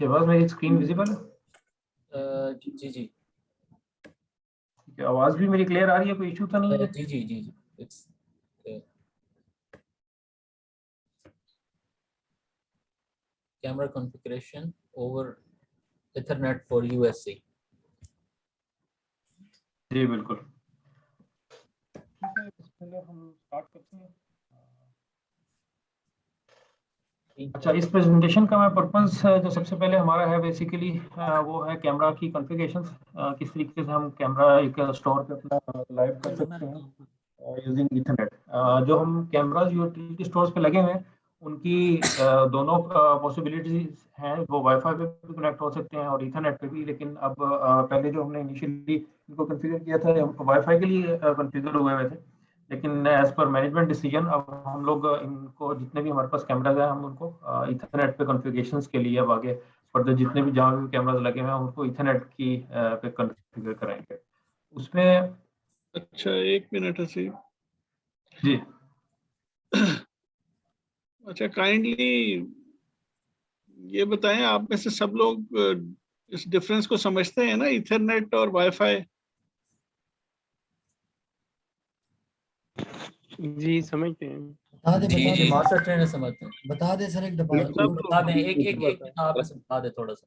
शहबाज, मेरी screen visible है? जी जी ठीक है, आवाज भी मेरी क्लियर आ रही है? कोई इशू तो नहीं है? जी जी जी जी it's camera configuration over Ethernet for USC। जी बिल्कुल। ठीक है, पहले हम स्टार्ट करते हैं। अच्छा, इस प्रेजेंटेशन का मैं पर्पस जो सबसे पहले हमारा है बेसिकली वो है कैमरा की कॉन्फ़िगरेशंस, किस तरीके से हम कैमरा एक स्टोर पे अपना लाइव कर सकते हैं यूजिंग ईथरनेट। जो हम कैमराज यूटिलिटी स्टोर्स पे लगे हुए हैं उनकी दोनों पॉसिबिलिटीज हैं। वो वाईफाई पे भी कनेक्ट हो सकते हैं और ईथरनेट पे भी, लेकिन अब पहले जो हमने इनिशियली इनको कॉन्फ़िगर किया था वाईफाई के लिए कॉन्फ़िगर हुए थे, लेकिन एज पर मैनेजमेंट डिसीजन अब हम लोग इनको जितने भी हमारे पास कैमराज हैं हम उनको इथरनेट पे कॉन्फ़िगरेशंस के लिए अब आगे फर्दर जितने भी जहाँ भी कैमराज लगे हुए हैं उनको इथरनेट की पे कॉन्फ़िगर कराएंगे उसमें। अच्छा, एक मिनट हसी। जी अच्छा, काइंडली ये बताएं, आप में से सब लोग इस डिफरेंस को समझते हैं ना, इथरनेट और वाईफाई? जी समझते हैं। बता दे मास्टर ट्रेनर समझते हैं। बता दे सर, एक दफा बता दें, एक आप ऐसे बता दे थोड़ा सा।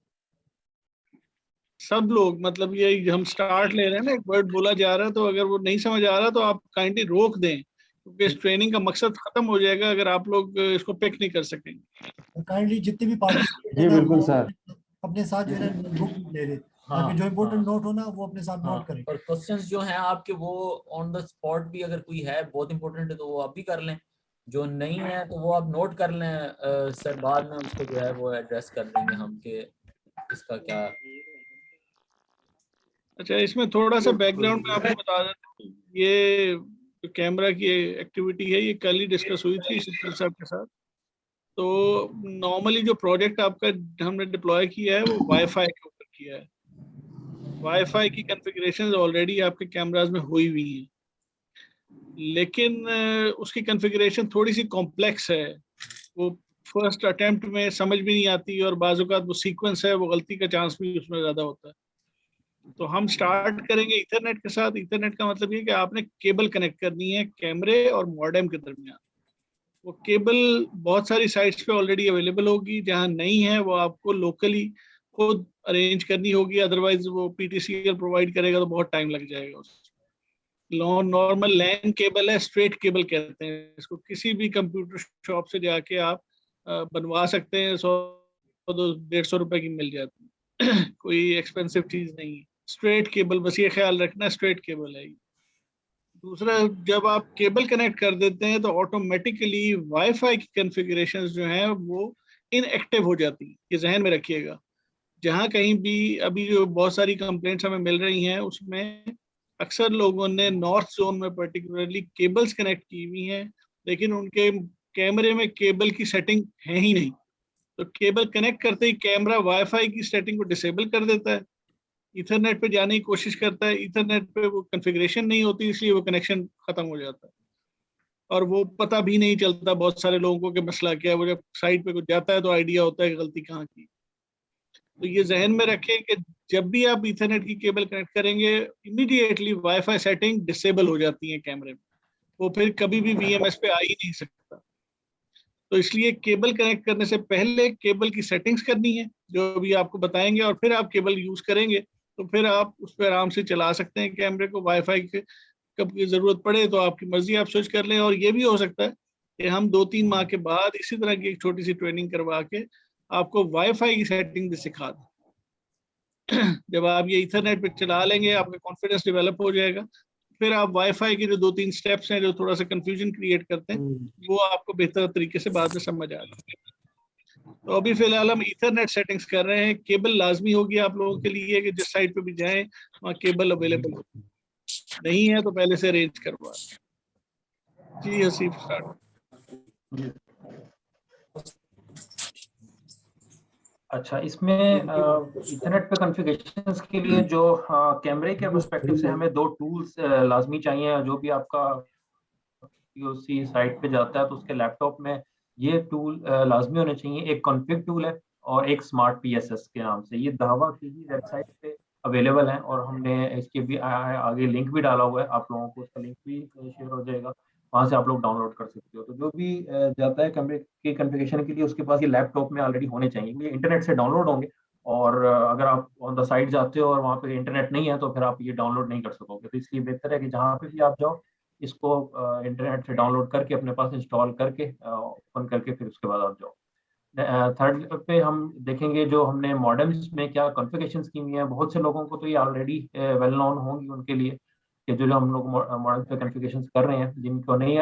सब लोग मतलब ये हम स्टार्ट ले रहे हैं ना, एक वर्ड बोला जा रहा है तो अगर वो नहीं समझ आ रहा तो आप काइंडली रोक दें, क्योंकि इस ट्रेनिंग का मकसद खत्म हो जाएगा अगर आप लोग इसको पिक नहीं कर सकेंगे। काइंडली जितने भी पार्टिसिपेट जी बिल्कुल सर। अपने साथ जो है बुक ले ले, ताकि जो इम्पोर्टेंट नोट हो ना वो अपने साथ नोट करें। और क्वेश्चंस जो हैं आपके वो ऑन द स्पॉट भी अगर कोई है बहुत इंपॉर्टेंट है तो वो आप भी कर लें, जो नहीं है तो वो आप नोट कर लें। सर बाद में उसको जो है वो एड्रेस कर देंगे हम कि इसका क्या। अच्छा, इसमें थोड़ा सा बैकग्राउंड में आपको बता देता हूँ। ये जो कैमरा की एक्टिविटी है ये कल ही डिस्कस हुई थी शीतल साहब के साथ। तो नॉर्मली जो प्रोजेक्ट आपका हमने डिप्लॉय किया है वो वाईफाई के ऊपर किया है। वाईफाई की कॉन्फ़िगरेशन ऑलरेडी आपके कैमराज में हुई हुई है, लेकिन उसकी कॉन्फ़िगरेशन थोड़ी सी कॉम्प्लेक्स है। वो फर्स्ट अटेम्प्ट में समझ भी नहीं आती और बाज़-औक़ात वो सीक्वेंस है, वो गलती का चांस भी उसमें ज़्यादा होता है। तो हम स्टार्ट करेंगे ईथरनेट के साथ। ईथरनेट का मतलब ये कि आपने केबल कनेक्ट करनी है कैमरे और मॉडेम के दरमियान। वो केबल बहुत सारी साइट्स पे ऑलरेडी अवेलेबल होगी, जहाँ नहीं है वो आपको लोकली खुद अरेंज करनी होगी, अदरवाइज वो पीटीसीएल प्रोवाइड करेगा तो बहुत टाइम लग जाएगा उसमें। नॉर्मल लैन केबल है, स्ट्रेट केबल कहते हैं इसको। किसी भी कंप्यूटर शॉप से जाके आप बनवा सकते हैं, 100-150 रुपए की मिल जाती है। कोई एक्सपेंसिव चीज नहीं है। स्ट्रेट केबल, बस ये ख्याल रखना स्ट्रेट केबल है। दूसरा, जब आप केबल कनेक्ट कर देते हैं तो ऑटोमेटिकली वाईफाई की कॉन्फ़िगरेशंस जो हैं वो इनएक्टिव हो जाती हैं। ये जहन में रखिएगा। जहाँ कहीं भी अभी जो बहुत सारी कंप्लेंट्स हमें मिल रही हैं उसमें अक्सर लोगों ने नॉर्थ जोन में पर्टिकुलरली केबल्स कनेक्ट की हुई हैं, लेकिन उनके कैमरे में केबल की सेटिंग है ही नहीं। तो केबल कनेक्ट करते ही कैमरा वाईफाई की सेटिंग को डिसेबल कर देता है, ईथरनेट पे जाने की कोशिश करता है, ईथरनेट पे वो कॉन्फ़िगरेशन नहीं होती, इसलिए वो कनेक्शन खत्म हो जाता है और वो पता भी नहीं चलता बहुत सारे लोगों को कि मसला क्या है। वो जब साइट पे कुछ जाता है तो आइडिया होता है कि गलती कहाँ की। तो ये जहन में रखें कि जब भी आप ईथरनेट की केबल कनेक्ट करेंगे इमीडिएटली वाईफाई सेटिंग डिसेबल हो जाती है कैमरे में, वो फिर कभी भी वीएमएस पे आ ही नहीं सकता। तो इसलिए केबल कनेक्ट करने से पहले केबल की सेटिंग्स करनी है जो भी आपको बताएंगे, और फिर आप केबल यूज करेंगे तो फिर आप उस पर आराम से चला सकते हैं कैमरे को। वाईफाई के कब की जरूरत पड़े तो आपकी मर्जी, आप स्विच कर लें। और ये भी हो सकता है कि हम 2-3 माह के बाद इसी तरह की एक छोटी सी ट्रेनिंग करवा के आपको वाईफाई की सेटिंग भी सिखा दें। जब आप ये ईथरनेट पे चला लेंगे आपका कॉन्फिडेंस डेवलप हो जाएगा, फिर आप वाईफाई के जो 2-3 स्टेप्स हैं जो थोड़ा सा कंफ्यूजन क्रिएट करते हैं वो आपको बेहतर तरीके से बाद में समझ आ जाएगा। तो अभी फिलहाल हम ईथरनेट सेटिंग्स कर रहे हैं। केबल लाजमी होगी आप लोगों के लिए कि जिस साइट पे भी जाएं वहाँ केबल अवेलेबल हो, नहीं है तो पहले से अरेंज करवा। जी हसीफ, स्टार्ट। अच्छा, इसमें इथरनेट पे कॉन्फ़िगरेशंस के लिए जो कैमरे के पर्सपेक्टिव से हमें दो टूल्स लाजमी चाहिए। जो भी आपका पीओसी साइट पे जाता है तो उसके लैपटॉप में ये टूल लाजमी होने चाहिए। एक कॉन्फ़िग टूल है और एक स्मार्ट PSS के नाम से। ये दावा की ही वेबसाइट पे अवेलेबल है और हमने इसके भी आगे लिंक भी डाला हुआ है, आप लोगों को उसका लिंक भी शेयर हो जाएगा, वहाँ से आप लोग डाउनलोड कर सकते हो। तो जो भी जाता है कैमरे के कॉन्फ़िगरेशन के लिए उसके पास ये लैपटॉप में ऑलरेडी होने चाहिए, ये इंटरनेट से डाउनलोड होंगे। और अगर आप ऑन द साइट जाते हो और वहाँ पे इंटरनेट नहीं है तो फिर आप ये डाउनलोड नहीं कर सकोगे। तो इसलिए बेहतर है कि जहाँ पे भी आप जाओ इसको इंटरनेट से डाउनलोड करके अपने पास इंस्टॉल करके ओपन करके फिर उसके बाद आप जाओ। थर्ड पे हम देखेंगे जो हमने मॉडेम्स में क्या कॉन्फ़िगरेशंस की हुई है। बहुत से लोगों को तो ये ऑलरेडी वेल नोन होंगी उनके लिए कि जो हम लोग मॉडेम्स पे कॉन्फ़िगरेशंस कर रहे हैं। जिनको नहीं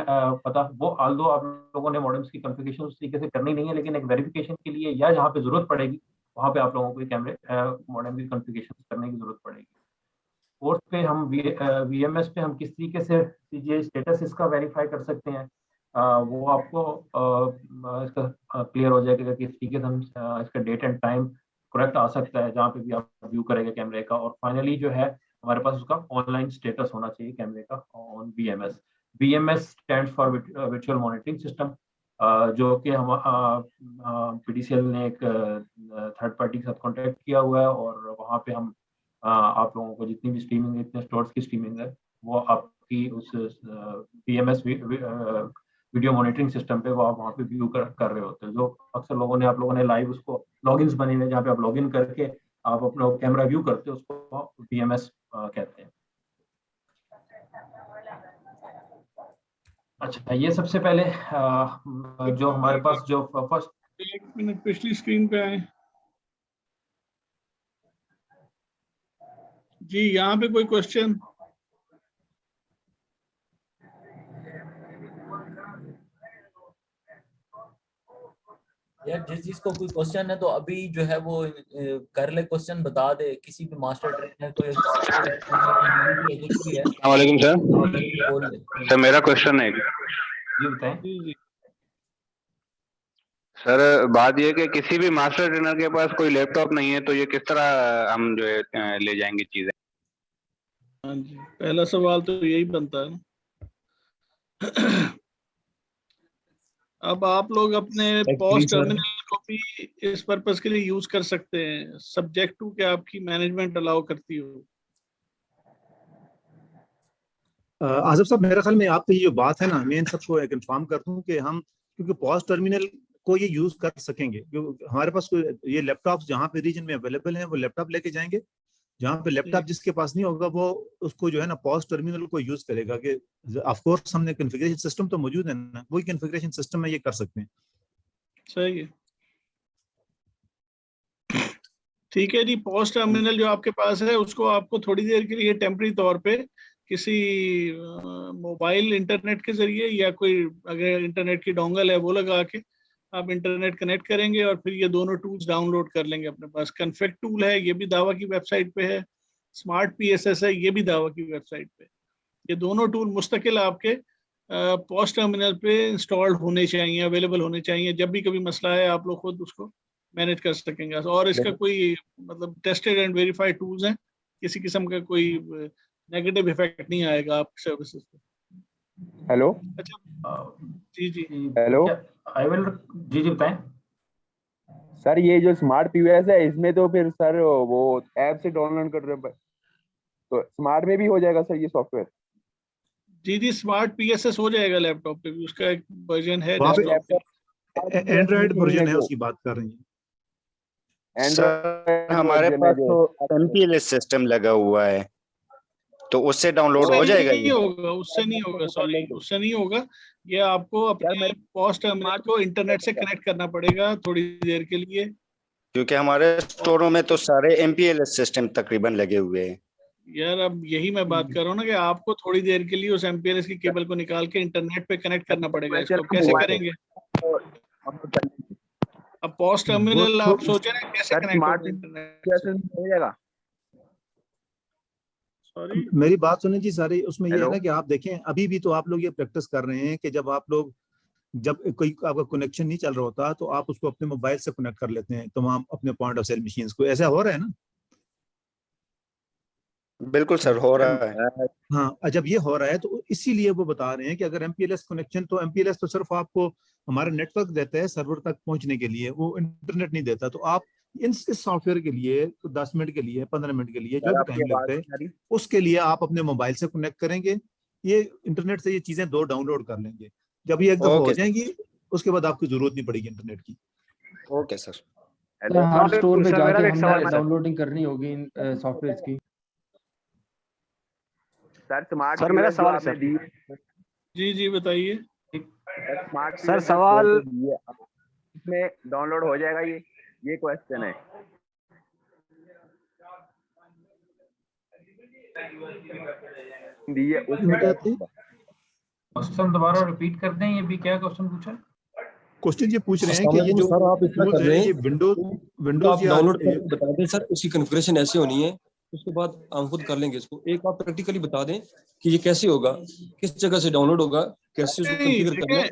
पता वो ऑल्दो आप लोगों ने मॉडेम्स की कॉन्फ़िगरेशन उस तरीके से करनी नहीं है, लेकिन एक वेरिफिकेशन के लिए या जहाँ पे ज़रूरत पड़ेगी वहाँ पे आप लोगों को कैमरे मॉडेम की कॉन्फ़िगरेशन करने की ज़रूरत पड़ेगी। फोर्थ पे हम VMS पे हम किस तरीके से CGI स्टेटस इसका वेरीफाई कर सकते हैं, वो आपको इसका क्लियर हो जाएगा कि किस तरीके से हम इसका डेट एंड टाइम करेक्ट आ सकता है जहाँ पे भी आप व्यू करेंगे कैमरे का। और फाइनली जो है हमारे पास उसका ऑनलाइन स्टेटस होना चाहिए कैमरे का on VMS। VMS stands for virtual monitoring system, जो कि हम PDCL ने एक थर्ड पार्टी के साथ कॉन्टैक्ट किया हुआ है और वहाँ पे हम आप लोगों को जितनी भी स्ट्रीमिंग है, इतने स्टोर्स की स्ट्रीमिंग है, वो आपकी उस VMS वीडियो मॉनिटरिंग सिस्टम पे वो आप वहाँ पे व्यू कर रहे होते हैं। जो अक्सर आप लोगों ने लाइव उसको लॉगिन्स बने हुए जहाँ पे आप लॉगिन करके आप अपना कैमरा व्यू करते हो, उसको VMS कहते हैं। अच्छा, ये सबसे पहले जो हमारे पास जो फर्स्ट। एक मिनट पिछली स्क्रीन पे आए जी, यहाँ पे कोई क्वेश्चन? यार जिस को कोई क्वेश्चन है तो अभी जो है वो कर ले, क्वेश्चन बता दे किसी भी मास्टर ट्रेनर को या कुछ भी है। अस्सलामुअलैकुम सर। बोल ले सर मेरा क्वेश्चन है जी बताएं। जी सर, बात ये कि किसी भी मास्टर ट्रेनर के पास कोई लैपटॉप नहीं है तो ये किस तरह हम जो है ले जाएंगे चीजें? हाँ जी, पहला सवाल तो यही बनता है ना। अब आप लोग अपने पॉस्ट टर्मिनल को भी इस पर्पस के लिए यूज कर सकते हैं, सब्जेक्ट टू कि आपकी मैनेजमेंट अलाउ करती हो। आजब साहब, मेरे ख्याल में आपकी ये जो बात है ना, मैं इन सबको कंफर्म कर दूं कि हम क्योंकि पॉस्ट टर्मिनल को ये यूज कर सकेंगे, क्योंकि हमारे पास कोई ये लैपटॉप जहाँ पे रीजन में अवेलेबल है वो लैपटॉप लेके जाएंगे। जहाँ पे लैपटॉप जिसके पास नहीं होगा वो उसको जो है ना पॉस्ट टर्मिनल को यूज करेगा। कि ऑफ कोर्स हमने कॉन्फ़िगरेशन सिस्टम तो मौजूद है ना, वही कॉन्फ़िगरेशन सिस्टम में ये कर सकते हैं। सही है, ठीक है जी। पॉस्ट टर्मिनल जो आपके पास है उसको आपको थोड़ी देर के लिए टेम्परेरी तौर पे किसी मोबाइल इंटरनेट के जरिए या कोई अगर इंटरनेट की डोंगल है वो लगा के आप इंटरनेट कनेक्ट करेंगे और फिर ये दोनों टूल्स डाउनलोड कर लेंगे अपने पास। कन्फिग टूल है, ये भी दावा की वेबसाइट पे है। स्मार्ट PSS है, ये भी दावा की वेबसाइट पे। ये दोनों टूल मुस्तकिल आपके पॉस्ट टर्मिनल पे इंस्टॉल्ड होने चाहिए, अवेलेबल होने चाहिए। जब भी कभी मसला है आप लोग खुद उसको मैनेज कर सकेंगे। और इसका कोई मतलब टेस्टेड एंड वेरीफाइड टूल्स हैं, किसी किस्म का कोई नेगेटिव इफेक्ट नहीं आएगा आपकी सर्विसेज पे। हेलो। अच्छा जी जी हेलो आई विल जी बताएं। सर, ये जो स्मार्ट POS है इसमें तो फिर सर वो ऐप से डाउनलोड कर रहे हैं, तो स्मार्ट में भी हो जाएगा सर ये सॉफ्टवेयर? जी, स्मार्ट PSS हो जाएगा लैपटॉप पे भी, उसका एक वर्जन है वहाँ डेस्कटॉप पे। एंड्रॉइड वर्जन है उसकी बात कर रही है। सर हमारे पास तो MPLS सिस्टम लगा हुआ है तो उससे डाउनलोड हो जाएगा ये? उससे नहीं होगा, सॉरी, उससे नहीं होगा। ये आपको अपने पॉस्ट टर्मिनल को इंटरनेट से कनेक्ट करना पड़ेगा थोड़ी देर के लिए, क्योंकि हमारे स्टोरों में तो सारे MPLS सिस्टम तकरीबन लगे हुए हैं। यार अब यही मैं बात कर रहा हूँ ना कि आपको थोड़ी देर के लिए उस MPLS की केबल को निकाल के इंटरनेट पे कनेक्ट करना पड़ेगा। इसको कैसे करेंगे? अब पॉस्ट टर्मिनल आप सोचे ना कैसे कनेक्ट होगा इंटरनेट हो जाएगा? सॉरी मेरी बात सुनिए जी सारी, उसमें ये है ना कि आप देखें अभी भी तो आप लोग ये प्रैक्टिस कर रहे हैं कि जब कोई आपका कनेक्शन नहीं चल रहा होता तो आप उसको अपने मोबाइल से कनेक्ट कर लेते हैं तमाम अपने पॉइंट ऑफ सेल मशीन्स को। ऐसा हो रहा है ना? बिल्कुल सर, हो रहा है। हाँ, जब ये हो रहा है तो इसीलिए वो बता रहे हैं कि अगर MPLS कनेक्शन, तो MPLS तो सिर्फ आपको हमारा नेटवर्क देता है सर्वर तक पहुंचने के लिए, वो इंटरनेट नहीं देता। तो आप इस सॉफ्टवेयर के लिए 10 मिनट के लिए, 15 मिनट के लिए, जो भी टाइम लगता है उसके लिए आप अपने मोबाइल से कनेक्ट करेंगे, ये इंटरनेट से ये चीजें 2 डाउनलोड कर लेंगे। जब ये एक दफा हो जाएंगी उसके बाद आपकी जरूरत नहीं पड़ेगी इंटरनेट की। Okay sir. हर स्टोर पे जाके हमने डाउनलोडिंग करनी होगी इन सॉफ्टवेयर्स की। सर मेरा सवाल है जी बताइए। स्मार्ट सर सवाल इसमें डाउनलोड हो जाएगा ये क्वेश्चन है। क्वेश्चन दोबारा रिपीट कर दें, ये भी क्या क्वेश्चन पूछा? क्वेश्चन ये पूछ रहे हैं कि ये जो सर आप इतना कर रहे हैं विंडोज डाउनलोड करके बता दें सर, उसकी कॉन्फ़िगरेशन ऐसे होनी है, उसके बाद हम खुद कर लेंगे इसको। एक आप प्रैक्टिकली बता दें कि ये कैसे होगा, किस जगह से डाउनलोड होगा, कैसे उसको कॉन्फ़िगर करना है।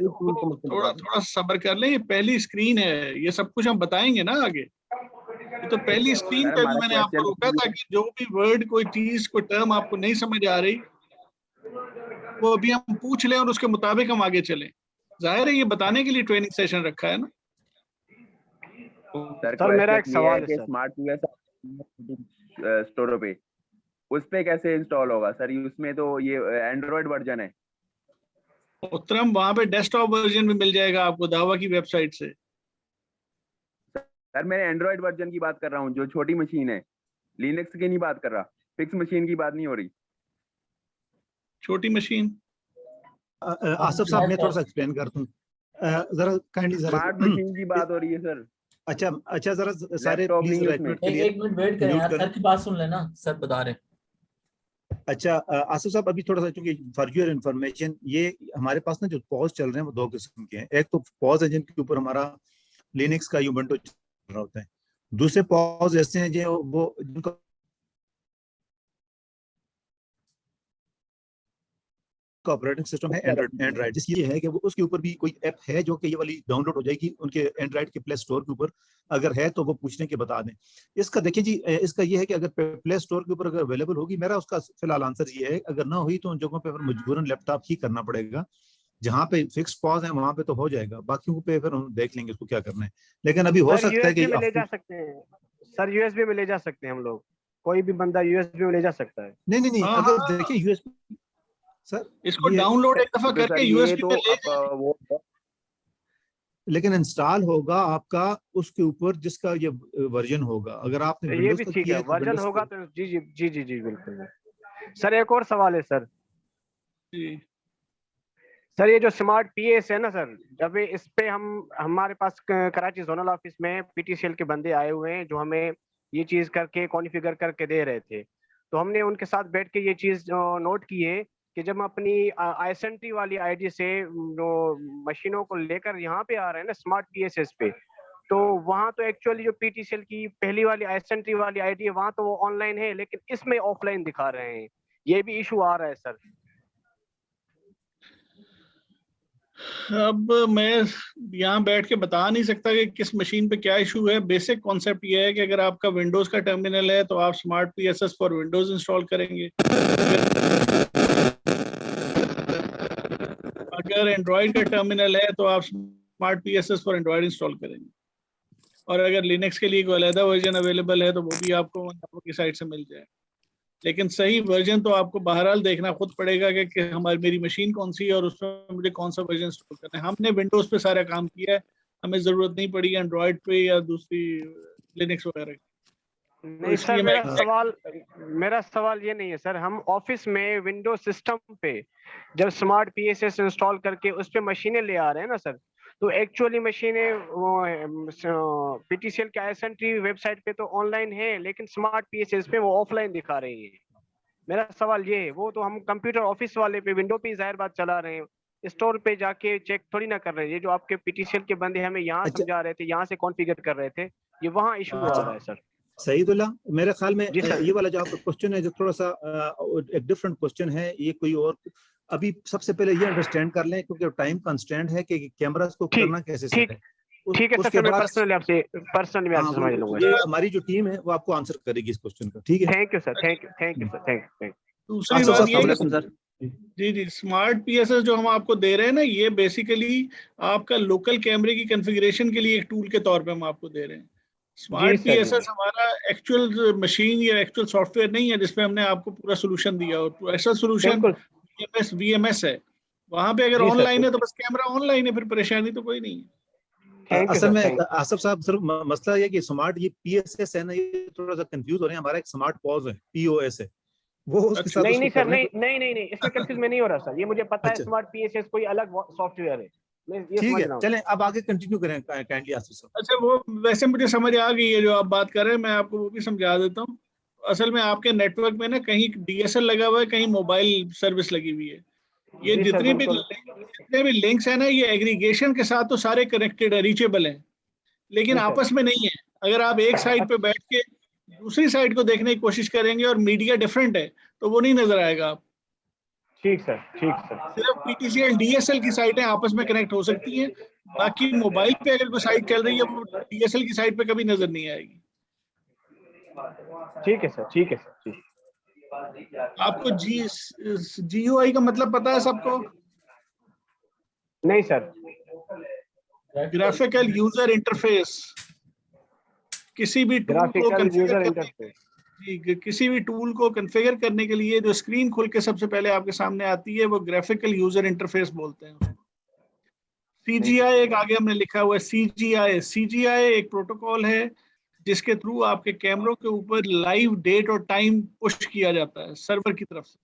थोड़ा सब्र कर लें, ये पहली स्क्रीन है, ये सब कुछ हम बताएंगे ना आगे। ये तो पहली स्क्रीन पे मैंने आपको रोका था कि जो भी वर्ड, कोई चीज, कोई टर्म आपको नहीं समझ आ रही वो अभी हम पूछ लें और उसके मुताबिक हम आगे चलें। जाहिर है ये बताने के लिए ट्रेनिंग सेशन रखा है ना। सर मेरा एक सवाल है, स्मार्ट यूएस स्टोर पे उस पे कैसे इंस्टॉल होगा सर? उसमें तो ये एंड्रॉइड वर्जन है। मोहतरम, वहां पे डेस्कटॉप वर्जन भी मिल जाएगा आपको दावा की वेबसाइट से। सर मैं एंड्रॉइड वर्जन की बात कर रहा हूँ, जो छोटी मशीन है, लिनक्स की नहीं बात कर रहा, फिक्स मशीन की बात नहीं हो रही। छोटी मशीन आसिफ साहब मैं थोड़ा सा एक्सप्लेन करता हूँ जरा काइंडली। स्मार्ट मशीन की बात हो रही है सर। अच्छा जरा सारे प्लीज एक मिनट वेट करें यार, सर की बात सुन लेना, सर बता रहे हैं। अच्छा आसिफ साहब अभी थोड़ा सा, क्योंकि फॉर योर इन्फॉर्मेशन, ये हमारे पास ना जो पॉज चल रहे हैं वो 2 किस्म के हैं। एक तो पॉज है जिनके ऊपर हमारा लिनक्स का यूबंटू चल रहा होता है, दूसरे पॉज ऐसे हैं जो वो जिनका ऑपरेटिंग सिस्टम है एंड्रॉइड। इसलिए है कि वो उसके ऊपर भी कोई ऐप है जो कि ये वाली डाउनलोड हो जाएगी उनके एंड्रॉइड के प्ले स्टोर के ऊपर। अगर है तो वो पूछने के बता दें। इसका देखिए जी, इसका ये है कि अगर प्ले स्टोर के ऊपर अगर अवेलेबल होगी, मेरा उसका फिलहाल आंसर ये है, अगर ना हुई तो उन जगहों पे फिर मजबूरन लैपटॉप ही करना पड़ेगा। जहाँ पे फिक्स पॉज है वहां पे तो हो जाएगा, बाकियों पे फिर हम देख लेंगे उसको क्या करना है। लेकिन अभी हो सकता है कि ले जा सकते हैं सर, यूएसबी में ले जा सकते हैं हम लोग, कोई भी बंदा यूएसबी में ले जा सकता है। नहीं अगर देखिए यूएसबी सर इसको डाउनलोड एक दफा करके यूएसबी पे ले जाए, लेकिन इंस्टॉल होगा आपका उसके ऊपर जिसका ये वर्जन होगा। अगर आपने ये भी ठीक है, वर्जन होगा तो जी बिल्कुल। सर एक और सवाल है सर। सर ये जो स्मार्ट पीएस है ना सर, जब इस पे हमारे पास कराची जोनल ऑफिस में पीटीसीएल के बंदे आए हुए हैं जो हमें ये चीज करके कॉन्फ़िगर करके दे रहे थे, तो हमने उनके साथ बैठ के ये चीज नोट की है कि जब हम अपनी आईएसएनटी वाली आईडी से जो मशीनों को लेकर यहाँ पे आ रहे हैं ना स्मार्ट पीएसएस पे, तो वहाँ तो एक्चुअली जो पीटीसीएल की पहली वाली आईएसएनटी वाली आईडी है वहाँ तो वो ऑनलाइन है, लेकिन इसमें ऑफलाइन दिखा रहे हैं। ये भी इशू आ रहा है सर। अब मैं यहाँ बैठ के बता नहीं सकता कि किस मशीन पे क्या इशू है। बेसिक कॉन्सेप्ट ये है कि अगर आपका विंडोज का टर्मिनल है तो आप smart PSS for Windows install करेंगे। अगर एंड्रॉइड का टर्मिनल है तो आप smart PSS for Android install करेंगे। और अगर लिनक्स के लिए कोई अलग वर्जन अवेलेबल है तो वो भी आपको की साइट से मिल जाए। लेकिन सही वर्जन तो आपको बहरहाल देखना खुद पड़ेगा कि मेरी मशीन कौन सी है और उसमें मुझे कौन सा वर्जन इंस्टॉल करना है। हमने विंडोज पे सारा काम किया है, हमें जरूरत नहीं पड़ी एंड्रॉइड पे या दूसरी लिनक्स वगैरह की। नहीं सर, मेरा सवाल ये नहीं है सर। हम ऑफिस में विंडोज सिस्टम पे जब स्मार्ट पीएसएस इंस्टॉल करके उस पे मशीनें ले आ रहे हैं ना सर, तो एक्चुअली मशीनें वो पीटीसीएल के आईएसएनटी वेबसाइट पे तो ऑनलाइन है, लेकिन स्मार्ट पीएसएस पे वो ऑफलाइन दिखा रही है। मेरा सवाल ये है, वो तो हम कंप्यूटर ऑफिस वाले पे विंडो पे जाहिर बात चला रहे हैं, स्टोर पे जाके चेक थोड़ी ना कर रहे हैं। ये जो आपके पीटीसीएल के बंदे हमें यहाँ समझा रहे थे, यहाँ से कॉन्फ़िगर कर रहे थे, ये वहाँ इशू आ रहा है सर। सईदुल्लाह, मेरे ख्याल में ये वाला जो आपका क्वेश्चन है जो थोड़ा सा एक डिफरेंट क्वेश्चन है, ये कोई और अभी सबसे पहले ये अंडरस्टैंड कर लें क्योंकि टाइम कंस्ट्रेंट है कि कैमरास को करना कैसे सेट है। ठीक है सर, मैं पर्सनली आपसे समझ लूंगा। ये हमारी जो टीम है वो आपको आंसर करेगी इस क्वेश्चन का। ठीक है, thank you sir, thank you sir, thank you. दूसरी बात ये जी, स्मार्ट पीएसएस जो हम आपको दे रहे हैं ना, ये बेसिकली आपका लोकल कैमरे की कॉन्फ़िगरेशन के लिए एक टूल के तौर पे हम आपको दे रहे हैं। स्मार्ट पीएसएस हमारा एक्चुअल मशीन या एक्चुअल सॉफ्टवेयर नहीं है जिसपे हमने आपको पूरा सोल्यूशन दिया, और ऐसा सोल्यूशन वीएमएस है। वहां पे अगर ऑनलाइन है तो बस कैमरा ऑनलाइन है, फिर परेशानी तो कोई नहीं है। असल में आसिफ साहब सिर्फ मसला ये कि स्मार्ट ये पीएसएस है ना, ये थोड़ा सा कंफ्यूज हो रहे हैं। हमारा एक स्मार्ट पॉज है, पीओएस है, वो उसके साथ नहीं सर, नहीं इसमें कंफ्यूज में नहीं हो रहा सर, ये मुझे पता है स्मार्ट पीएसएस कोई अलग सॉफ्टवेयर है, मैं ये समझ रहा हूं। चलें अब आगे कंटिन्यू करें काइंडली आसिफ साहब। अच्छा, वो वैसे मुझे समझ आ गई है जो आप बात कर रहे हैं, मैं आपको वो भी समझा देता हूँ। असल में आपके नेटवर्क में ना कहीं डीएसएल लगा हुआ है, कहीं मोबाइल सर्विस लगी हुई है। ये जितने भी लिंक्स है ना, ये एग्रीगेशन के साथ तो सारे कनेक्टेड है, रीचेबल है, लेकिन आपस में नहीं है। अगर आप एक साइड पे बैठ के दूसरी साइड को देखने की कोशिश करेंगे और मीडिया डिफरेंट है तो वो नहीं नजर आएगा आप। ठीक सर। सिर्फ पीटीसीएल डीएसएल की साइटें आपस में कनेक्ट हो सकती हैं, बाकी मोबाइल पे अगर कोई साइट चल रही है वो डीएसएल की साइट पे कभी नजर नहीं आएगी। ठीक है सर। आपको जीयूआई का मतलब पता है सबको? नहीं सर। Graphical user interface. किसी भी टूल को कॉन्फ़िगर करने के लिए जो स्क्रीन खुल के सबसे पहले आपके सामने आती है वो ग्राफिकल यूजर इंटरफेस बोलते हैं। सीजीआई एक आगे हमने लिखा हुआ है, सीजीआई एक प्रोटोकॉल है जिसके थ्रू आपके कैमरों के ऊपर लाइव डेट और टाइम पुश किया जाता है सर्वर की तरफ से।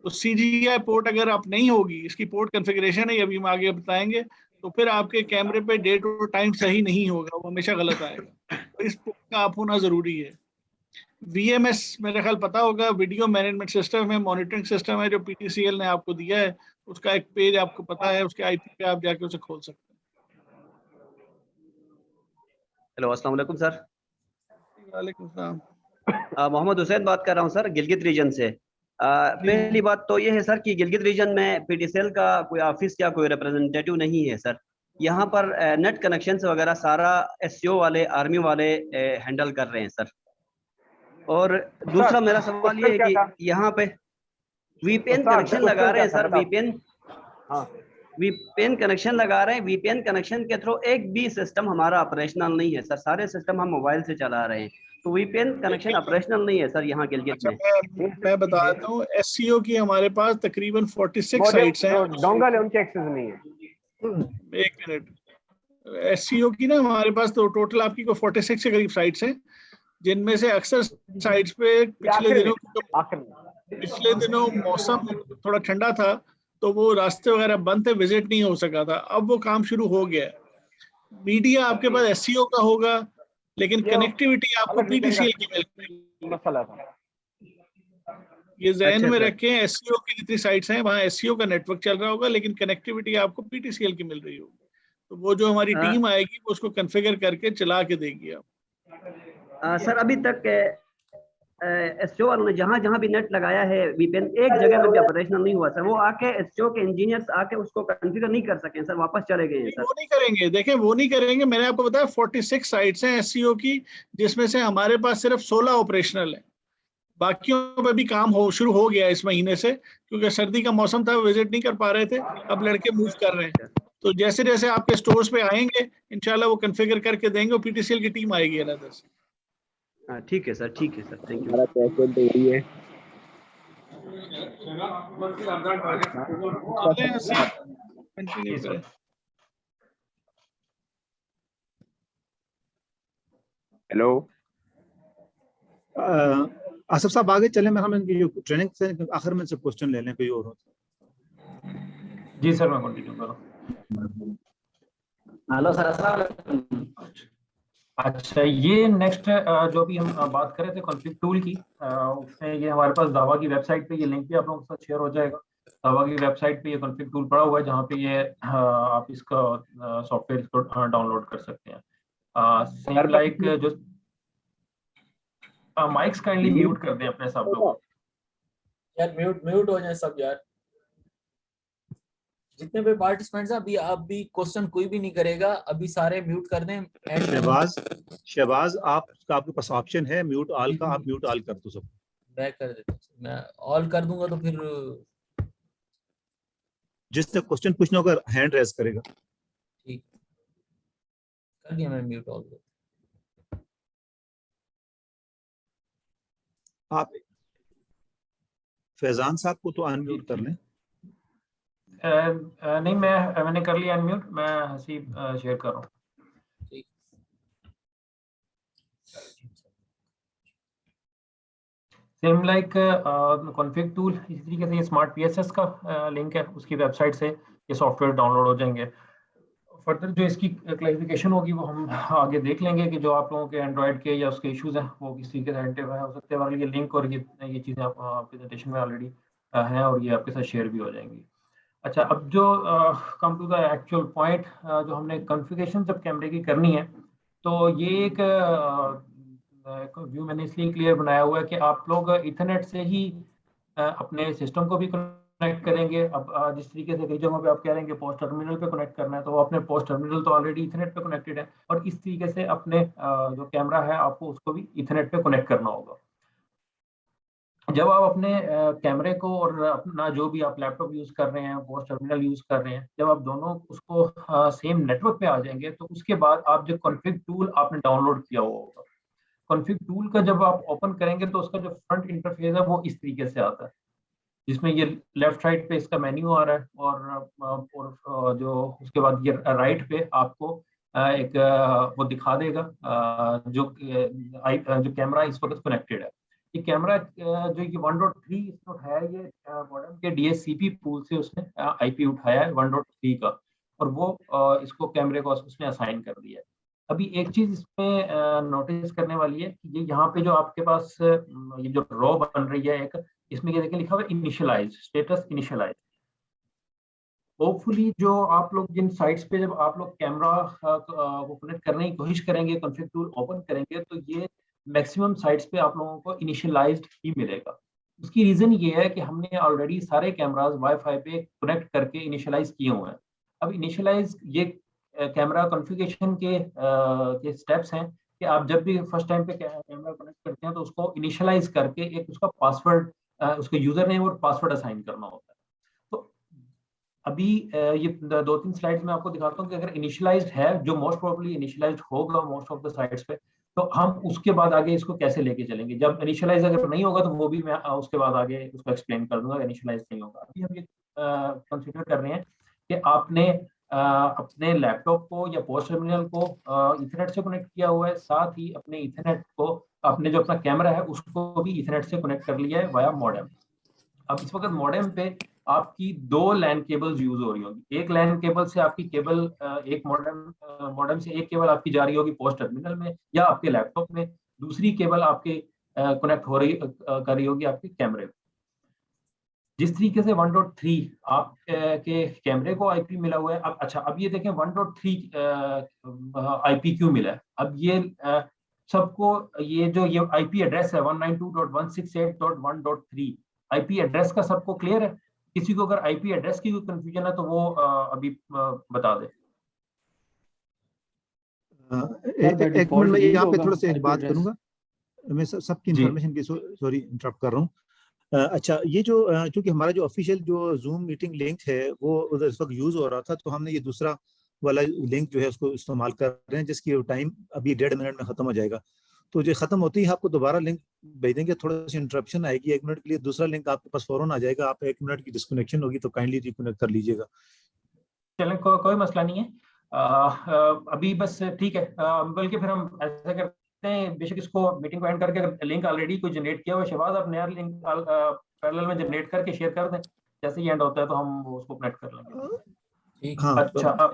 तो सीजीआई पोर्ट अगर आप नहीं होगी, इसकी पोर्ट कॉन्फ़िगरेशन है, अभी हम आगे बताएंगे, तो फिर आपके कैमरे पे डेट और टाइम सही नहीं होगा, वो हमेशा गलत आएगा। तो इस पोर्ट का आप होना जरूरी है। वीएमएस मेरे ख्याल पता होगा, वीडियो मैनेजमेंट सिस्टम है, मॉनिटरिंग सिस्टम है, जो पीटीसीएल ने आपको दिया है, उसका एक पेज आपको पता है, उसके आईपी पे आप जाके उसे खोल सकते हैं। हेलो, अस्सलाम वालेकुम सर। वालेकुम सलाम। मोहम्मद हुसैन बात कर रहा हूँ सर, गिलगित रीजन से। पहली बात तो ये है सर कि गिलगित रीजन में पीटीसीएल का कोई ऑफिस या कोई रिप्रेजेंटेटिव नहीं है सर। यहाँ पर नेट कनेक्शन वगैरह सारा एससीओ वाले, आर्मी वाले हैंडल कर रहे हैं सर। और दूसरा मेरा सवाल ये है कि यहाँ पे वीपीएन कनेक्शन लगा रहे हैं सर, वीपीएन कनेक्शन लगा रहे हैं। वीपीएन कनेक्शन के थ्रू एक भी सिस्टम हमारा ऑपरेशनल नहीं है सर, सारे सिस्टम हम मोबाइल से चला रहे हैं, तो वीपीएन कनेक्शन ऑपरेशनल नहीं है सर यहाँ गिलगित में। मैं बताता हूँ, एससीओ की हमारे पास तकरीबन 46 साइट्स हैं। डोंगल है, उनके एक्सेस नहीं है। एक मिनट, एससीओ की ना हमारे पास तो टोटल आपकी को 46 के करीब साइट्स हैं, जिनमें से अक्सर साइट्स पे पिछले दिनों मौसम थोड़ा ठंडा था तो वो रास्ते वगैरह बंद थे, विजिट नहीं हो सका था। अब वो काम शुरू हो गया है। मीडिया आपके पास एससीओ का होगा, लेकिन कनेक्टिविटी आपको पीटीसीएल की मिलेगी। मसला था ये जहन में रखें, एससीओ की जितनी साइट्स हैं वहाँ एससीओ का नेटवर्क चल रहा होगा, लेकिन कनेक्टिविटी आपको पीटीसीएल की मिल रही होगी। तो वो जो हमारी टीम आएगी वो उसको कॉन्फ़िगर करके चला के देगी आप। सर अभी तक एससीओ वालों ने जहाँ जहाँ भी नेट लगाया है वीपीएन, एक जगह में भी ऑपरेशनल नहीं हुआ सर। वो आके एससीओ के इंजीनियर्स आके उसको कॉन्फ़िगर नहीं कर सके सर, वापस चले गए हैं सर। वो नहीं करेंगे, देखें वो नहीं करेंगे। मैंने आपको बताया 46 साइट्स हैं एससीओ की, जिसमें से हमारे पास सिर्फ 16 ऑपरेशनल है। बाकियों पे भी काम शुरू हो गया इस महीने से, क्योंकि सर्दी का मौसम था, विजिट नहीं कर पा रहे थे, अब लड़के मूव कर रहे हैं। तो जैसे जैसे आपके स्टोर्स पे आएंगे इंशाल्लाह वो कॉन्फ़िगर करके देंगे, और पीटीसीएल की टीम आएगी अलग से। ठीक है सर, ठीक है सर, थैंक यू। हमारा पैकेट तो वही है। हेलो आसिफ साहब आगे चले, मैं हम ट्रेनिंग से आखिर में से क्वेश्चन ले लें कोई और हो। जी सर, मैं कंटिन्यू करूं। हेलो सर, अस्सलाम वालेकुम। अच्छा, ये नेक्स्ट जो भी हम बात कर रहे थे कॉन्फ्लिक्ट टूल की, उसमें ये हमारे पास दावा की वेबसाइट पे ये लिंक भी आप लोगों के साथ शेयर हो जाएगा। दावा की वेबसाइट पे ये कॉन्फ्लिक्ट टूल पड़ा हुआ है, जहाँ पे ये आप इसका सॉफ्टवेयर को डाउनलोड कर सकते हैं। सेम लाइक जो माइक्स काइंडली म्यूट कर दें अपने सब लोगों। यार म्यूट हो जाए सब यार, जितने भी पार्टिसिपेंट्स हैं। अभी क्वेश्चन कोई भी नहीं करेगा, अभी सारे म्यूट कर दें। शहबाज आपके पास ऑप्शन है म्यूट ऑल का, आप म्यूट ऑल कर दो सब। मैं कर देता हूं, मैं ऑल कर दूंगा तो फिर जिसने क्वेश्चन पूछना होगा हैंड रेज करेगा। ठीक, कर दिया मैं म्यूट ऑल। आप फैजान साहब को तो अनम्यूट कर लें। नहीं, मैंने कर लिया अनम्यूट। मैं हसीब शेयर कर रहा हूँ। सेम लाइक कॉन्फिग टूल, इसी तरीके से ये स्मार्ट पीएसएस का लिंक है, उसकी वेबसाइट से ये सॉफ्टवेयर डाउनलोड हो जाएंगे। फर्दर जो इसकी क्लैरिफिकेशन होगी वो हम आगे देख लेंगे कि जो आप लोगों के एंड्रॉयड के या उसके इश्यूज हैं वो किस तरीके से आइडेंटिफाई हो सकते हैं। और ये लिंक और ये चीज़ें आप प्रेजेंटेशन में ऑलरेडी हैं और ये आपके साथ शेयर भी हो जाएंगी। अच्छा, अब जो come to the actual point, जो हमने कॉन्फ़िगरेशन जब कैमरे की करनी है तो ये एक व्यू मैंने इसलिए क्लियर बनाया हुआ है कि आप लोग इथरनेट से ही अपने सिस्टम को भी कनेक्ट करेंगे। अब जिस तरीके से कई जगहों पे आप कह रहे हैं कि पोस्ट टर्मिनल पे कनेक्ट करना है, तो अपने पोस्ट टर्मिनल तो ऑलरेडी इथरनेट पे कनेक्टेड है, और इस तरीके से अपने जो कैमरा है आपको उसको भी इथरनेट पे कनेक्ट करना होगा। जब आप अपने कैमरे को और अपना जो भी आप लैपटॉप यूज कर रहे हैं, पोस्ट टर्मिनल यूज कर रहे हैं, जब आप दोनों उसको सेम नेटवर्क पे आ जाएंगे तो उसके बाद आप जो कॉन्फ़िग टूल आपने डाउनलोड किया हुआ होगा, कॉन्फ़िग टूल का जब आप ओपन करेंगे तो उसका जो फ्रंट इंटरफेस है वो इस तरीके से आता है, जिसमें ये लेफ्ट साइड पे इसका मेन्यू आ रहा है और जो उसके बाद ये राइट पे आपको एक वो दिखा देगा जो कैमरा इस वक्त कनेक्टेड है। ये कैमरा जो ये 1.3 इसको है, ये मॉडेम के DHCP पूल से उसने IP उठाया है 1.3 का, और वो इसको कैमरे को उसने असाइन कर दिया है। अभी एक चीज इसमें नोटिस करने वाली है कि ये यहाँ पे जो आपके पास ये जो रो बन रही है एक, इसमें ये देखिए लिखा हुआ है इनिशियलाइज, स्टेटस इनिशियलाइज। होपफुली जो आप लोग जिन साइट्स पे जब आप लोग कैमरा वो कनेक्ट करने की कोशिश करेंगे, कॉन्फ़िग टूल ओपन करेंगे, तो ये मैक्सिमम साइट्स पे आप लोगों को इनिशियलाइज्ड ही मिलेगा। उसकी रीजन ये है कि हमने ऑलरेडी सारे कैमरास वाईफाई पे कनेक्ट करके इनिशियलाइज किए हुए हैं। अब इनिशियलाइज ये कैमरा कॉन्फ़िगरेशन के स्टेप्स हैं कि आप जब भी फर्स्ट टाइम पे कैमरा कनेक्ट करते हैं तो उसको इनिशियलाइज करके एक उसका पासवर्ड, उसका यूजर नेम और पासवर्ड असाइन करना होता है। तो अभी ये 2-3 स्लाइड्स में आपको दिखाता हूँ कि अगर इनिशियलाइज्ड है, जो मोस्ट प्रोबेबली इनिशियलाइज्ड होगा मोस्ट ऑफ द साइट्स पे, तो हम उसके बाद आगे इसको कैसे लेके चलेंगे। जब इनिशियलाइज अगर नहीं होगा तो वो भी मैं उसके बाद आगे उसको एक्सप्लेन कर दूंगा। इनिशियलाइज नहीं होगा, अभी हम ये कंसीडर कर रहे हैं कि आपने अपने लैपटॉप को या पोस्ट टर्मिनल को इथरनेट से कनेक्ट किया हुआ है, साथ ही अपने इथरनेट को, अपने जो अपना कैमरा है उसको भी इथरनेट से कनेक्ट कर लिया है वाया मॉडेम। अब इस वक्त मॉडेम पे आपकी 2 लैन केबल्स यूज हो रही होगी। एक लैन केबल से आपकी केबल एक मॉडेम से एक केबल आपकी जा रही होगी पोस्ट टर्मिनल में या आपके लैपटॉप में, दूसरी केबल आपके कनेक्ट हो रही कर रही होगी आपके कैमरे में। जिस तरीके से 1.3 आप के कैमरे को IP मिला हुआ है। अब अच्छा, अब ये देखें 1.3 IP क्यों मिला है। अब ये सबको ये जो ये IP एड्रेस है 192.168.1.3 IP एड्रेस का सबको क्लियर है? किसी को अगर IP एड्रेस की कोई कंफ्यूजन है तो वो अभी बता दे। एक मिनट में यहाँ पे थोड़ा सा एक बात करूंगा, मैं सबकी इंफॉर्मेशन की सॉरी इंटरप्ट कर रहा हूँ। अच्छा, ये जो क्योंकि हमारा जो ऑफिशियल जो जूम मीटिंग लिंक है वो उधर इस वक्त यूज हो रहा था, तो हमने ये दूसरा वाला लिंक जो है उसको इस्तेमाल कर रहे हैं, जिसकी टाइम अभी 1.5 मिनट में खत्म हो जाएगा। तो जो खत्म होती है आपको दोबारा लिंक भेज देंगे, थोड़ा सी इंटरप्शन आएगी 1 मिनट के लिए, दूसरा लिंक आपके पास फौरन आ जाएगा। आप 1 मिनट की डिस्कनेक्शन होगी तो काइंडली रिकनेक्ट कर लीजिएगा। चलें, कोई मसला नहीं है। अभी बस ठीक है, बल्कि फिर हम ऐसा करते हैं, बेशक इसको मीटिंग को एंड करके अगर लिंक ऑलरेडी कोई जनरेट किया हुआ है, शहबाज आप नया लिंक पैरेलल में जनरेट करके शेयर कर दें, जैसे ही एंड होता है तो हम उसको कनेक्ट कर लेंगे। हाँ, अच्छा,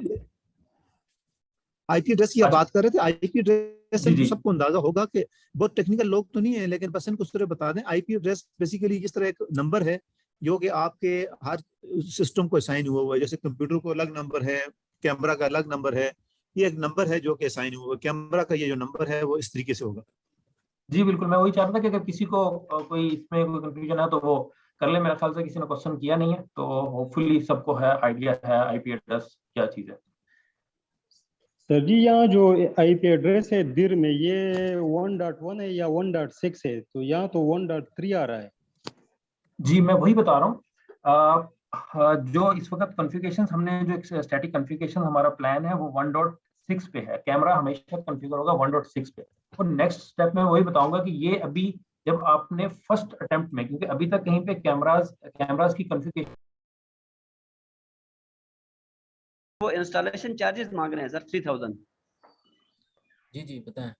IP एड्रेस की आप बात कर रहे थे। IP एड्रेस से सबको अंदाजा होगा कि बहुत टेक्निकल लोग तो नहीं है, लेकिन बस इनको सिर्फ बता दें IP एड्रेस बेसिकली जिस तरह एक नंबर है जो कि आपके हर सिस्टम को असाइन हुआ है, जैसे कंप्यूटर को अलग नंबर है, कैमरा का अलग नंबर है, ये एक नंबर है जो कि असाइन हुआ है। कैमरा का ये जो नंबर है वो इस तरीके से होगा। जी बिल्कुल, मैं वही चाह रहा था कि अगर किसी को कोई इसमें कोई कंफ्यूजन है तो वो कर ले। मेरे ख्याल से किसी ने क्वेश्चन किया नहीं है, तो होपफुली सबको है आइडिया है IP एड्रेस क्या चीज है। सर जी, यहाँ जो IP एड्रेस है दिर में, ये 1.1 है या 1.6 है? तो यहाँ तो 1.3 आ रहा है। जी मैं वही बता रहा हूँ। जो इस वक्त कॉन्फ़िगरेशन हमने जो स्टैटिक कॉन्फ़िगरेशन हमारा प्लान है वो 1.6 पे है। कैमरा हमेशा कॉन्फ़िगर होगा 1.6 पे। और नेक्स्ट स्टेप में वही बताऊंगा कि ये अभी जब आपने फर्स्ट अटेम्प्ट में, क्योंकि अभी तक कहीं पे कैमरास की कॉन्फ़िगरेशन, वो इंस्टॉलेशन चार्जेस मांग रहे हैं सर 3000। जी बताएं।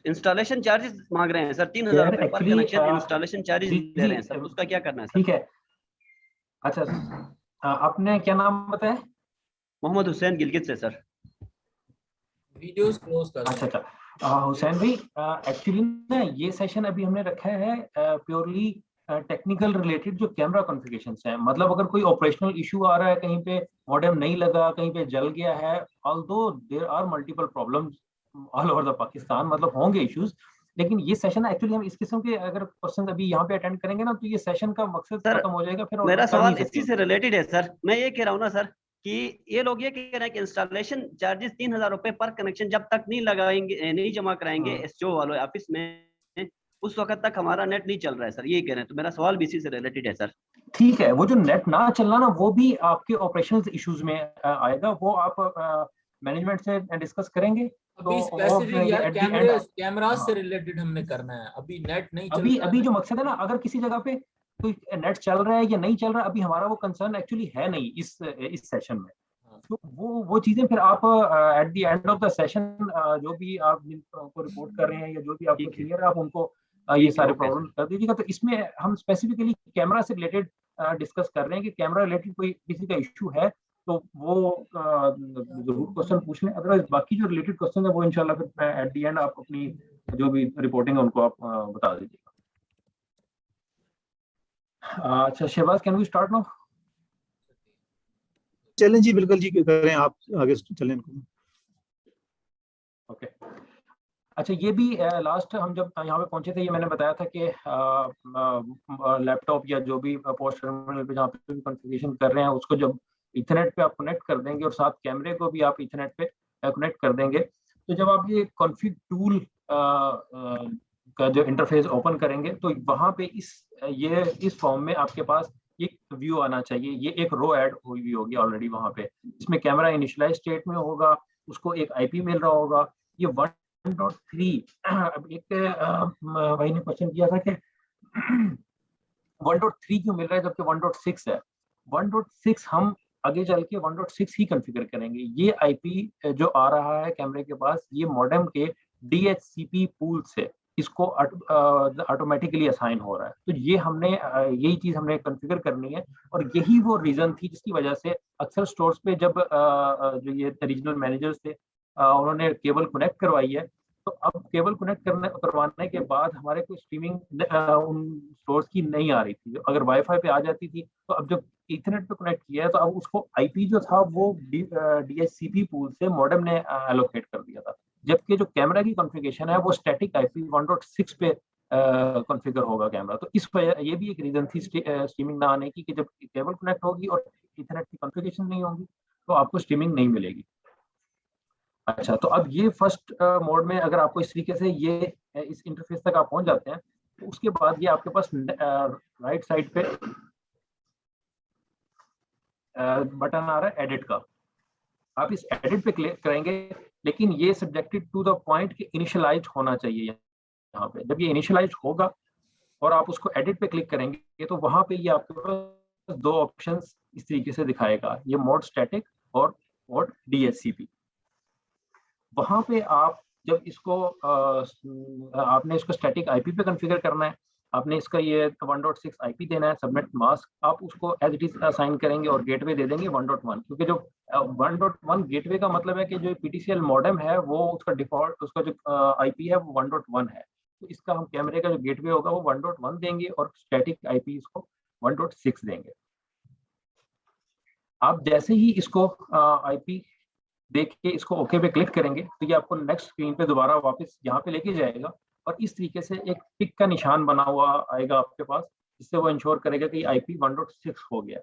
इंस्टॉलेशन चार्जेस मांग रहे हैं सर 3000 रुपए पर कनेक्शन इंस्टॉलेशन चार्जेस ले रहे हैं सर, उसका क्या करना है सर? ठीक है। अच्छा, आपने क्या नाम बताया? मोहम्मद हुसैन गिलगित से सर। वीडियोस क्लोज कर। अच्छा, हुसैन भाई, एक्चुअली ना ये सेशन अभी हमने रखा है प्योरली टेक्निकल रिलेटेड जो कैमरा कॉन्फ़िगरेशंस हैं। मतलब अगर कोई ऑपरेशनल इशू आ रहा है, कहीं पे मॉडेम नहीं लगा, कहीं पे जल गया है, although there are multiple problems all over the Pakistan, मतलब होंगे इश्यूज, लेकिन ये सेशन एक्चुअली हम इस किस्म के अगर क्वेश्चन अभी यहाँ पे अटेंड करेंगे ना तो ये सेशन का मकसद खत्म हो जाएगा फिर। मेरा सवाल इसी से रिलेटेड है सर। मैं ये कह रहा हूँ ना सर कि ये लोग ये कह रहे हैं कि इंस्टॉलेशन चार्जेस 3000 रुपए पर कनेक्शन जब तक नहीं लगाएंगे, नहीं जमा कराएंगे एसओ वाले ऑफिस में, उस वक्त तक हमारा नेट नहीं चल रहा है सर, ये कह रहे हैं। तो मेरा सवाल भी इसी से रिलेटेड है सर। ठीक है, वो जो नेट ना चलना ना वो भी आपके ऑपरेशनल इश्यूज में आएगा, वो आप मैनेजमेंट से डिस्कस करेंगे। अभी स्पेसिफिक यार कैमरास से रिलेटेड हमने करना है, अभी नेट नहीं चल रहा है। अभी जो मकसद है ना, अगर किसी जगह पे कोई नेट चल रहा है या नहीं चल रहा है, अभी हमारा वो कंसर्न एक्चुअली है नहीं इस सेशन में। तो वो चीजें फिर आप at the end of the session जो भी आप जिनको रिपोर्ट कर रहे हैं या जो भी आपको क्लियर है, आप उनको ये सारे प्रॉब्लम कर दीजिएगा। तो इसमें हम स्पेसिफिकली कैमरा से रिलेटेड डिस्कस कर रहे हैं कि कैमरा रिलेटेड कोई किसी का इश्यू है तो वो जरूर क्वेश्चन पूछ लें। अदरवाइज बाकी जो रिलेटेड क्वेश्चन है वो इंशाल्लाह फिर एट द एंड आप अपनी जो भी रिपोर्टिंग है उनको आप बता दीजिएगा। अच्छा Shahbaz, can we start now? चलें जी, बिल्कुल जी, करें आप आगे चलें इनको। ओके। अच्छा, ये भी लास्ट हम जब यहाँ पे पहुंचे थे, ये मैंने बताया था कि लैपटॉप या जो भी पोस्ट टर्मिनल पे जहाँ पे भी कॉन्फ़िगरेशन कर रहे हैं उसको जब इथरनेट पे आप कनेक्ट कर देंगे और साथ कैमरे को भी आप इथरनेट पे कनेक्ट कर देंगे, तो जब आप ये कॉन्फ़िग टूल का जो इंटरफेस ओपन करेंगे तो वहाँ पे इस फॉर्म में आपके पास एक व्यू आना चाहिए। ये एक रो ऐड हुई होगी ऑलरेडी वहाँ पे, इसमें कैमरा इनिशियलाइज स्टेट में होगा, उसको एक आईपी मिल रहा होगा। ये 1.3 अब एक भाई ने क्वेश्चन किया था कि 1.3 क्यों मिल रहा है जबकि 1.6 है। 1.6 हम आगे चल के 1.6 ही कॉन्फ़िगर करेंगे। ये आईपी जो आ रहा है कैमरे के पास, ये मॉडेम के DHCP पूल से इसको ऑटोमेटिकली असाइन हो रहा है। तो ये हमने यही चीज हमने कॉन्फ़िगर करनी है और यही वो रीजन थी जिसकी वजह से अक्सर स्टोर्स पे जब जो ये रीजनल मैनेजर्स थे उन्होंने केबल कनेक्ट करवाई है, तो अब केबल कनेक्ट करवाने के बाद हमारे को स्ट्रीमिंग उन स्टोर्स की नहीं आ रही थी। अगर वाईफाई पे आ जाती थी तो अब जब इथरनेट पे कनेक्ट किया है तो अब उसको आईपी जो था वो DHCP पूल से मॉडेम ने एलोकेट कर दिया था, जबकि जो कैमरा की कॉन्फ़िगरेशन है वो स्टैटिक आईपी 1.6 पे कॉन्फ़िगर होगा कैमरा। तो इस वजह ये भी एक रीजन थी स्ट्रीमिंग ना आने की कि जब केबल कनेक्ट होगी और इथरनेट की कॉन्फ़िगरेशन नहीं होगी तो आपको स्ट्रीमिंग नहीं मिलेगी। अच्छा, तो अब ये फर्स्ट मोड में अगर आपको इस तरीके से ये इस इंटरफेस तक आप पहुंच जाते हैं तो उसके बाद ये आपके पास राइट साइड पे बटन आ रहा है एडिट का। आप इस एडिट पे क्लिक करेंगे, लेकिन ये सब्जेक्टेड टू द पॉइंट कि इनिशियलाइज होना चाहिए यहाँ पे। जब ये इनिशियलाइज होगा और आप उसको एडिट पे क्लिक करेंगे तो वहां पे ये आपके पास दो ऑप्शंस इस तरीके से दिखाएगा, ये मोड स्टैटिक और मोड DHCP। वहां पे आप जब इसको आपने इसको स्टैटिक आईपी पे कॉन्फ़िगर करना है, आपने इसका ये 1.6 आईपी देना है, सबनेट मास्क आप उसको एज इट इज असाइन करेंगे और गेटवे दे देंगे 1.1, क्योंकि जो 1.1 गेटवे का मतलब है कि जो PTCL मॉडेम है वो उसका डिफॉल्ट उसका जो आईपी है वो 1.1 है। तो इसका हम कैमरे का जो गेटवे होगा वो 1.1 देंगे और स्टैटिक आईपी इसको 1.6 देंगे। आप जैसे ही इसको आईपी देख के इसको ओके पे क्लिक करेंगे तो ये आपको नेक्स्ट स्क्रीन पे दोबारा वापस यहाँ पे लेके जाएगा और इस तरीके से एक टिक का निशान बना हुआ आएगा आपके पास, जिससे वो इंश्योर करेगा कि आईपी 1.6 हो गया।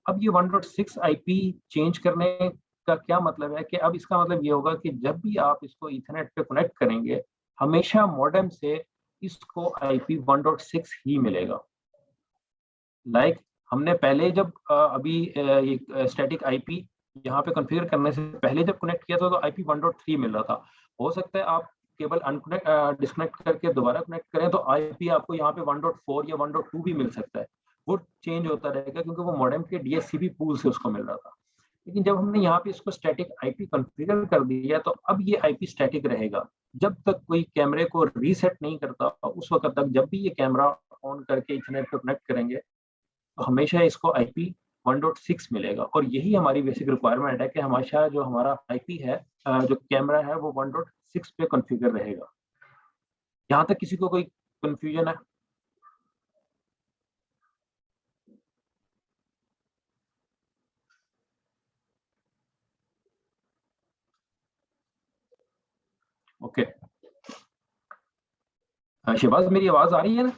अब ये 1.6 आईपी चेंज करने का क्या मतलब है कि अब इसका मतलब ये होगा कि जब भी आप इसको इथरनेट पे कनेक्ट करेंगे हमेशा मॉडेम से इसको आईपी 1.6 ही मिलेगा। लाइक हमने पहले जब अभी ये स्टैटिक आईपी यहाँ पे कॉन्फ़िगर करने से पहले जब कनेक्ट किया था तो आईपी 1.3 मिल रहा था। हो सकता है आप केबल अनकनेक्ट डिस्कनेक्ट करके दोबारा कनेक्ट करें तो आईपी आपको यहाँ पे 1.4 या 1.2 भी मिल सकता है। वो चेंज होता रहेगा क्योंकि वो मॉडेम के डीएचसीपी पूल से उसको मिल रहा था। लेकिन जब हमने यहाँ पे इसको स्टैटिक आईपी कॉन्फ़िगर कर दिया तो अब ये आईपी स्टैटिक रहेगा। जब तक कोई कैमरे को रीसेट नहीं करता उस वक्त तक जब भी ये कैमरा ऑन करके इंटरनेट पे कनेक्ट करेंगे तो हमेशा इसको आईपी 1.6 मिलेगा। और यही हमारी बेसिक रिक्वायरमेंट है कि हमेशा जो हमारा आईपी है जो कैमरा है वो 1.6 पे कॉन्फ़िगर रहेगा। यहाँ तक किसी को कोई कंफ्यूजन है? ओके शहबाज, मेरी आवाज आ रही है ना?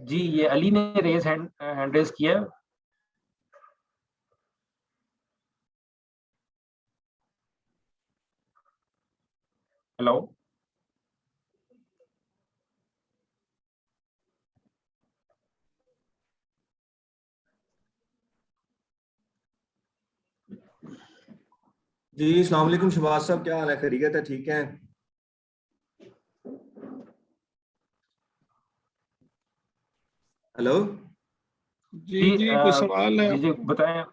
जी, ये अली ने हैंड रेज किया है। हेलो, जी अस्सलाम वालेकुम शहबाज साहब, क्या हाल है? खैरियत है? ठीक है? हेलो जी जी कोई सवाल है? जी बताएं।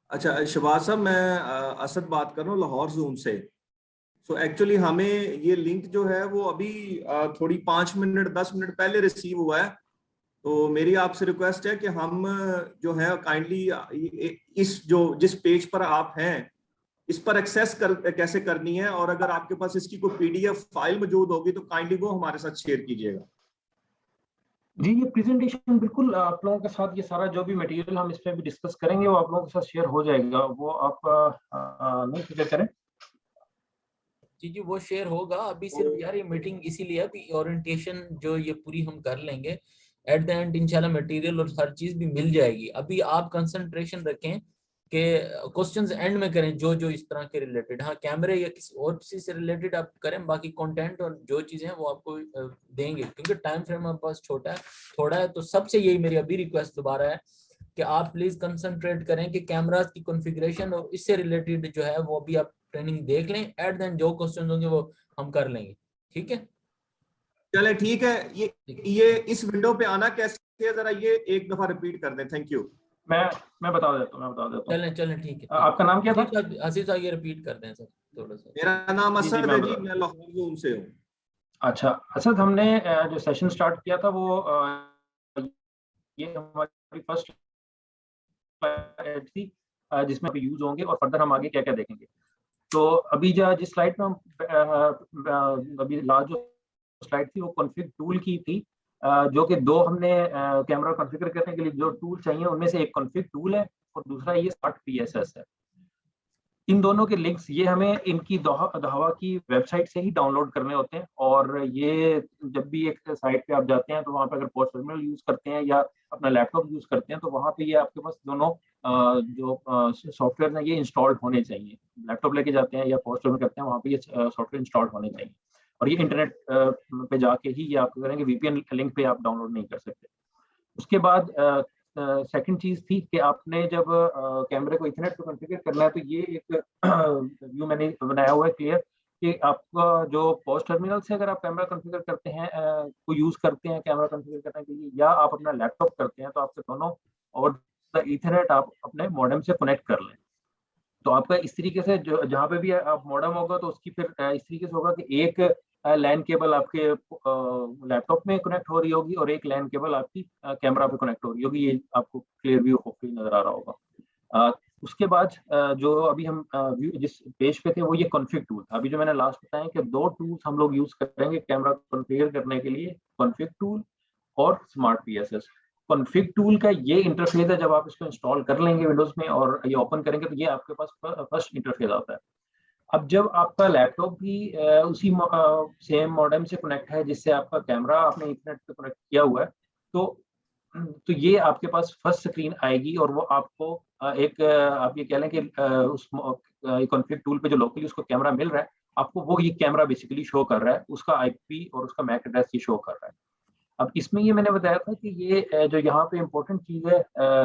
अच्छा शहबाज साहब, मैं असद बात कर रहा हूँ लाहौर जोन से। सो एक्चुअली हमें ये लिंक जो है वो अभी थोड़ी 5 मिनट 10 मिनट पहले रिसीव हुआ है। तो मेरी आपसे रिक्वेस्ट है कि हम जो है काइंडली इस जो जिस पेज पर आप हैं इस पर एक्सेस कैसे करनी है, और अगर आपके पास इसकी कोई पीडीएफ फाइल मौजूद होगी तो काइंडली वो हमारे साथ शेयर कीजिएगा। जी, ये प्रेजेंटेशन बिल्कुल आप लोगों के साथ, ये सारा जो भी मटेरियल हम इस पे भी डिस्कस करेंगे वो आप लोगों के साथ शेयर हो जाएगा। वो आप नहीं फिक्र करें। जी वो शेयर होगा। अभी सिर्फ यार ये मीटिंग इसीलिए अभी ओरिएंटेशन जो ये पूरी हम कर लेंगे, एट द एंड इंशाल्लाह मटेरियल और हर चीज भी मिल जाएगी। अभी आप कंसंट्रेशन रखें कि क्वेश्चंस एंड में करें जो जो इस तरह के रिलेटेड, हाँ कैमरे या किसी और चीज से रिलेटेड आप करें, बाकी कंटेंट और जो चीजें हैं वो आपको देंगे क्योंकि टाइम फ्रेम हमारे पास छोटा है थोड़ा है। तो सबसे यही मेरी अभी रिक्वेस्ट दोबारा है कि आप प्लीज कंसंट्रेट करें कि कैमरास की कॉन्फ़िगरेशन और इससे रिलेटेड जो है वो अभी आप ट्रेनिंग देख लें। एट देन जो क्वेश्चन होंगे वो हम कर लेंगे, ठीक है? चले ठीक है। ये इस विंडो पे आना कैसे है, जरा ये एक दफा रिपीट कर दें। Thank you. मैं बता देता हूँ। चलें ठीक है। आपका नाम क्या था? आसिफ साहब, ये रिपीट कर दें सर थोड़ा सा। मेरा नाम असद है जी, मैं लाहौर जोन से हूँ। अच्छा असद, हमने जो सेशन स्टार्ट किया था वो ये हमारी फर्स्ट थी जिसमें यूज होंगे और फर्दर हम आगे क्या क्या देखेंगे। तो अभी जिस स्लाइड में हम अभी लास्ट जो स्लाइड थी वो कॉन्फ़िग टूल की थी, जो कि दो हमने कैमरा कॉन्फ़िगर करने के लिए जो टूल चाहिए उनमें से एक कॉन्फ़िग टूल है और दूसरा ये स्मार्ट पीएसएस है। इन दोनों के लिंक्स ये हमें इनकी दहवा की वेबसाइट से ही डाउनलोड करने होते हैं। और ये जब भी एक साइट पे आप जाते हैं तो वहाँ पे अगर पोस्ट टर्मिनल यूज करते हैं या अपना लैपटॉप यूज करते हैं तो वहाँ पे ये आपके पास दोनों जो सॉफ्टवेयर हैं ये इंस्टॉल्ड होने चाहिए। लैपटॉप लेके जाते हैं या पोस्ट टर्मिनल करते हैं वहाँ पे ये सॉफ्टवेयर इंस्टॉल्ड होने चाहिए। और ये इंटरनेट पे जाके ही ये आपको करेंगे, वीपीएन लिंक पे आप डाउनलोड नहीं कर सकते। उसके बाद सेकंड चीज थी कि आपने जब कैमरे को इथरनेट पे कॉन्फ़िगर करना है तो ये एक व्यू मैंने बनाया हुआ है क्लियर कि आपका जो पोस्ट टर्मिनल से अगर आप कैमरा कॉन्फ़िगर करते हैं को यूज करते हैं कैमरा कॉन्फ़िगर करने के लिए, या आप अपना लैपटॉप करते हैं तो आपके दोनों और द इथरनेट आप अपने मॉडेम से कनेक्ट कर लें। तो आपका इस तरीके से जो जहाँ पे भी आप मॉडेम होगा तो उसकी फिर इस तरीके से होगा कि एक लैन केबल आपके लैपटॉप में कनेक्ट हो रही होगी और एक लैन केबल आपकी कैमरा पे कनेक्ट हो रही होगी। ये आपको क्लियर व्यू होपफुली नजर आ रहा होगा। उसके बाद जो अभी हम जिस पेज पे थे वो ये कॉन्फ़िग टूल था। अभी जो मैंने लास्ट बताया कि दो टूल्स हम लोग यूज करेंगे कैमरा कॉन्फ़िगर करने के लिए, कॉन्फ़िग टूल और स्मार्ट पीएसएस। कॉन्फ़िग टूल का ये इंटरफेस है, जब आप इसको इंस्टॉल कर लेंगे विंडोज में और ये ओपन करेंगे तो ये आपके पास फर्स्ट इंटरफेस आता है। अब जब आपका लैपटॉप भी उसी सेम मॉडेम से कनेक्ट है जिससे आपका कैमरा आपने इंटरनेट पे कनेक्ट किया हुआ है, तो ये आपके पास फर्स्ट स्क्रीन आएगी और वो आपको एक आप ये कह लें कि उस कॉन्फ़िग टूल पे जो लोकली उसको कैमरा मिल रहा है आपको वो ये कैमरा बेसिकली शो कर रहा है, उसका आईपी और उसका मैक एड्रेस ये शो कर रहा है। अब इसमें ये मैंने बताया था कि ये जो यहाँ पे इम्पोर्टेंट चीज़ है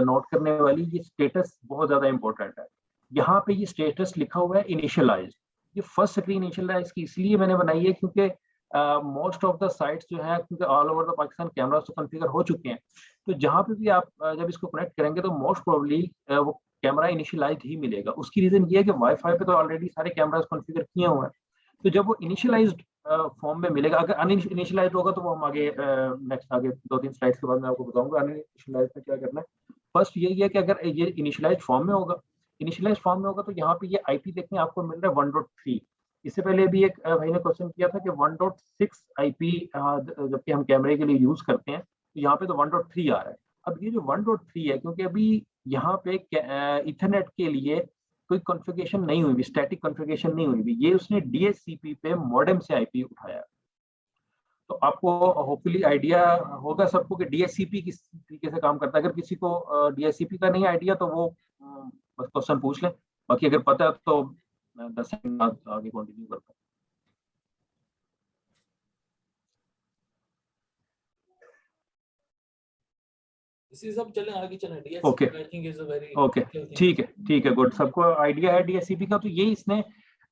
नोट करने वाली, ये स्टेटस बहुत ज़्यादा इम्पोर्टेंट है। यहाँ पे ये स्टेटस लिखा हुआ है इनिशियलाइज, ये फर्स्ट स्क्रीन इनिशियलाइज की इसलिए मैंने बनाई है क्योंकि मोस्ट ऑफ द साइट्स जो है, क्योंकि all over the Pakistan cameras तो कॉन्फ़िगर हो चुके हैं, तो जहाँ पे भी आप जब इसको कनेक्ट करेंगे तो मोस्ट प्रोबेबली वो कैमरा इनिशियलाइज्ड ही मिलेगा। उसकी रीजन ये है कि वाईफाई पे तो ऑलरेडी सारे कैमरास कॉन्फ़िगर किए हुए हैं, तो जब वो इनिशियलाइज्ड फॉर्म में मिलेगा, अगर अनइनिशियलाइज्ड होगा तो वो हम आगे नेक्स्ट आगे 2-3 स्लाइड्स के बाद मैं आपको बताऊंगा अनइनिशियलाइज्ड में क्या करना है। फर्स्ट यही है कि अगर ये इनिशियलाइज्ड फॉर्म में होगा, तो यहाँ पे ये आईपी देखने आपको मिल रहा है 1.3। इससे पहले भी एक भाई ने क्वेश्चन किया था कि 1.6 आईपी जबकि हम कैमरे के लिए यूज करते हैं, तो यहाँ पे तो 1.3 आ रहा है। अब ये जो 1.3 है, क्योंकि अभी यहाँ पे इथरनेट के लिए कोई कॉन्फ़िगरेशन नहीं हुई, स्टैटिक कॉन्फ़िगरेशन नहीं हुई, ये उसने डीएचसीपी पे मॉडेम से आईपी उठाया। तो आपको होपफुली आइडिया होगा सबको कि डीएचसीपी किस तरीके से काम करता है। अगर किसी को डीएचसीपी का नहीं आइडिया तो वो बस क्वेश्चन पूछ लें, बाकी अगर पता है तो मैं 10 सेकंड बाद आगे कंटिन्यू करता हूँ। इसी सब चलें आगे चलें। ओके ओके ठीक है गुड, सबको आइडिया है डीएचसीपी का। तो ये इसने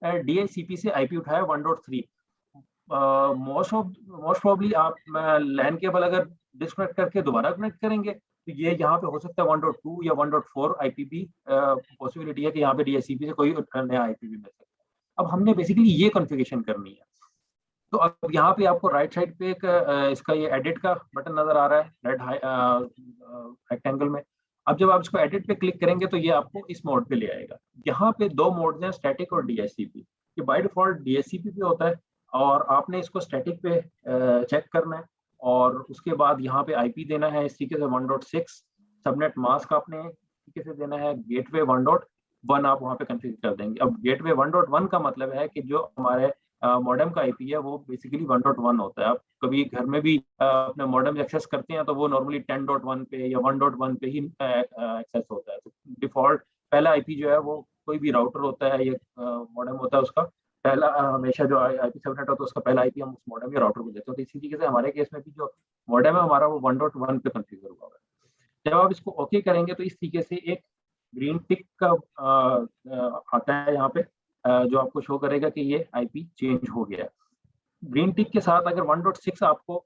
डीएचसीपी से आईपी उठाया 1.3। मोस्ट प्रोबेबली आप लैन केबल अगर डिस्कनेक्ट करके दोबारा कनेक्ट करेंगे तो ये यहाँ पे हो सकता है 1.2 या 1.4 आईपी भी पॉसिबिलिटी है कि यहाँ पे डीएचसीपी से कोई नया आईपी भी मिल सकता है। अब हमने बेसिकली ये कॉन्फ़िगरेशन करनी है। तो अब यहाँ पे आपको राइट साइड पे एक इसका ये एडिट का बटन नजर आ रहा है रेड रेक्टेंगल में। अब जब आप इसको एडिट पे क्लिक करेंगे तो ये आपको इस मोड पे ले आएगा। यहाँ पे 2 मोड्स हैं, स्टैटिक और डीएचसीपी। ये बाय डिफॉल्ट डीएचसीपी पे होता है और आपने इसको स्टैटिक पे चेक करना है और उसके बाद यहाँ पे आईपी देना है इस तरीके से 1.6। सबनेट मास्क आपने तरीके से देना है, गेटवे 1.1 आप वहाँ पे कॉन्फ़िगर कर देंगे। अब गेटवे 1.1 का मतलब है कि जो हमारे मॉडेम का आईपी है वो बेसिकली 1.1 होता है। आप कभी घर में भी अपने मॉडेम एक्सेस करते हैं तो वो नॉर्मली 10.1 पे या 1.1 पे ही एक्सेस होता है। तो डिफॉल्ट पहला आईपी जो है वो कोई भी राउटर होता है या मॉडेम होता है उसका पहला हमेशा जो आईपी सबनेट होता है उसका पहला आईपी हम उस मॉडेम या राउटर को देते हैं। तो इसी तरीके से हमारे केस में भी जो मॉडेम है हमारा वो 1.1 पे कॉन्फ़िगर हुआ है। जब आप इसको ओके करेंगे तो इस तरीके से एक ग्रीन टिक का आता है यहाँ पे जो आपको शो करेगा कि ये आईपी चेंज हो गया है। ग्रीन टिक के साथ अगर 1.6 आपको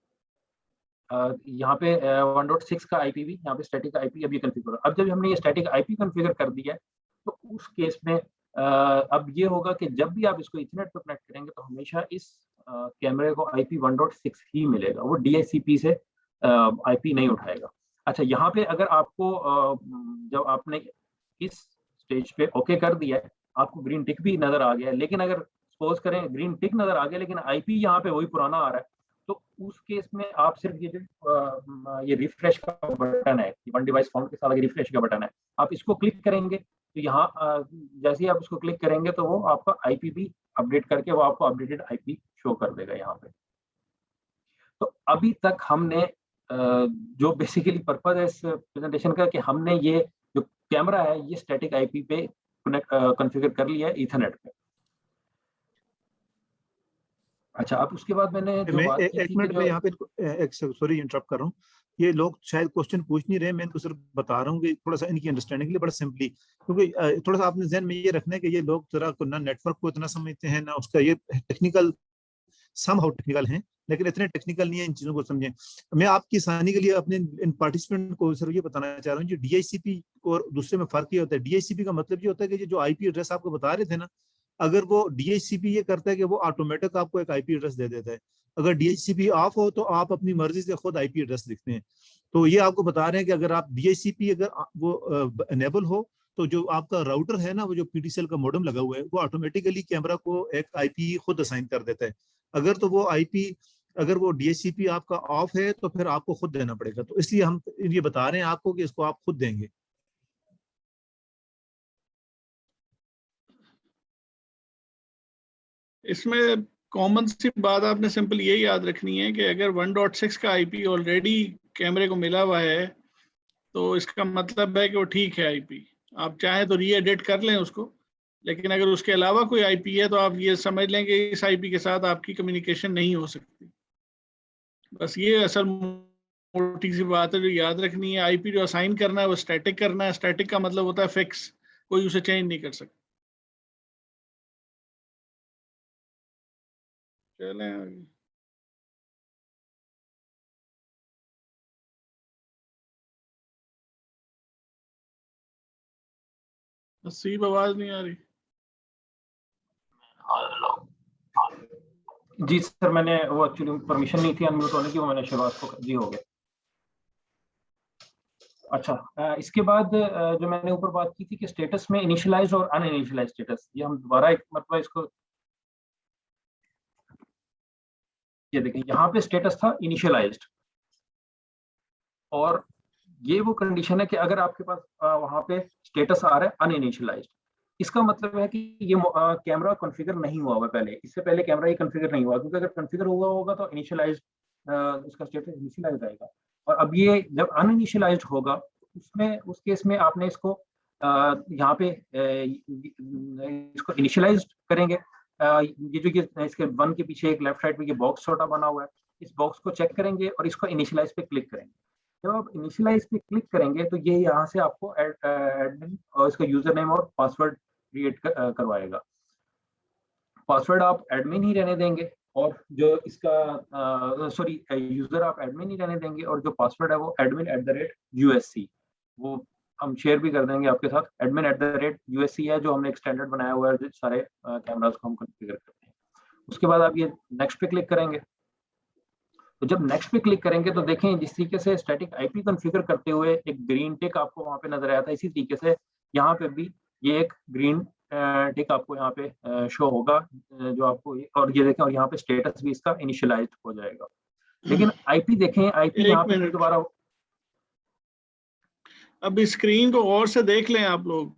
यहाँ पे 1.6 का आईपी भी यहाँ पे स्टैटिक आईपी अभी कॉन्फ़िगर। अब जब हमने ये स्टैटिक आईपी कॉन्फ़िगर कर दिया है तो उस केस में अब ये होगा कि जब भी आप इसको इथरनेट पे कनेक्ट करेंगे तो हमेशा इस कैमरे को आईपी 1.6 ही मिलेगा, वो डीएचसीपी से आईपी नहीं उठाएगा। अच्छा, यहाँ पे अगर आपको जब आपने इस स्टेज पे ओके कर दिया है आपको ग्रीन टिक भी नजर आ गया है, लेकिन अगर सपोज करें ग्रीन टिक नजर आ गया लेकिन आईपी यहाँ पे वही पुराना आ रहा है तो उस केस में आप सिर्फ ये जो ये रिफ्रेश का बटन है, वन डिवाइस फाउंड के साथ रिफ्रेश का बटन है, आप इसको क्लिक करेंगे तो यहाँ जैसे ही आप इसको क्लिक करेंगे तो वो आपका आईपी भी अपडेट करके वो आपको अपडेटेड आईपी शो कर देगा यहाँ पे। तो अभी तक हमने जो बेसिकली पर्पज है इस प्रेजेंटेशन का कि हमने ये जो कैमरा है ये स्टैटिक आईपी पे कॉन्फ़िगर कर लिया है ईथरनेट पे। अच्छा, अब उसके बाद मैंने जो बात की एक मिनट में यहाँ पे एक सॉरी इंटरप्ट कर रहा हूँ। ये लोग शायद क्वेश्चन पूछ नहीं रहे, मैं इनको सिर्फ बता रहा हूँ कि थोड़ा सा इनकी अंडरस्टैंडिंग के लिए बड़ा सिंपली, क्योंकि थोड़ा सा आपने ज़हन में ये रखना है कि ये लोग जरा ना नेटवर्क को इतना समझते हैं ना उसका ये टेक्निकल समहाउ टेक्निकल हैं लेकिन इतने टेक्निकल नहीं है इन चीजों को समझें। मैं आपकी आसानी के लिए अपने इन पार्टिसिपेंट को सिर्फ ये बताना चाह रहा हूँ जो डीएचसीपी और दूसरे में फर्क ये होता है। डीएचसीपी का मतलब ये होता है कि जो आईपी एड्रेस आपको बता रहे थे ना, अगर वो डीएचसीपी ये करता है कि वो ऑटोमेटिक आपको एक आईपी एड्रेस दे देता है। अगर डीएचसीपी ऑफ हो तो आप अपनी मर्जी से खुद आईपी एड्रेस लिखते हैं। तो ये आपको बता रहे हैं कि अगर आप डीएचसीपी अगर वो एनेबल हो तो जो आपका राउटर है ना, वो जो पीटीसीएल का मॉडेम लगा हुआ है वो ऑटोमेटिकली कैमरा को एक आईपी खुद असाइन कर देता है। अगर तो वो आईपी अगर वो डीएचसीपी आपका ऑफ है तो फिर आपको खुद देना पड़ेगा। तो इसलिए हम ये बता रहे हैं आपको कि इसको आप खुद देंगे। इसमें कॉमन सी बात आपने सिंपल ये याद रखनी है कि अगर 1.6 का आईपी ऑलरेडी कैमरे को मिला हुआ है तो इसका मतलब है कि वो ठीक है आईपी। आप चाहें तो री एडिट कर लें उसको, लेकिन अगर उसके अलावा कोई आईपी है तो आप ये समझ लें कि इस आईपी के साथ आपकी कम्युनिकेशन नहीं हो सकती। बस ये असल मोटी सी बात है जो याद रखनी है। आईपी जो असाइन करना है वो स्टैटिक करना है। स्टैटिक का मतलब होता है फिक्स, कोई उसे चेंज नहीं कर सकता। चलें आगे। नसीब आवाज नहीं आ रही। जी सर, मैंने वो एक्चुअली परमिशन नहीं थी अनम्यूट होने की, वो मैंने शहबाज को जी हो गया। अच्छा, इसके बाद जो मैंने ऊपर बात की थी कि स्टेटस में इनिशियलाइज और अनइनिशियलाइज स्टेटस, ये हम दोबारा एक मतलब इसको, ये देखें यहाँ पे स्टेटस था इनिशियलाइज्ड, और ये वो कंडीशन है कि अगर आपके पास वहां पे स्टेटस आ रहा है अनइनिशियलाइज्ड, इसका मतलब है कि ये कैमरा कॉन्फ़िगर नहीं हुआ हुआ पहले, इससे पहले कैमरा ये कॉन्फ़िगर नहीं हुआ, क्योंकि अगर कॉन्फ़िगर हुआ होगा तो इनिशियलाइज्ड इसका स्टेटस इनिशियलाइज्ड आएगा। और अब ये जब अनइनिशियलाइज्ड होगा उसमें, उस केस में आपने इसको यहाँ पे इसको इनिशियलाइज्ड करेंगे। ये जो ये इसके 1 के पीछे एक लेफ्ट साइड में ये बॉक्स छोटा बना हुआ है, इस बॉक्स को चेक करेंगे और इसको इनिशियलाइज पे क्लिक करेंगे। जब आप इनिशियलाइज पे क्लिक करेंगे तो ये यहाँ से आपको एडमिन और इसका यूजर नेम और पासवर्ड क्रिएट करवाएगा। पासवर्ड आप एडमिन ही रहने देंगे, और जो इसका सॉरी यूजर आप एडमिन ही रहने देंगे, और जो पासवर्ड है वो admin@USC, वो हम शेयर भी कर देंगे आपके साथ। admin@USC है जो हमने एक स्टैंडर्ड बनाया हुआ है जो सारे कैमरास को हम कॉन्फ़िगर करते हैं। उसके बाद आप ये नेक्स्ट पे क्लिक करेंगे। तो जब नेक्स्ट पे क्लिक करेंगे तो देखें जिस तरीके से स्टैटिक आईपी कॉन्फ़िगर करते हुए एक ग्रीन टिक आपको वहां पे नजर आया था, इसी तरीके से यहाँ पे भी ये एक ग्रीन टिक आपको यहाँ पे शो होगा, जो आपको, और ये देखें, और यहाँ पे स्टेटस भी इसका इनिशियलाइज्ड हो जाएगा। लेकिन आईपी देखें, आईपी यहाँ पे दोबारा, अब स्क्रीन को और से देख लें आप लोग।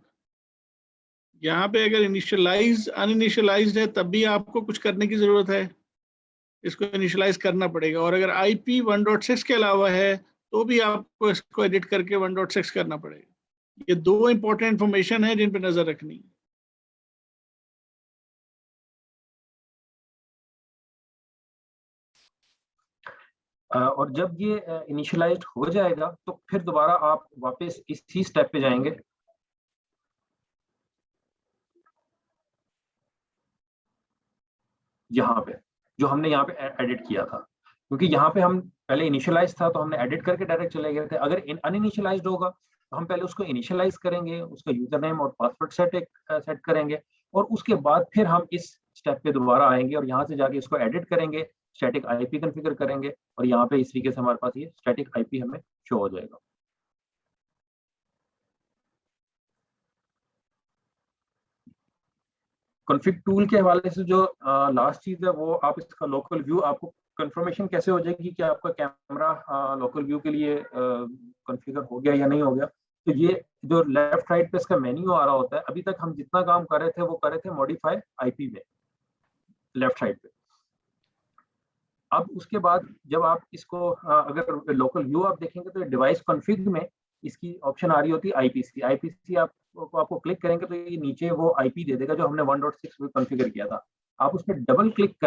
यहाँ पे अगर इनिशियलाइज अनइनिशियलाइज्ड है तब भी आपको कुछ करने की जरूरत है, इसको इनिशियलाइज करना पड़ेगा। और अगर आईपी 1.6 के अलावा है तो भी आपको इसको एडिट करके 1.6 करना पड़ेगा। ये 2 इंपॉर्टेंट इंफॉर्मेशन है जिन पे नजर रखनी है। और जब ये इनिशियलाइज्ड हो जाएगा तो फिर दोबारा आप वापस इसी स्टेप पे जाएंगे। यहाँ पे जो हमने यहाँ पे एडिट किया था, क्योंकि यहाँ पे हम पहले इनिशियलाइज था तो हमने एडिट करके डायरेक्ट चले गए थे। अगर अनइनिशियलाइज्ड होगा तो हम पहले उसको इनिशियलाइज करेंगे, उसका यूजर नेम और पासवर्ड सेट करेंगे, और उसके बाद फिर हम इस स्टेप पे दोबारा आएंगे और यहाँ से जाके इसको एडिट करेंगे, स्टैटिक आईपी कॉन्फ़िगर करेंगे, और यहाँ पे इस तरीके से हमारे पास ये स्टैटिक आईपी हमें शो हो जाएगा। कॉन्फ़िग टूल के हवाले से जो लास्ट चीज है वो आप इसका लोकल व्यू, आपको कंफर्मेशन कैसे हो जाएगी कि आपका कैमरा लोकल व्यू के लिए कॉन्फ़िगर हो गया या नहीं हो गया। तो ये जो लेफ्ट राइट पे इसका मेन्यू आ रहा होता है, अभी तक हम जितना काम कर रहे थे वो कर रहे थे मॉडिफाई आईपी में लेफ्ट साइड पे। अब उसके बाद जब आप इसको अगर लोकल व्यू आप देखेंगे तो डिवाइस कॉन्फ़िग में इसकी ऑप्शन आ रही होती है आईपीसी। आईपीसी आपको क्लिक करेंगे तो ये नीचे वो आईपी दे देगा जो हमने 1.6 में कॉन्फ़िगर किया था। आप उस पर डबल क्लिक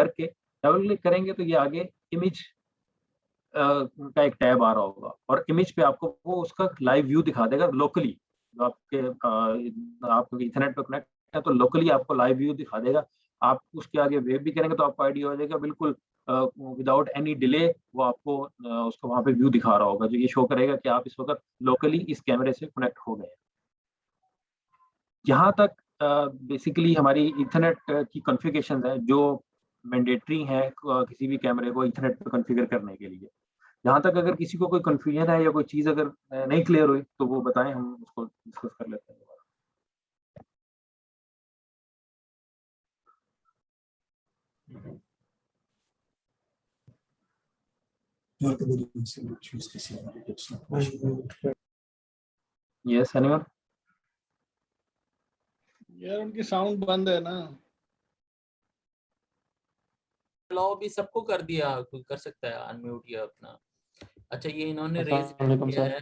करेंगे तो ये आगे इमेज का एक टैब आ रहा होगा, और इमेज पे आपको वो उसका लाइव व्यू दिखा देगा लोकली। जो आपके इथरनेट पे कनेक्ट है तो लोकली आपको लाइव व्यू दिखा देगा। आप उसके आगे वेव भी करेंगे तो आपको आइडिया हो जाएगा बिल्कुल विदाउट एनी डिले, वो आपको उसको वहां पे व्यू दिखा रहा होगा जो ये शो करेगा कि आप इस वक्त लोकली इस कैमरे से कनेक्ट हो गए। यहाँ तक बेसिकली हमारी इथरनेट की कॉन्फ़िगरेशंस है जो मैंडेटरी है किसी भी कैमरे को इथरनेट पे कॉन्फ़िगर करने के लिए। यहाँ तक अगर किसी को कोई कंफ्यूजन है या कोई चीज अगर नहीं क्लियर हुई तो वो बताएं, हम उसको डिस्कस कर लेते हैं। Yes anyone? यार उनकी साउंड बंद है ना। अलाउ भी सबको कर दिया, कोई कर सकता है अनम्यूट या अपना। अच्छा ये इन्होंने रेज किया है।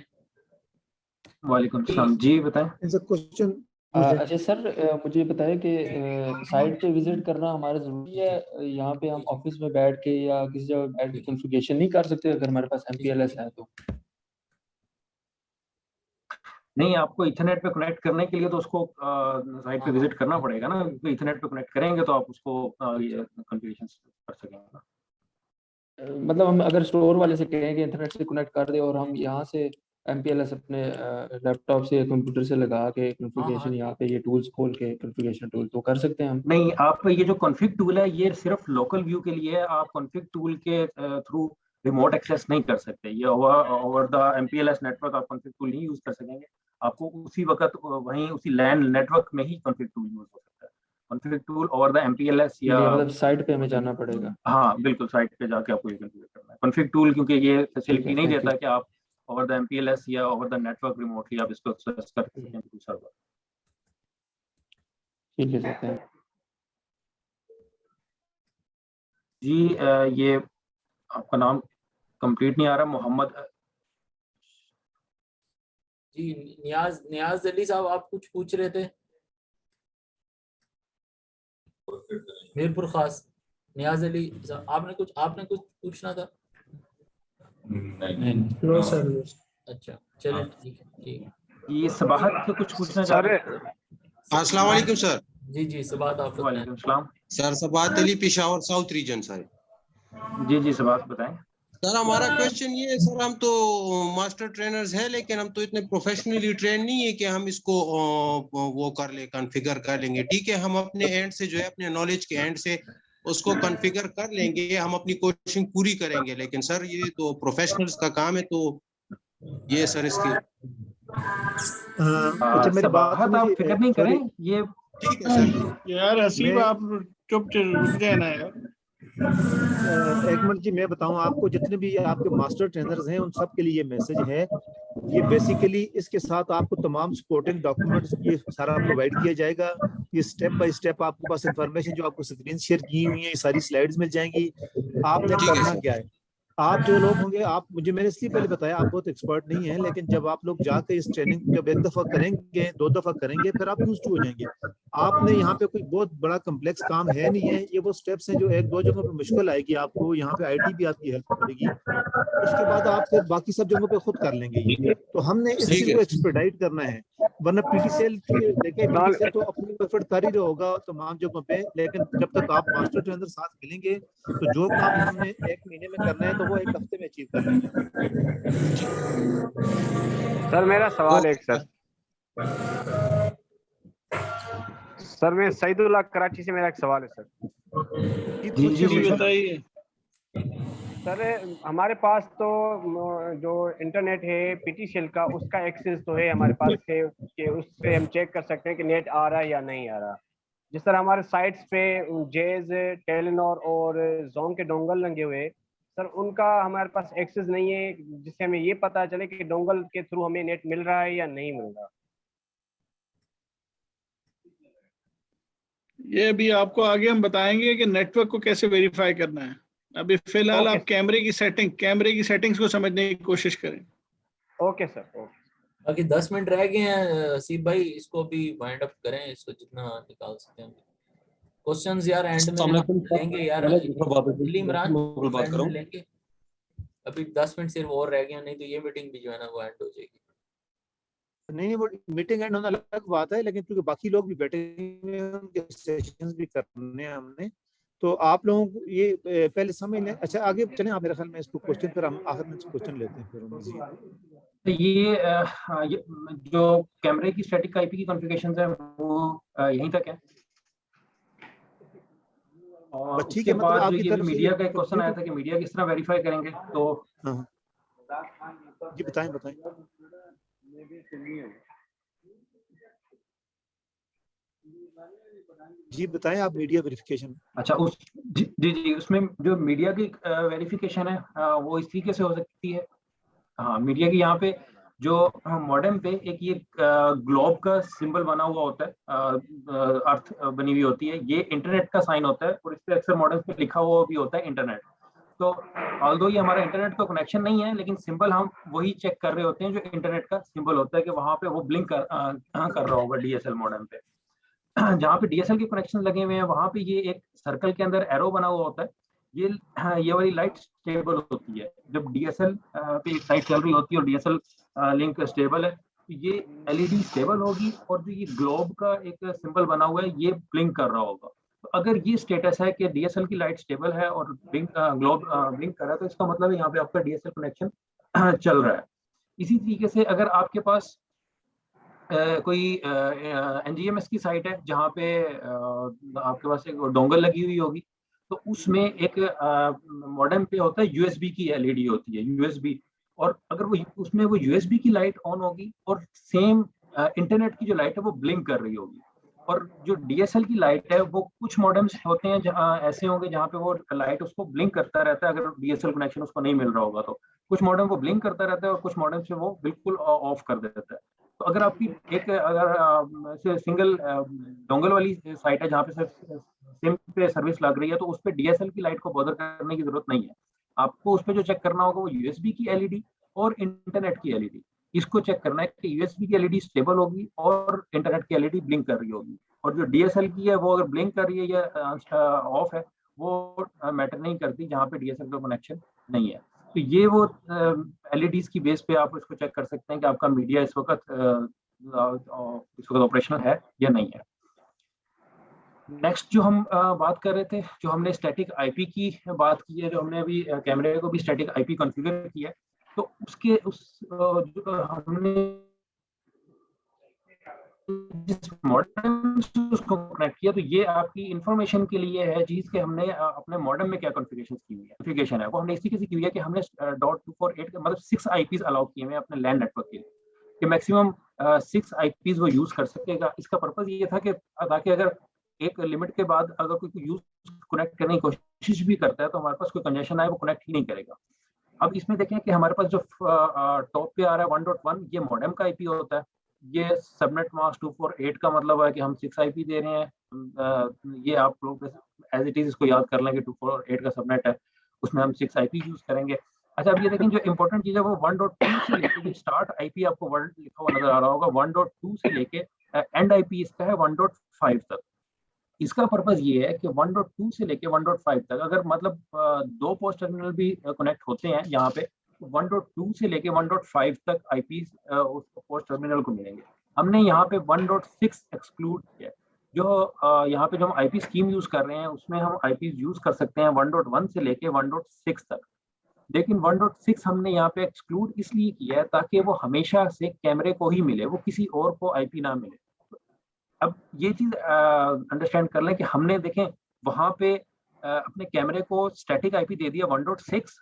वालेकुम सलाम जी, बताएं। क्वेश्चन अच्छा सर, मुझे बताया कि साइट पे विजिट करना हमारा जरूरी है। यहाँ पे हम ऑफिस में बैठ के या किसी जगह बैठ के कॉन्फ़िगरेशन नहीं कर सकते अगर हमारे पास MPLS है तो? नहीं, आपको इथरनेट पे कनेक्ट करने के लिए तो उसको साइट पे विजिट करना पड़ेगा ना। इथरनेट पे कनेक्ट करेंगे तो आप उसको ये कॉन्फ़िगरेशन कर सकेंगे। मतलब हम अगर स्टोर वाले से कहें कि इंटरनेट से कनेक्ट कर दे और हम यहाँ से MPLS अपने लैपटॉप से कंप्यूटर से लगा के कॉन्फ़िगरेशन यहाँ पे ये टूल्स खोल के कॉन्फ़िगरेशन टूल तो कर सकते हैं हम? नहीं, आप ये जो कॉन्फ़िग टूल है ये सिर्फ लोकल व्यू के लिए है। आप कॉन्फ़िग टूल के थ्रू रिमोट एक्सेस नहीं कर सकते। ये ओवर द MPLS नेटवर्क आप कॉन्फ़िग टूल नहीं यूज कर सकेंगे। आपको उसी वक्त वहीं उसी लैन नेटवर्क में ही कॉन्फ़िग टूल यूज हो सकता है। Config tool over the MPLS या मतलब साइट पे हमें जाना पड़ेगा? हाँ बिल्कुल, साइट पे जाके आपको ये कॉन्फ़िगर करना है। कॉन्फ़िग टूल क्योंकि ये फैसिलिटी नहीं देता कि आप ओवर द MPLS या ओवर द नेटवर्क रिमोटली आप इसको एक्सेस कर सकें थ्रू सर्वर। ठीक है सर। जी ये आपका नाम कंप्लीट नहीं आ रहा। मोहम्मद जी, नियाज अली साहब आप कुछ पूछ रहे थे? मीरपुर खास नियाज अली साहब, आपने कुछ पूछना था? नहीं सर। अच्छा चलिए ठीक है। ये सबाहत से कुछ पूछना चाह रहे हैं? अस्सलाम वालेकुम सर। जी सबाहत आप। वालेकुम सलाम sir Sabahat Ali, Peshawar south region sir. जी सबाहत बताएं। सर हमारा क्वेश्चन ये है सर, हम तो मास्टर ट्रेनर्स हैं लेकिन हम तो इतने प्रोफेशनली ट्रेन नहीं है कि हम इसको वो कर ले, कॉन्फ़िगर कर लेंगे। ठीक है, हम अपने एंड से जो है अपने नॉलेज के एंड से उसको कॉन्फ़िगर कर लेंगे, हम अपनी कोशिश पूरी करेंगे। लेकिन सर ये तो प्रोफेशनल्स का काम है, तो ये सर इसकी अच्छा मेरी बात आप फिक्र नहीं करें। ये ठीक है सर। यार हसीब आप चुप रुक जाए ना यार। एक मिनट जी, मैं बताऊं आपको, जितने भी आपके मास्टर ट्रेनर्स हैं उन सब के लिए ये मैसेज है। ये बेसिकली इसके साथ आपको तमाम सपोर्टिंग डॉक्यूमेंट्स ये सारा प्रोवाइड किया जाएगा। ये स्टेप बाय स्टेप आपके पास इंफॉर्मेशन जो आपको स्क्रीन शेयर की हुई है, ये सारी स्लाइड्स मिल जाएंगी। आपने करना क्या है, आप जो लोग होंगे, आप मुझे मैंने इसलिए पहले बताया आप बहुत एक्सपर्ट नहीं है, लेकिन जब आप लोग जाके इस ट्रेनिंग जब एक दफा करेंगे, 2 दफा करेंगे, फिर आप यूज्ड हो जाएंगे। आपने यहाँ पे कोई बहुत बड़ा कम्प्लेक्स काम है नहीं है। ये वो स्टेप्स हैं जो 1-2 जगहों पे मुश्किल आएगी आपको, यहाँ पे IT भी आपकी हेल्प करेगी। उसके बाद आप फिर बाकी सब जगहों पे खुद कर लेंगे ये। तो हमने इस चीज को एक्सपेडाइट करना है, वरना PTCL देखिए PTCL तो अपनी एफर्ट कर ही रहा होगा तमाम जगहों पे, लेकिन जब तक आप मास्टर ट्रेनर साथ मिलेंगे तो जो काम हमने 1 महीने में करना है तो वो 1 हफ्ते में अचीव कर लेंगे। सर मेरा सवाल है सर मैं सईदुल्लाह कराची से, मेरा एक सवाल है सर। जी बताइए। सर हमारे पास तो जो इंटरनेट है PTCL का, उसका एक्सेस तो है हमारे पास है कि उससे हम चेक कर सकते हैं कि नेट आ रहा है या नहीं आ रहा। जिस तरह हमारे साइट्स पे जेज, टेलीनॉर और जोन के डोंगल लगे हुए सर, उनका हमारे पास एक्सेस नहीं है जिससे हमें ये पता चले कि डोंगल के थ्रू हमें नेट मिल रहा है या नहीं मिल रहा। ये भी आपको आगे हम बताएंगे कि नेटवर्क को कैसे वेरीफाई करना है। अभी फिलहाल आप कैमरे की सेटिंग्स को समझने की कोशिश करें। Okay sir. बाकी 10 मिनट रह गए हैं हसीब भाई, इसको भी वाइंड अप करें, इसको जितना निकाल सकते हैं। क्वेश्चंस यार एंड में लेंगे यार, इमरान बात करूं लेंगे। अभी 10 मिनट सिर्फ और रह गए, नहीं तो ये मीटिंग भी जो है ना वो एंड हो जाएगी। नहीं वो मीटिंग एंड होना अलग बात है, लेकिन क्योंकि बाकी लोग भी बैठे हुए हैं, उनके सेशंस भी करने हैं हमने, तो आप लोगों को ये पहले समझ लें। अच्छा आगे चलें आप, मेरे ख्याल में इसको क्वेश्चन फिर हम आखिर में क्वेश्चन लेते हैं फिर। तो ये जो कैमरे की स्टैटिक IP की कॉन्फ़िगरेशंस है वो यहीं तक है। और उसके बाद जो ये मीडिया का एक क्वेश्चन आया था कि मीडिया किस तरह वेरीफाई करेंगे, तो जी बताएं। जी बताएं आप मीडिया वेरिफिकेशन। अच्छा जी उसमें जो मीडिया की वेरिफिकेशन है वो इस तरीके से हो सकती है। हाँ, मीडिया की यहाँ पे जो मॉडेम पे एक ये ग्लोब का सिंबल बना हुआ होता है, अर्थ बनी हुई होती है, ये इंटरनेट का साइन होता है और इस पे अक्सर मॉडेम पे लिखा हुआ भी होता है इंटरनेट। तो ऑल्दो ये हमारा इंटरनेट का कनेक्शन नहीं है, लेकिन सिंबल हम वही चेक कर रहे होते हैं जो इंटरनेट का सिंबल होता है कि वहां पे वो ब्लिंक कर रहा होगा डीएसएल मॉडेम पे। जहाँ पे डीएसएल के कनेक्शन लगे हुए हैं वहां पे ये एक सर्कल के अंदर एरो बना हुआ होता है। ये वाली लाइट स्टेबल होती है। जब डीएसएल पे एक साइट चल रही होती है और डीएसएल लिंक स्टेबल है, तो ये एलईडी स्टेबल होगी और जो ये ग्लोब का एक सिंबल बना हुआ है ये ब्लिंक कर रहा होगा। तो अगर ये स्टेटस है कि डीएसएल की लाइट स्टेबल है और ग्लोब ब्लिंक कर रहा है, तो इसका मतलब है यहाँ पे आपका डीएसएल कनेक्शन चल रहा है। इसी तरीके से अगर आपके पास कोई एनजीएमएस की साइट है जहाँ पे आपके पास एक डोंगल लगी हुई होगी, तो उसमें एक मॉडेम पे होता है यूएसबी की एलईडी होती है, यूएसबी। और अगर वो उसमें वो यूएसबी की लाइट ऑन होगी और सेम इंटरनेट की जो लाइट है वो ब्लिंक कर रही होगी। और जो डीएसएल की लाइट है वो कुछ मॉडेम्स होते हैं जहाँ ऐसे होंगे जहाँ पे वो लाइट उसको ब्लिंक करता रहता है, अगर डीएसएल कनेक्शन उसको नहीं मिल रहा होगा तो। कुछ मॉडेम वो ब्लिंक करता रहता है और कुछ मॉडेम से वो बिल्कुल ऑफ कर देता है। तो अगर आपकी एक अगर सिंगल डोंगल वाली साइट है जहाँ पे सिर्फ सिम पे सर्विस लग रही है, तो उस पर डीएसएल की लाइट को बॉदर करने की जरूरत नहीं है। आपको उस पर जो चेक करना होगा वो यूएसबी की एलईडी और इंटरनेट की एलईडी, इसको चेक करना है कि यूएसबी की एलईडी स्टेबल होगी और इंटरनेट की एलईडी ब्लिंक कर रही होगी। और जो डीएसएल की है वो अगर ब्लिंक कर रही है या ऑफ है वो मैटर नहीं करती जहाँ पे डीएसएल का कनेक्शन नहीं है। तो ये वो एलईडीज की बेस पे आप इसको चेक कर सकते हैं कि आपका मीडिया इस वक्त ऑपरेशनल है या नहीं है। नेक्स्ट जो हम बात कर रहे थे, जो हमने स्टैटिक आईपी की बात की है, जो हमने अभी कैमरे को भी स्टैटिक आईपी कॉन्फ़िगर किया है, तो उसके हमने जिस मॉडेम से उसको कनेक्ट किया, तो ये आपकी इंफॉर्मेशन के लिए है चीज के हमने अपने मॉडेम में क्या कॉन्फ़िगरेशन की हुई है, कॉन्फ़िगरेशन है वो हमने इसी की हुई है कि हमने .248 मतलब 6 आईपीज अलाउ किए हुए अपने लैन नेटवर्क के लिए कि मैक्सिमम 6 आईपीज वो यूज कर सकेगा। इसका पर्पज ये था कि ताकि अगर एक लिमिट के बाद अगर कोई यूज कनेक्ट करने की कोशिश भी करता है तो हमारे पास कोई कंजेशन आए वो कनेक्ट ही नहीं करेगा। अब इसमें देखें कि हमारे पास जो टॉप पे आ रहा है 1.1 ये मॉडेम का आईपी होता है। ये सबनेट मास्क 248 का मतलब है कि हम 6 आईपी दे रहे हैं। ये आप लोग एज इट इज इसको याद कर लें कि 248 का सबनेट है, उसमें हम 6 आईपी यूज करेंगे। अच्छा, अब ये देखें जो इंपॉर्टेंट चीज है वो 1.2 से लेके स्टार्ट आईपी आपको वर्ड लिखा हुआ नजर आ रहा होगा, 1.2 से लेके एंड आईपी इसका है 1.5 तक। इसका पर्पज ये है कि 1.2 से लेके 1.5 तक अगर मतलब 2 पोस्ट टर्मिनल भी कनेक्ट होते हैं यहाँ पे, 1.2 से लेके 1.5 तक आईपी उस पोस्ट टर्मिनल को मिलेंगे। हमने यहाँ पे 1.6 एक्सक्लूड किया। जो यहाँ पे जो हम आईपी स्कीम यूज कर रहे हैं उसमें हम आईपी यूज कर सकते हैं 1.1 से लेके 1.6 तक, लेकिन 1.6 हमने यहाँ पे एक्सक्लूड इसलिए किया है ताकि वो हमेशा से कैमरे को ही मिले, वो किसी और को आईपी ना मिले। अब ये चीज अंडरस्टैंड कर लें कि हमने देखें वहां पे अपने कैमरे को स्टैटिक आईपी दे दिया 1.6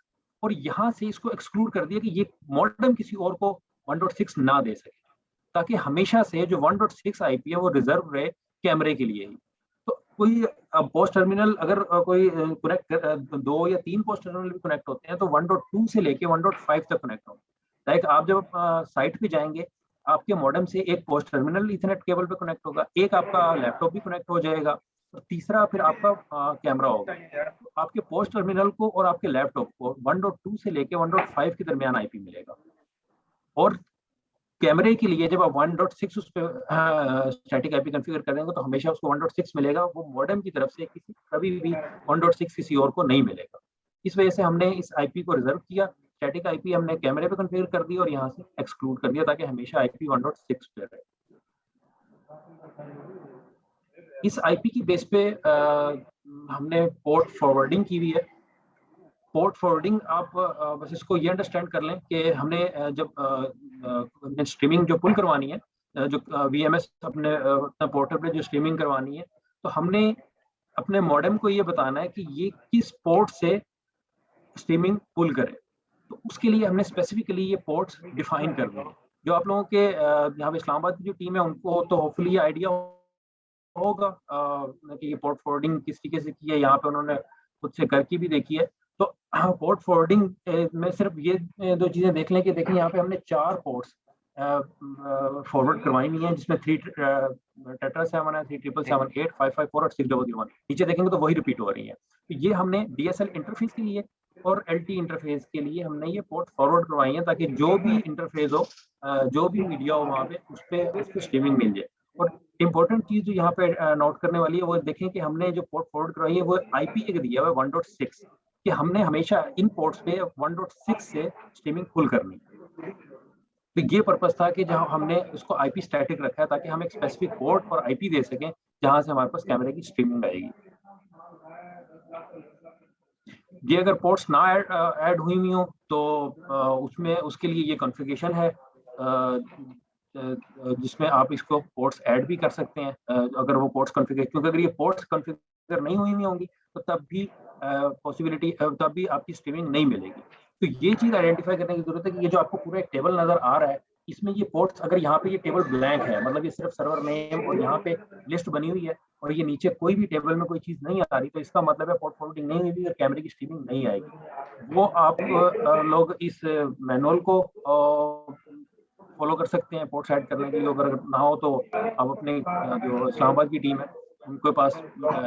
और यहाँ से इसको एक्सक्लूड कर दिया कि ये मॉडेम किसी और को 1.6 ना दे सके, ताकि हमेशा से जो 1.6 आईपी है वो रिजर्व रहे कैमरे के लिए ही। तो कोई पोस्ट टर्मिनल अगर कोई कनेक्ट 2 या 3 पोस्ट टर्मिनल भी कनेक्ट होते हैं तो 1.2 से लेके 1.5 तक कनेक्ट होंगे। लाइक आप जब साइट पे जाएंगे आपके मॉडेम से एक पोस्ट टर्मिनल इथरनेट केबल पे कनेक्ट होगा, एक आपका लैपटॉप भी कनेक्ट हो जाएगा और तीसरा फिर आपका कैमरा होगा। तो आपके पोस्ट टर्मिनल को और आपके लैपटॉप को 1.2 से लेके 1.5 के दरमियान आईपी मिलेगा। और कैमरे के लिए जब आप 1.6 उस पर स्टैटिक आईपी कॉन्फ़िगर करेंगे तो हमेशा उसको 1.6 मिलेगा, वो मॉडेम की तरफ से कभी भी 1.6 किसी और को नहीं मिलेगा। इस वजह से हमने इस आईपी को रिजर्व किया, स्टैटिक आईपी हमने कैमरे पे कॉन्फ़िगर कर दिया और यहाँ से एक्सक्लूड कर दिया ताकि हमेशा आईपी 1.6 पे रहे। इस आईपी की बेस पे हमने पोर्ट फॉरवर्डिंग की हुई है। पोर्ट फॉरवर्डिंग आप बस इसको ये अंडरस्टैंड कर लें कि हमने जब स्ट्रीमिंग जो पुल करवानी है, जो वीएमएस अपने पोर्टल पे जो स्ट्रीमिंग करवानी है, तो हमने अपने मॉडेम को ये बताना है कि ये किस पोर्ट से स्ट्रीमिंग पुल करे। तो उसके लिए हमने स्पेसिफिकली ये पोर्ट्स डिफाइन कर दिए। जो आप लोगों के यहाँ पे इस्लामाबाद की जो टीम है उनको तो होपफुली ये आइडिया होगा कि ये पोर्ट फॉरवर्डिंग किस तरीके से की है, यहाँ पे उन्होंने खुद से करके भी देखी है। तो पोर्ट फॉरवर्डिंग में सिर्फ ये 2 चीजें देख लें कि देखें यहाँ पे हमने 4 पोर्ट्स फॉरवर्ड करवाई हुई हैं, जिसमें 3 Tetra7 है, 37778 554 और 6001। नीचे देखेंगे तो वही रिपीट हो रही है। तो ये हमने डीएसएल इंटरफेस के लिए और LT इंटरफेस के लिए हमने ये पोर्ट फॉरवर्ड करवाई है, ताकि जो भी इंटरफेस हो, जो भी मीडिया हो वहाँ पे उस पर स्ट्रीमिंग मिल जाए। और इम्पोर्टेंट चीज जो यहाँ पे नोट करने वाली है वो देखें कि हमने जो पोर्ट फॉरवर्ड करवाई है वो IP एक दिया हुआ है 1.6, कि हमने हमेशा इन पोर्ट्स पे 1.6 से स्ट्रीमिंग फुल करनी। तो ये पर्पस था कि जहाँ हमने उसको IP स्टैटिक रखा है, ताकि हम एक स्पेसिफिक पोर्ट और IP दे सकें जहां से हमारे पास कैमरे की स्ट्रीमिंग आएगी। ये अगर पोर्ट्स ना ऐड हुई हुई हो तो उसमें उसके लिए ये कॉन्फ़िगरेशन है जिसमें आप इसको पोर्ट्स ऐड भी कर सकते हैं अगर वो पोर्ट्स कॉन्फ़िगर, क्योंकि अगर ये पोर्ट्स कॉन्फ़िगर नहीं हुई होंगी तो तब भी पॉसिबिलिटी तब भी आपकी स्ट्रीमिंग नहीं मिलेगी। तो ये चीज आइडेंटिफाई करने की जरूरत है कि ये जो आपको पूरा एक टेबल नजर आ रहा है, इसमें ये पोर्ट्स, अगर यहाँ पे ये टेबल ब्लैंक है, मतलब ये सिर्फ सर्वर नेम और यहाँ पे लिस्ट बनी हुई है और ये नीचे कोई भी टेबल में कोई चीज नहीं आ रही, तो इसका मतलब है पोर्ट फॉरवर्डिंग नहीं हुई और कैमरे की स्ट्रीमिंग नहीं आएगी। वो आप लोग इस मैनुअल को फॉलो कर सकते हैं पोर्ट्स ऐड करने के लिए। अगर ना हो तो आप अपने जो इस्लामाबाद की टीम है उनके पास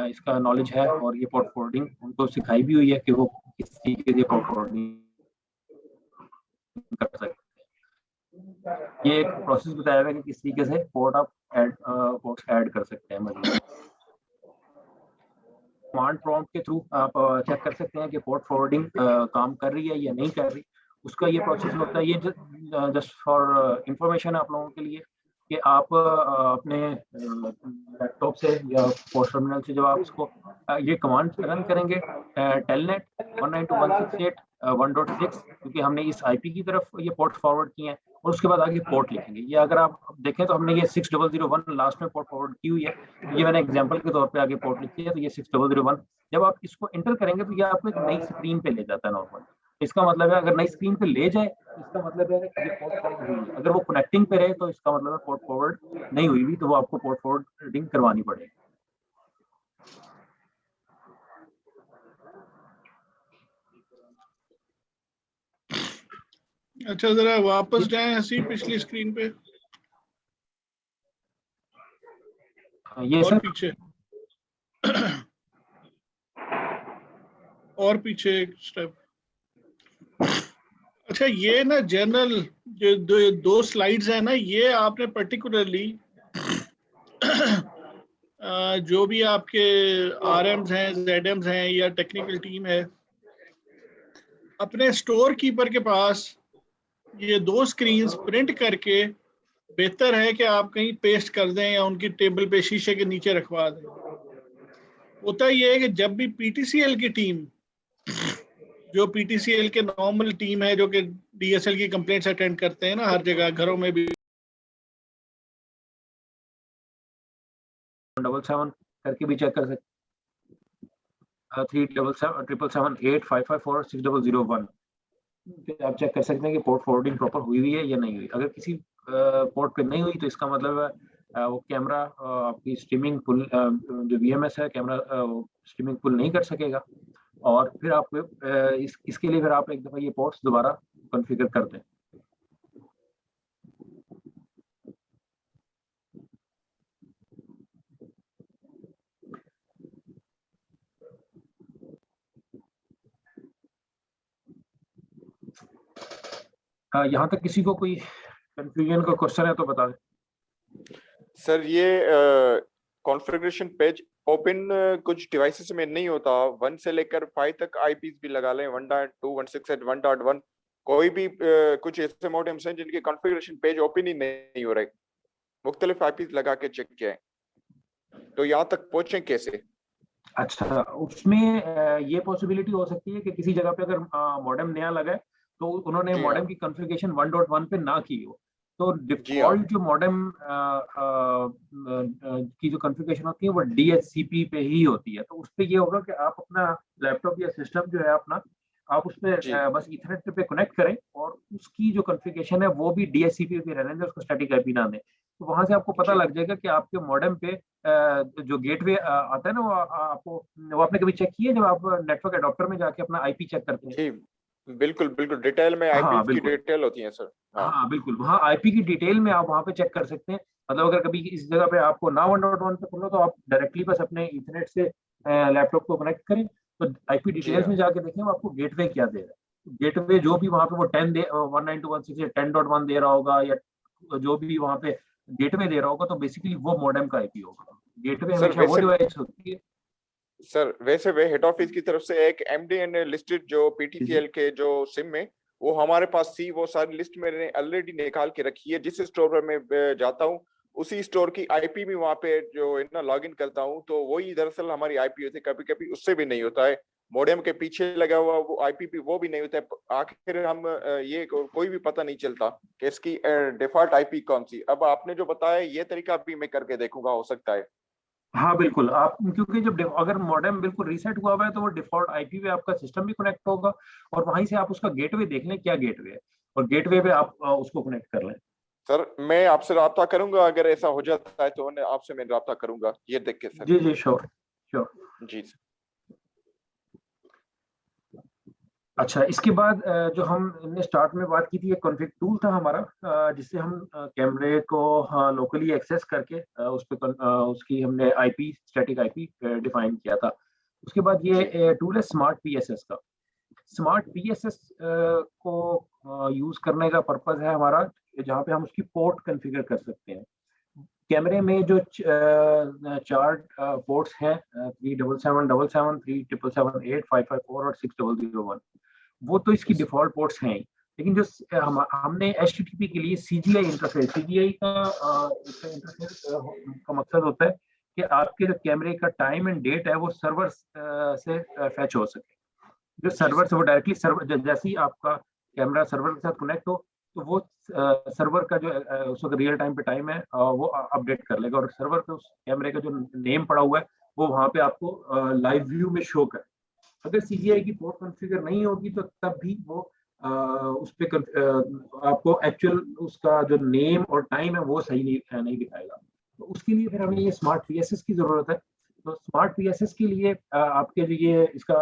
इसका नॉलेज है और ये पोर्ट फॉरवर्डिंग उनको सिखाई भी हुई है कि वो किस तरीके से पोर्ट फॉरवर्डिंग कर सकते हैं। ये एक प्रोसेस बताया है कि किस तरीके से पोर्ट्स ऐड कर सकते हैं। कमांड प्रॉम्प्ट के थ्रू आप चेक कर सकते हैं कि पोर्ट फॉरवर्डिंग काम कर रही है या नहीं कर रही। उसका ये प्रोसेस होता है, ये जस्ट फॉर इंफॉर्मेशन आप लोगों के लिए कि आप अपने लैपटॉप से या पोस्ट टर्मिनल से जब आप इसको ये कमांड रन करेंगे टेलनेट 192.168.1.6, क्योंकि हमने इस IP की तरफ ये पोर्ट फॉरवर्ड किए हैं, और उसके बाद आगे पोर्ट लिखेंगे। ये अगर आप देखें तो हमने ये 6001 लास्ट में पोर्ट फॉरवर्ड की हुई है, ये मैंने एग्जांपल के तौर पे आगे पोर्ट लिखी है, तो ये 6001। जब आप इसको एंटर करेंगे तो ये आपको एक नई स्क्रीन पे ले जाता है नॉर्मल। इसका मतलब है अगर नई स्क्रीन पे ले जाए इसका मतलब है कि ये पोर्ट फॉरवर्ड हुई है। अगर वो कनेक्टिंग पे रहे तो इसका मतलब है पोर्ट फॉरवर्ड नहीं हुई हुई, तो वो आपको पोर्ट फॉरवर्डिंग करवानी पड़ेगी। अच्छा, जरा वापस जाएं ऐसी पिछली स्क्रीन पे, ये और पीछे और पीछे एक स्टेप। अच्छा, ये ना जनरल जो दो स्लाइड्स है ना, ये आपने पर्टिकुलरली जो भी आपके RMs हैं, ZMs हैं या टेक्निकल टीम है, अपने स्टोर कीपर के पास ये दो स्क्रीन्स प्रिंट करके बेहतर है कि आप कहीं पेस्ट कर दें या उनकी टेबल पे शीशे के नीचे रखवा दें। होता ये है कि जब भी PTCL की टीम, जो PTCL के नॉर्मल टीम है जो कि DSL की कंप्लेंट्स अटेंड करते हैं ना हर जगह, घरों में भी 777 करके भी चेक कर सकते हैं, 377785546001 आप चेक कर सकते हैं कि पोर्ट फॉरवर्डिंग प्रॉपर हुई हुई है या नहीं हुई। अगर किसी पोर्ट पे नहीं हुई तो इसका मतलब है वो कैमरा आपकी स्ट्रीमिंग फुल जो VMS है कैमरा स्ट्रीमिंग फुल नहीं कर सकेगा, और फिर आप इसके लिए फिर आप एक दफ़ा ये पोर्ट्स दोबारा कॉन्फ़िगर कर दें। यहाँ तक किसी को कोई कंफ्यूजन का क्वेश्चन है तो बता दें। सर ये कॉन्फ़िगरेशन पेज ओपन कुछ डिवाइसेस में नहीं होता, 1 से लेकर 5 तक IPs भी लगा लें, 1.2 168 1.1, कोई भी कुछ ऐसे मॉडेम्स हैं जिनके कॉन्फ़िगरेशन पेज ओपन ही नहीं हो रहे, मुख्तलिफ IPs लगा के चेक किया है, तो यहाँ तक पहुंचे कैसे? अच्छा, उसमें ये पॉसिबिलिटी हो सकती है कि किसी जगह पे अगर मॉडेम नया लगा है तो उन्होंने मॉडेम की कॉन्फ़िगरेशन 1.1 पे ना की हो, तो डिफॉल्ट जो मॉडेम की जो कॉन्फ़िगरेशन होती है वो DHCP पे ही होती है। तो उस पे ये होगा कि आप अपना लैपटॉप या सिस्टम जो है अपना, आप उसमें बस ईथरनेट पे कनेक्ट करें और उसकी जो कॉन्फ़िगरेशन है वो भी DHCP पे रहने दें, उसको स्टैटिक IP ना दें। तो वहां से आपको पता लग जाएगा कि आपके मॉडेम पे जो गेटवे आता है ना, वो आपने कभी चेक किया जब आप नेटवर्क एडॉप्टर में जाके अपना IP चेक करते हैं? जी बिल्कुल बिल्कुल, डिटेल में IPs की डिटेल होती है सर। हाँ बिल्कुल, वहाँ IP की डिटेल में आप वहाँ पे चेक कर सकते हैं। मतलब अगर कभी इस जगह पे आपको ना 1.1 पे खोलना तो आप डायरेक्टली बस अपने इंटरनेट से लैपटॉप को कनेक्ट करें, तो आईपी डिटेल्स में जाके देखें वो आपको गेटवे क्या दे रहा है। गेटवे जो भी वहाँ पे वो 192.168.10.1 दे रहा होगा या जो भी वहाँ पे गेटवे दे रहा होगा, तो बेसिकली वो मॉडेम का आईपी होगा। गेटवे हमेशा वो डिवाइस होती है। सर वैसे वे हेड ऑफिस की तरफ से एक एमडीएन लिस्टेड जो पीटीसीएल के जो सिम में वो हमारे पास थी, वो सारी लिस्ट मैंने ऑलरेडी निकाल के रखी है। जिस स्टोर पर मैं जाता हूँ उसी स्टोर की आईपी भी वहाँ पे जो है ना लॉगिन करता हूँ, तो वही दरअसल हमारी आईपी होती है। कभी कभी उससे भी नहीं होता है, मॉडेम के पीछे लगा हुआ वो आईपी वो भी नहीं होता है। आखिर हम ये कोई भी पता नहीं चलता कि इसकी डिफॉल्ट आईपी कौन सी। अब आपने जो बताया ये तरीका भी मैं करके देखूंगा, हो सकता है। हाँ बिल्कुल, आप क्योंकि जब अगर मॉडेम बिल्कुल रीसेट हुआ हुआ है तो वो डिफॉल्ट आईपी पे आपका सिस्टम भी कनेक्ट होगा और वहीं से आप उसका गेटवे देख लें क्या गेटवे है और गेटवे पे आप उसको कनेक्ट कर लें। सर मैं आपसे राब्ता करूंगा, अगर ऐसा हो जाता है तो आपसे मैं राब्ता करूंगा ये देख के सर। जी जी श्योर श्योर जी। अच्छा, इसके बाद जो हमने स्टार्ट में बात की थी, एक कॉन्फ़िग टूल था हमारा जिससे हम कैमरे को लोकली एक्सेस करके उस पे उसकी हमने आईपी स्टैटिक आईपी डिफाइन किया था। उसके बाद ये टूल है स्मार्ट पीएसएस का। स्मार्ट पीएसएस को यूज करने का पर्पस है हमारा जहाँ पे हम उसकी पोर्ट कॉन्फ़िगर कर सकते हैं। कैमरे में जो 4 पोर्ट्स हैं 37777, 37778, 554 और 6001, वो तो इसकी डिफॉल्ट पोर्ट्स हैं। लेकिन जो हमने HTTP के लिए CGI इंटरफेस, CGI का इंटरफेस का मकसद होता है कि आपके जो कैमरे का टाइम एंड डेट है वो सर्वर से फैच हो सके। जो सर्वर से वो डायरेक्टली सर्वर, जैसे ही आपका कैमरा सर्वर के साथ कनेक्ट हो तो वो सर्वर का जो उस वक्त रियल टाइम पे टाइम है वो अपडेट कर लेगा और सर्वर पे उस कैमरे का जो नेम पड़ा हुआ है वो वहाँ पे आपको लाइव व्यू में शो करे। अगर CGI की पोर्ट कॉन्फ़िगर नहीं होगी तो तब भी वो उस पे आपको एक्चुअल उसका जो नेम और टाइम है वो सही नहीं दिखाएगा। तो उसके लिए फिर हमें ये स्मार्ट पीएसएस की जरूरत है। तो स्मार्ट पीएसएस के लिए आपके जो ये इसका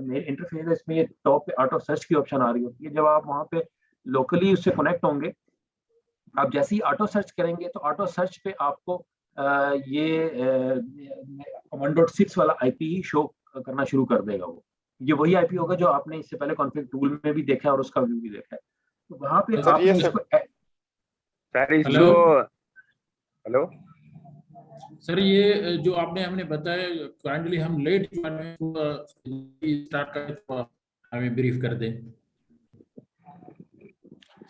मेन इंटरफेस है, इसमें ये टॉप पे ऑटो सर्च की ऑप्शन आ रही होती है। जब आप वहाँ पे लोकली उससे कनेक्ट होंगे, आप जैसे ही ऑटो सर्च करेंगे तो ऑटो सर्च पे आपको ये 1.6 वाला आईपी ही शो करना शुरू कर देगा। वो ये वही आईपी होगा जो आपने इससे पहले कॉन्फ़िग टूल में भी देखा है और उसका व्यू भी देखा है। तो वहाँ पे आपने इसको हेलो सर, ये जो आपने हमने बताया काइंडली हम लेट स्टार्ट कर हमें ब्रीफ कर दें।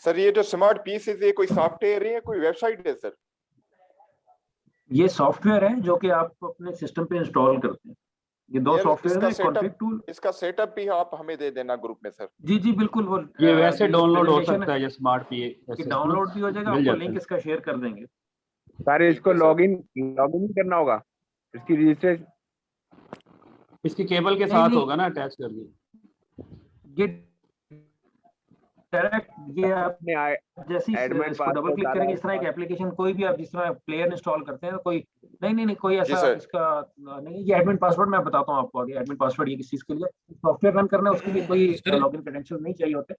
सर ये जो स्मार्ट पीएसएस है कोई सॉफ्टवेयर है या कोई वेबसाइट है सर? ये सॉफ्टवेयर है जो कि आप अपने सिस्टम पे इंस्टॉल करते हैं। ये दो सॉफ्टवेयर है, कॉन्फ़िग टूल। इसका सेटअप भी आप हमें दे देना ग्रुप में सर। जी जी बिल्कुल, वो ये वैसे डाउनलोड हो सकता है ये स्मार्ट पीएसएस, डाउनलोड भी हो जाएगा, आपको लिंक इसका शेयर कर देंगे। सारे इसको लॉगिन करना होगा, इसकी रजिस्ट्रेशन इसकी केबल के साथ होगा ना अटैच करके। ये डायरेक्ट ये आपने जैसे इसको डबल क्लिक करेंगे, इस तरह एक एप्लीकेशन कोई भी आप जिस तरह प्लेयर इंस्टॉल करते हैं, कोई नहीं कोई ऐसा इसका नहीं। ये एडमिन पासवर्ड मैं बताता हूँ आपको आगे। एडमिन पासवर्ड ये किस चीज के लिए, सॉफ्टवेयर रन करना है उसके लिए कोई लॉगिन क्रेडेंशियल नहीं चाहिए होते।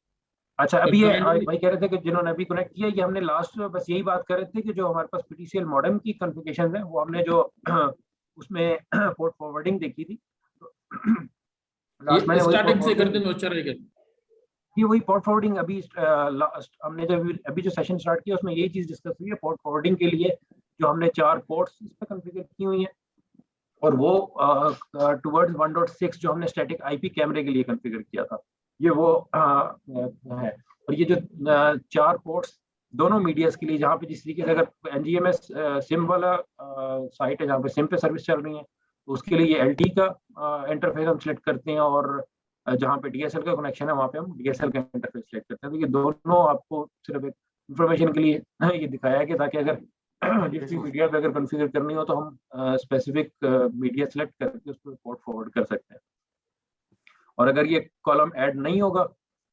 अच्छा, अभी ये भाई कह रहे थे कि जिन्होंने अभी कनेक्ट किया, ये हमने लास्ट बस यही बात कर रहे थे कि जो हमारे पास पीटीसीएल मॉडेम की कॉन्फ़िगरेशन है वो हमने जो उसमें पोर्ट फॉरवर्डिंग देखी थी, लास्ट मैंने स्टार्टिंग से कर दें तो अच्छा रहेगा। ये वही पोर्ट फॉरवर्डिंग अभी हमने जब अभी जो सेशन स्टार्ट किया उसमें यही चीज डिस्कस हुई है। पोर्ट फॉरवर्डिंग के लिए जो हमने 4 पोर्ट्स इस पे कॉन्फ़िगर की हुई हैं और वो टुवर्ड्स 1.6 जो हमने स्टैटिक आईपी कैमरे के लिए कॉन्फ़िगर किया था, ये वो है। और ये जो 4 पोर्ट्स दोनों मीडियाज के लिए, जहाँ पे जिस तरीके से अगर NGMS सिम वाला साइट है जहाँ पे सिम पे सर्विस चल रही है तो उसके लिए ये LTE का इंटरफेस हम सिलेक्ट करते हैं और जहाँ पे DSL का कनेक्शन है वहाँ पे हम DSL का इंटरफेस सिलेक्ट करते हैं। तो ये दोनों आपको सिर्फ एक इंफॉर्मेशन के लिए ये दिखाया है कि ताकि अगर जिस भी मीडिया पे अगर कॉन्फ़िगर करनी हो तो हम स्पेसिफिक मीडिया सिलेक्ट करके उस पर पोर्ट फॉरवर्ड कर सकते हैं। और अगर ये कॉलम ऐड नहीं होगा,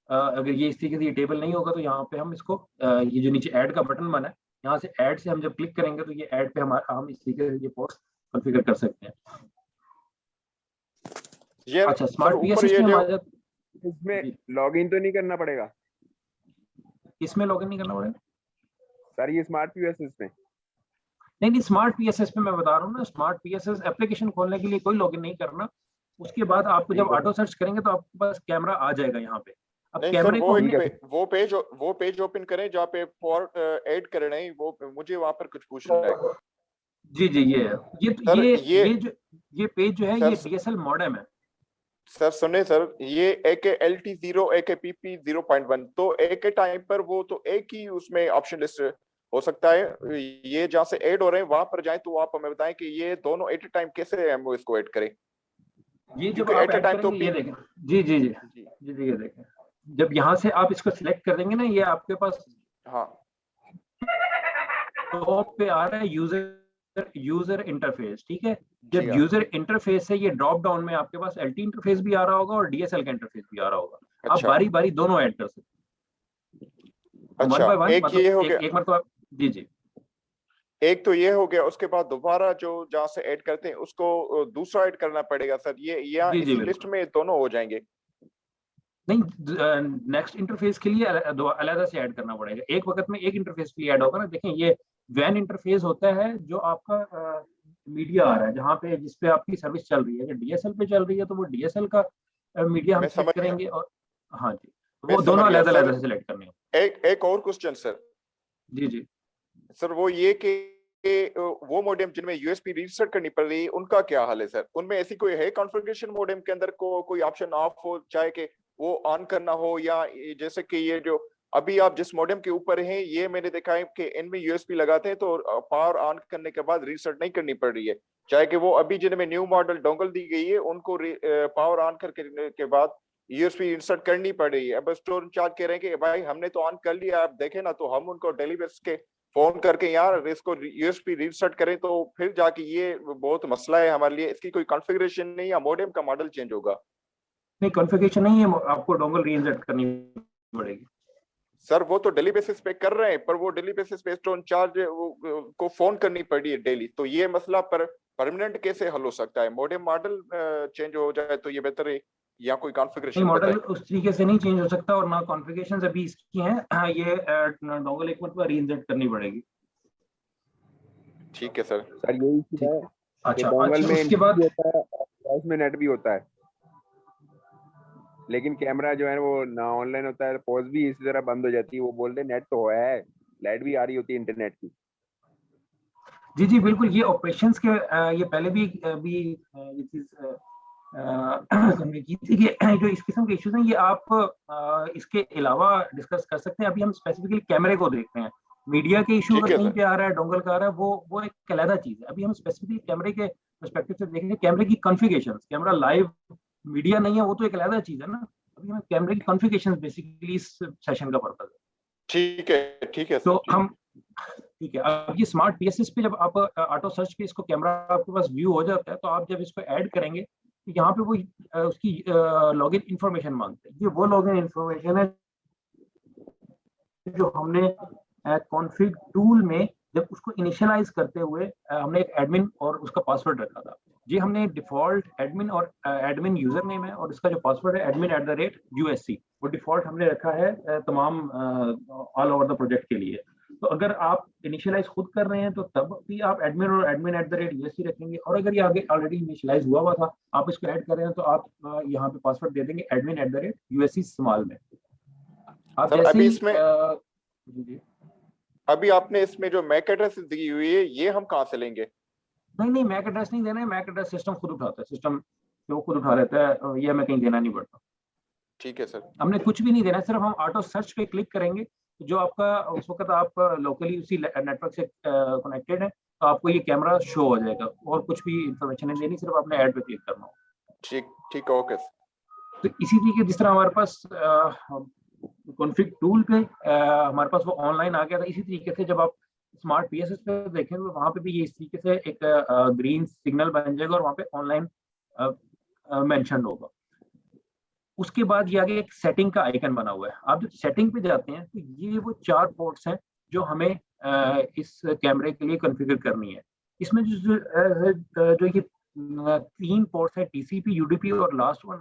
अगर ये इस तरीके से ये टेबल नहीं होगा तो यहाँ पे हम इसको ये जो नीचे ऐड का बटन बना है, यहाँ से ऐड से हम जब क्लिक करेंगे तो ये ऐड पे हम इस तरीके से ये पोर्ट्स कॉन्फ़िगर कर सकते हैं। अच्छा, स्मार्ट पीएसएस में इसमें लॉगिन तो नहीं करना पड़ेगा? इसमें लॉगिन नहीं करना पड़ेगा सर, ये स्मार्ट पीएसएस में नहीं, स्मार्ट पीएसएस पे मैं बता रहा हूँ ना, स्मार्ट पीएसएस एप्लीकेशन खोलने के लिए कोई लॉगिन नहीं करना। उसके बाद आपको जब ऑटो सर्च करेंगे तो आपके पास कैमरा आ जाएगा यहाँ पे। अब नहीं सर, कैमरे को वो पेज ओपन करें जहाँ पे पोर्ट ऐड कर रहे हैं, वो मुझे वहां पर कुछ पूछना है। जी जी, ये पेज जो है ये DSL मॉडेम है। सर सुने सर, ये AK-LT0 AK-PP 0.1, तो एक टाइम पर वो तो एक ही उसमें ऑप्शन लिस्ट हो सकता है। ये जहाँ से ऐड हो रहे हैं वहां पर जाएं तो आप हमें बताएं कि ये दोनों एट टाइम कैसे हम इसको ऐड करें। ये जब आप ऐड करेंगे, ये देखें, जी जी जी जी जी, ये देखें, जब यहाँ से आप इसको सिलेक्ट कर देंगे ना, ये आपके पास टॉप पे आ रहा है यूजर इंटरफेस, ठीक है। जब यूजर इंटरफेस है, ये ड्रॉप डाउन में आपके पास LT इंटरफेस भी आ रहा होगा और DSL का इंटरफेस भी आ रहा होगा। आप बारी बारी दोनों ऐड कर सकते हैं, वन बाय वन। एक मतलब जी जी, एक तो ये हो गया, उसके बाद दोबारा जो जहाँ से ऐड करते हैं उसको दूसरा ऐड करना पड़ेगा सर। ये इसी लिस्ट में दोनों हो जाएंगे? नहीं, नेक्स्ट इंटरफेस के लिए अलग से ऐड करना पड़ेगा। एक वक्त में एक इंटरफेस के लिए ऐड होगा ना। देखें, ये वैन इंटरफेस होता है जो आपका मीडिया आ रहा है, जहाँ पे जिसपे आपकी सर्विस चल रही है। अगर DSL पे चल रही है तो वो DSL का मीडिया हम सेलेक्ट करेंगे, और हाँ जी, वो दोनों अलग से सिलेक्ट करने होंगे। एक और क्वेश्चन सर। जी जी सर, वो ये कि वो मॉडेम जिनमें USB रीसेट करनी पड़ रही है, उनका क्या हाल है सर? उनमें ऐसी कोई है कॉन्फ़िगरेशन मॉडेम के अंदर कोई ऑप्शन ऑफ हो, चाहे कि वो ऑन करना हो, या जैसे कि ये जो अभी आप जिस मॉडेम के ऊपर हैं, ये मैंने देखा है कि इनमें USB लगाते हैं तो पावर ऑन करने के बाद रीसेट नहीं करनी पड़ रही है, चाहे कि वो अभी जिनमें न्यू मॉडल डोंगल दी गई है उनको पावर ऑन करने के बाद USB इंसर्ट करनी पड़ रही है। अब स्टोर इंचार्ज कह रहे हैं कि भाई हमने तो ऑन कर लिया, आप देखें ना, तो हम उनको डेली बेसिस के फोन करके यार इसको USB रीसेट करें, तो फिर जाके ये बहुत मसला है हमारे लिए। इसकी कोई कॉन्फ़िगरेशन नहीं, या मॉडेम का मॉडल चेंज होगा? नहीं, कॉन्फ़िगरेशन नहीं है, आपको डोंगल रीइंसर्ट करनी पड़ेगी सर। वो तो डेली बेसिस पे कर रहे हैं, पर वो डेली बेसिस पे स्टोर इंचार्ज को फोन करनी पड़ी है डेली, तो ये मसला पर परमानेंट कैसे हल हो सकता है? मॉडेम मॉडल चेंज हो जाए तो ये बेहतर है, या कोई कॉन्फ़िगरेशन? मॉडल उस तरीके से नहीं चेंज हो सकता, और ना कॉन्फ़िगरेशंस अभी इसकी हैं। ये डोंगल एक मिनट पर रीइंसर्ट करनी पड़ेगी। ठीक है सर। सर यही है। अच्छा, डोंगल में उसके बाद होता है, उसमें नेट भी होता है, लेकिन कैमरा जो है वो ना ऑनलाइन होता है, पॉज भी इसी तरह बंद हो जाती है। वो बोलते हैं नेट तो है, लाइट भी आ रही होती है इंटरनेट की। जी जी बिल्कुल, ये ऑपरेशंस के ये पहले भी ये चीज हमने की थी कि जो इस किस्म के इश्यूज हैं ये आप इसके अलावा डिस्कस कर सकते हैं। अभी हम स्पेसिफिकली कैमरे को देखते हैं। मीडिया के इशू अगर कहीं पे आ रहा है, डोंगल का आ रहा है, वो एक अलग चीज है। अभी हम स्पेसिफिकली कैमरे के पर्सपेक्टिव से देखेंगे, कैमरे की कॉन्फ़िगरेशंस। कैमरा लाइव मीडिया नहीं है, वो तो एक अलग चीज है ना। अभी हम कैमरे की कॉन्फ़िगरेशंस बेसिकली इस सेशन का पर्पस है। ठीक है तो हम ठीक है। अब ये स्मार्ट PSS पे जब आप ऑटो सर्च पे इसको कैमरा आपके पास व्यू हो जाता है, तो आप जब इसको ऐड करेंगे तो यहाँ पे वो उसकी लॉगिन इंफॉर्मेशन मांगते हैं। ये वो लॉगिन इंफॉर्मेशन है जो हमने कॉन्फ़िग टूल में जब उसको इनिशियलाइज करते हुए हमने एक एडमिन और उसका पासवर्ड रखा था। जी, हमने डिफॉल्ट एडमिन और एडमिन यूजर नेम है, और इसका जो पासवर्ड है admin@USC, वो डिफॉल्ट हमने रखा है तमाम ऑल ओवर द प्रोजेक्ट के लिए। तो अगर आप इनिशियलाइज खुद कर रहे हैं तो तब भी आप एडमिन और admin@USC रखेंगे, और अगर ये आगे ऑलरेडी इनिशियलाइज हुआ था, आप इसको ऐड कर रहे हैं, तो आप यहाँ पे पासवर्ड दे देंगे admin@USC स्मॉल में। आप जैसे अभी इसमें अभी आपने इसमें जो मैक एड्रेस दी हुई है, ये हम कहाँ से लेंगे? नहीं, मैक एड्रेस नहीं देना है। मैक एड्रेस सिस्टम खुद उठाता है, सिस्टम जो खुद उठा लेता है, ये हमें कहीं देना नहीं पड़ता। ठीक है सर। हमने कुछ भी नहीं देना है, सिर्फ हम ऑटो सर्च पे क्लिक करेंगे। जो आपका उस वक्त आप लोकली उसी नेटवर्क से कनेक्टेड है, तो आपको ये कैमरा शो हो जाएगा, और कुछ भी इंफॉर्मेशन नहीं देनी, सिर्फ आपने ऐड पे क्लिक करना हो। ठीक है, ओके। तो इसी तरीके जिस तरह हमारे पास कॉन्फ़िग टूल पे हमारे पास वो ऑनलाइन आ गया था, इसी तरीके से जब आप स्मार्ट PSS पे देखें तो वहाँ पे भी ये इस तरीके से एक ग्रीन सिग्नल बन जाएगा, और वहाँ पे ऑनलाइन मेंशन होगा। उसके बाद ये आगे एक सेटिंग का आइकन बना हुआ है। आप जब सेटिंग पे जाते हैं तो ये वो 4 पोर्ट्स हैं जो हमें इस कैमरे के लिए कॉन्फ़िगर करनी है। इसमें जो ये 3 पोर्ट्स है, TCP, UDP और last one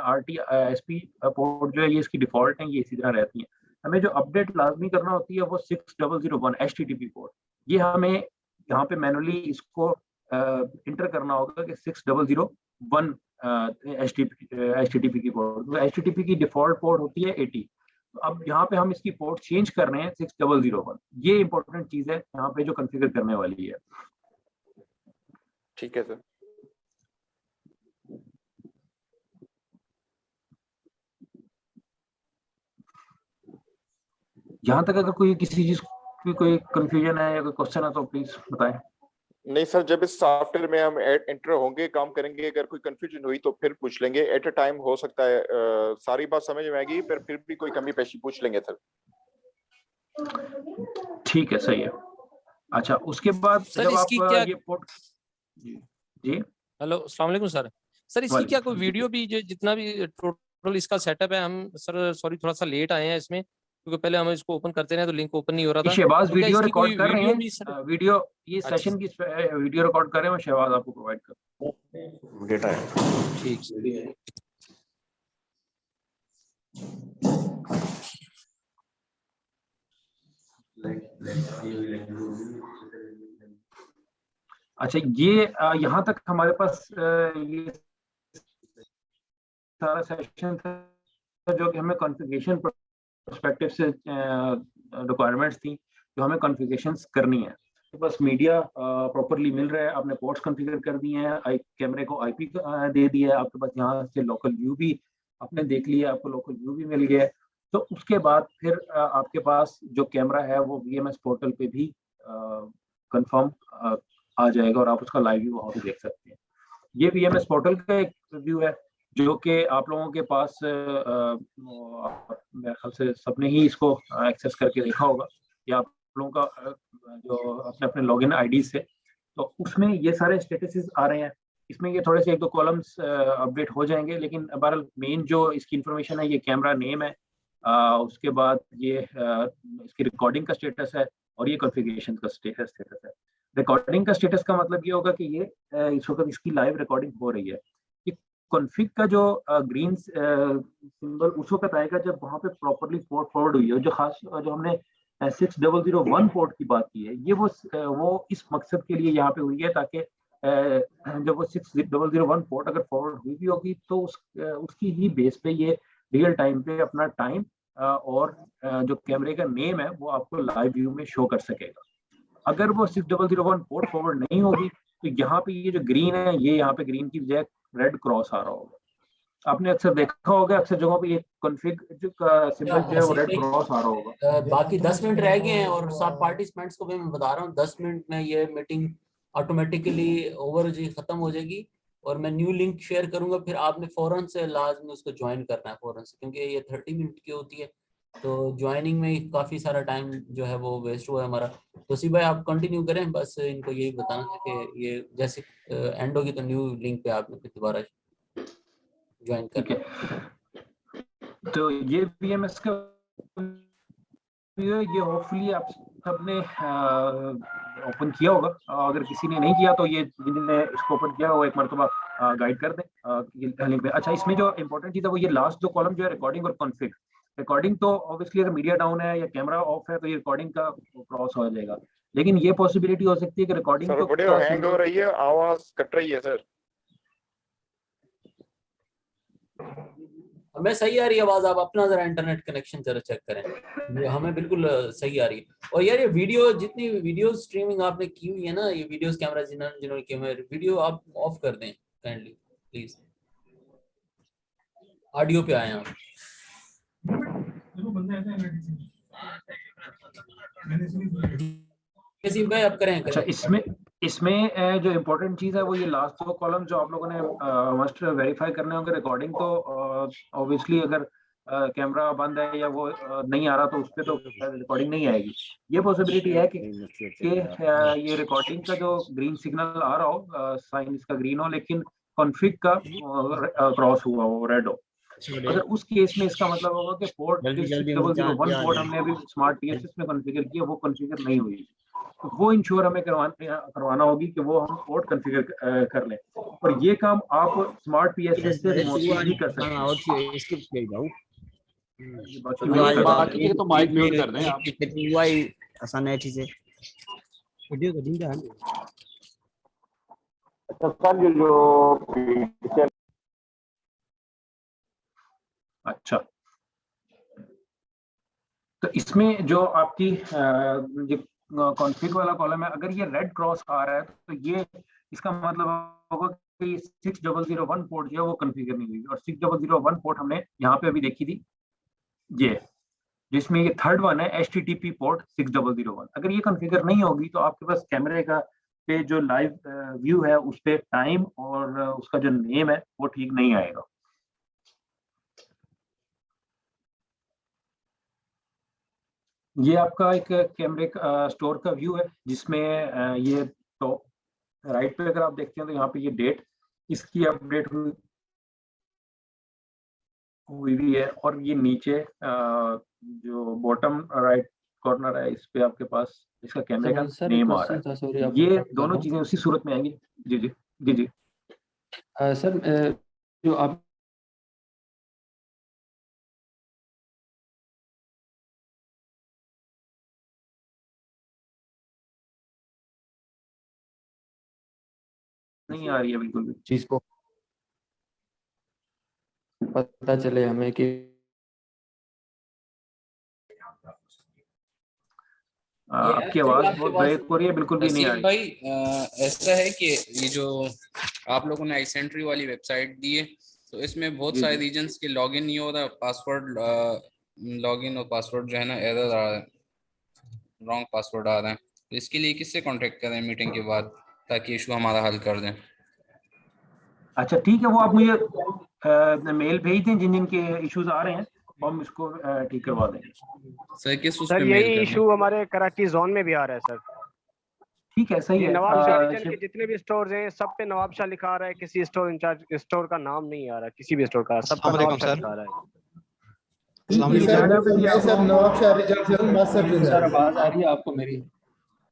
RT SP port जो है, ये इसकी डिफॉल्ट है, ये इसी तरह रहती है। हमें जो अपडेट लाजमी करना होती है वो 6001 HTTP पोर्ट। ये हमें यहाँ पे मैनुअली इसको इंटर करना होगा कि 6001 1 HTTP की पोर्ट। तो HTTP की डिफॉल्ट पोर्ट होती है 80। तो अब यहाँ पे हम इसकी पोर्ट चेंज कर रहे हैं 6001। ये इंपॉर्टेंट चीज है यहाँ पे जो कॉन्फ़िगर करने वाली है। ठीक है सर। यहाँ तक अगर कोई किसी चीज की कोई कंफ्यूजन है या कोई क्वेश्चन है तो प्लीज बताएं। नहीं सर, जब इस सॉफ्टवेयर में हम एंटर होंगे, काम करेंगे, अगर कोई कंफ्यूजन हुई तो फिर पूछ लेंगे। एट अ टाइम हो सकता है सारी बात समझ में आएगी, फिर भी कोई कमी पेशी पूछ लेंगे सर। ठीक है, सही है। अच्छा, उसके बाद सर जब इसकी आप क्या ये पोर्ट जी हेलो अस्सलाम वालेकुम सर। सर इसकी क्या कोई वीडियो भी जो जितना भी टोटल इसका सेटअप है, हम सर सॉरी थोड़ा सा लेट आए हैं इसमें, क्योंकि पहले हम इसको ओपन करते रहे तो लिंक ओपन नहीं हो रहा था। शहबाज तो क्या वीडियो इसकी कोई रिकॉर्ड कर रहे वीडियो भी हैं, वीडियो ये अच्छा सेशन की वीडियो रिकॉर्ड कर रहे हैं, मैं शहबाज आपको प्रोवाइड कर डेटा है। ठीक। अच्छा, ये यहाँ तक हमारे पास ये सारा सेशन था जो कि हमें कॉन्फ़िगरेशन पर्सपेक्टिव से रिक्वायरमेंट्स थी जो हमें कॉन्फ़िगरेशंस करनी है। तो बस मीडिया प्रॉपरली मिल रहा है, आपने पोर्ट्स कॉन्फ़िगर कर दिए हैं, कैमरे को आईपी दे दिया है, आपके पास यहाँ से लोकल व्यू भी आपने देख लिया, आपको लोकल व्यू भी मिल गया है। तो उसके बाद फिर आपके पास जो कैमरा है वो VMS पोर्टल पे भी कंफर्म आ जाएगा और आप उसका लाइव व्यू वहाँ पे देख सकते हैं। ये VMS पोर्टल का एक व्यू है जो कि आप लोगों के पास मेरे ख्याल से सबने ही इसको एक्सेस करके देखा होगा, या आप लोगों का जो अपने अपने लॉगिन आईडी से, तो उसमें ये सारे स्टेटसेस आ रहे हैं। इसमें ये थोड़े से एक दो कॉलम्स अपडेट हो जाएंगे, लेकिन बहरहाल मेन जो इसकी इंफॉर्मेशन है, ये कैमरा नेम है, उसके बाद ये इसकी रिकॉर्डिंग का स्टेटस है और ये कॉन्फ़िगरेशन का स्टेटस है। रिकॉर्डिंग का स्टेटस का मतलब ये होगा कि ये इस वक्त इसकी लाइव रिकॉर्डिंग हो रही है। ये कॉन्फ़िग का जो ग्रीन सिंबल उस वक्त आएगा जब वहाँ पे प्रॉपरली पोर्ट फॉरवर्ड हुई है। जो खास जो हमने 6001 पोर्ट की बात की है, ये वो इस मकसद के लिए यहाँ पे हुई है ताकि जब वो 6001 पोर्ट अगर फॉरवर्ड हुई भी होगी तो उसकी ही बेस पे ये रियल टाइम पे अपना टाइम और जो कैमरे का नेम है वो आपको लाइव व्यू में शो कर सकेगा। अगर वो 6001 पोर्ट फॉरवर्ड नहीं होगी तो यहाँ पे ये जो ग्रीन है, ये यहाँ पे ग्रीन की बजाय रेड क्रॉस आ रहा होगा। आपने अक्सर देखा होगा, अक्सर जगहों पे ये कॉन्फ़िग जो सिंबल जो है वो रेड क्रॉस आ रहा होगा। बाकी 10 मिनट रह गए हैं और सब पार्टिसिपेंट्स को भी मैं बता रहा हूँ 10 मिनट में ये मीटिंग ऑटोमेटिकली ओवर जी खत्म हो जाएगी और मैं न्यू लिंक शेयर करूंगा। फिर आपने फौरन से लाजमी उसको ज्वाइन करना है फौरन से, क्योंकि ये 30 मिनट की होती है तो ज्वाइनिंग में काफी सारा टाइम जो है वो वेस्ट हुआ है हमारा। तो सी भाई आप कंटिन्यू करें, बस इनको यही बताना है कि ये जैसे एंड होगी तो न्यू लिंक पे आपने फिर दोबारा ज्वाइन करना है। तो ये VMS का ये होपफुली आप सबने ओपन किया होगा। अगर किसी ने नहीं किया तो ये जिन्होंने इसको ओपन किया वो एक मरतबा गाइड कर दें लिंक पे। अच्छा, इसमें जो इम्पोर्टेंट चीज़ है वो ये लास्ट जो कॉलम जो है रिकॉर्डिंग और कॉन्फ़िग। रिकॉर्डिंग तो ऑब्वियसली अगर मीडिया डाउन है या कैमरा ऑफ है तो ये रिकॉर्डिंग का क्रॉस हो जाएगा, लेकिन ये पॉसिबिलिटी हो सकती है कि रिकॉर्डिंग सर वीडियो हैंग हो रही है, आवाज कट रही है सर। हमें सही आ रही है आवाज, आप अपना जरा इंटरनेट कनेक्शन जरा चेक करें, हमें बिल्कुल सही आ रही है। और यार ये वीडियो जितनी वीडियो स्ट्रीमिंग आपने की हुई है ना, ये वीडियोस कैमरा जिन्होंने किए हुए वीडियो आप ऑफ कर दें काइंडली प्लीज। ऑडियो पे आए आप। भाई आप करें। अच्छा, इसमें जो इम्पोर्टेंट चीज़ है वो ये लास्ट दो कॉलम जो आप लोगों ने मस्ट वेरीफाई करने होंगे। रिकॉर्डिंग तो ऑब्वियसली अगर कैमरा बंद है या वो नहीं आ रहा तो उस पर तो रिकॉर्डिंग नहीं आएगी। ये पॉसिबिलिटी है कि ये रिकॉर्डिंग का जो ग्रीन सिग्नल आ रहा हो, साइन इसका ग्रीन हो, लेकिन कॉन्फ़िग का क्रॉस हुआ हो, रेड हो। अगर उस केस में इसका मतलब होगा कि पोर्ट 6001 पोर्ट हमने अभी स्मार्ट PSS में कॉन्फ़िगर किया वो कॉन्फ़िगर नहीं हुई, तो वो इंश्योर हमें करवाना होगी कि वो हम पोर्ट कॉन्फ़िगर कर लें। और ये काम आप स्मार्ट PSS से रिमोटली भी कर सकते हैं। बाकी के तो माइक म्यूट कर दें आप। आसान है चीजें। वीडियो का दिन सर जो अच्छा, तो इसमें जो आपकी कॉन्फ़िग वाला कॉलम है, अगर ये रेड क्रॉस आ रहा है तो ये इसका मतलब होगा कि 6001 पोर्ट जो है वो कॉन्फ़िगर नहीं हुई, और 6001 पोर्ट हमने यहाँ पे अभी देखी थी, ये जिसमें ये थर्ड वन है HTTP पोर्ट 6001। अगर ये कॉन्फ़िगर नहीं होगी तो आपके पास कैमरे का पे जो लाइव व्यू है उस पे टाइम और उसका जो नेम है वो ठीक नहीं आएगा। ये आपका एक कैमरे का स्टोर का व्यू है, जिसमें ये तो राइट पे अगर आप देखते हैं तो यहाँ पे ये डेट इसकी अपडेट हुई भी है, और ये नीचे जो बॉटम राइट कॉर्नर है इस पे आपके पास इसका कैमरे का नेम आ रहा है। ये दोनों चीजें उसी सूरत में आएंगी। जी जी जी जी सर जो आप नहीं आ रही है बिल्कुल भी चीज को पता चले हमें कि आपकी आवाज बहुत ब्रेक हो रही है, बिल्कुल भी नहीं आ रही। भाई ऐसा है कि ये जो आप लोगों ने iSentry वाली वेबसाइट दी है, तो इसमें बहुत सारे रीजन्स के लॉगिन नहीं हो रहा, पासवर्ड लॉगिन और पासवर्ड जो है ना एरर आ रहा है, रॉन्ग पासवर्ड आ रहा है। तो इसके लिए किससे कांटेक्ट करें मीटिंग के बाद ताकि इशू हमारा हल कर दें? अच्छा ठीक है, वो आप मुझे मेल भेज दें जिन जिन के इश्यूज आ रहे हैं, हम इसको ठीक करवा देंगे। सर किस उस सर पे यही मेल इशू हमारे कराची जोन में भी आ रहा है सर। ठीक है, सही है। नवाब शाह रीजन के जितने भी स्टोर्स हैं सब पे नवाब शाह लिखा आ रहा है, किसी स्टोर इंचार्ज स्टोर का नाम नहीं आ रहा, किसी भी स्टोर का, सब पर नवाब शाह लिखा आ रहा है। सर नवाब शाह रीजन से सर आवाज आ रही है आपको मेरी?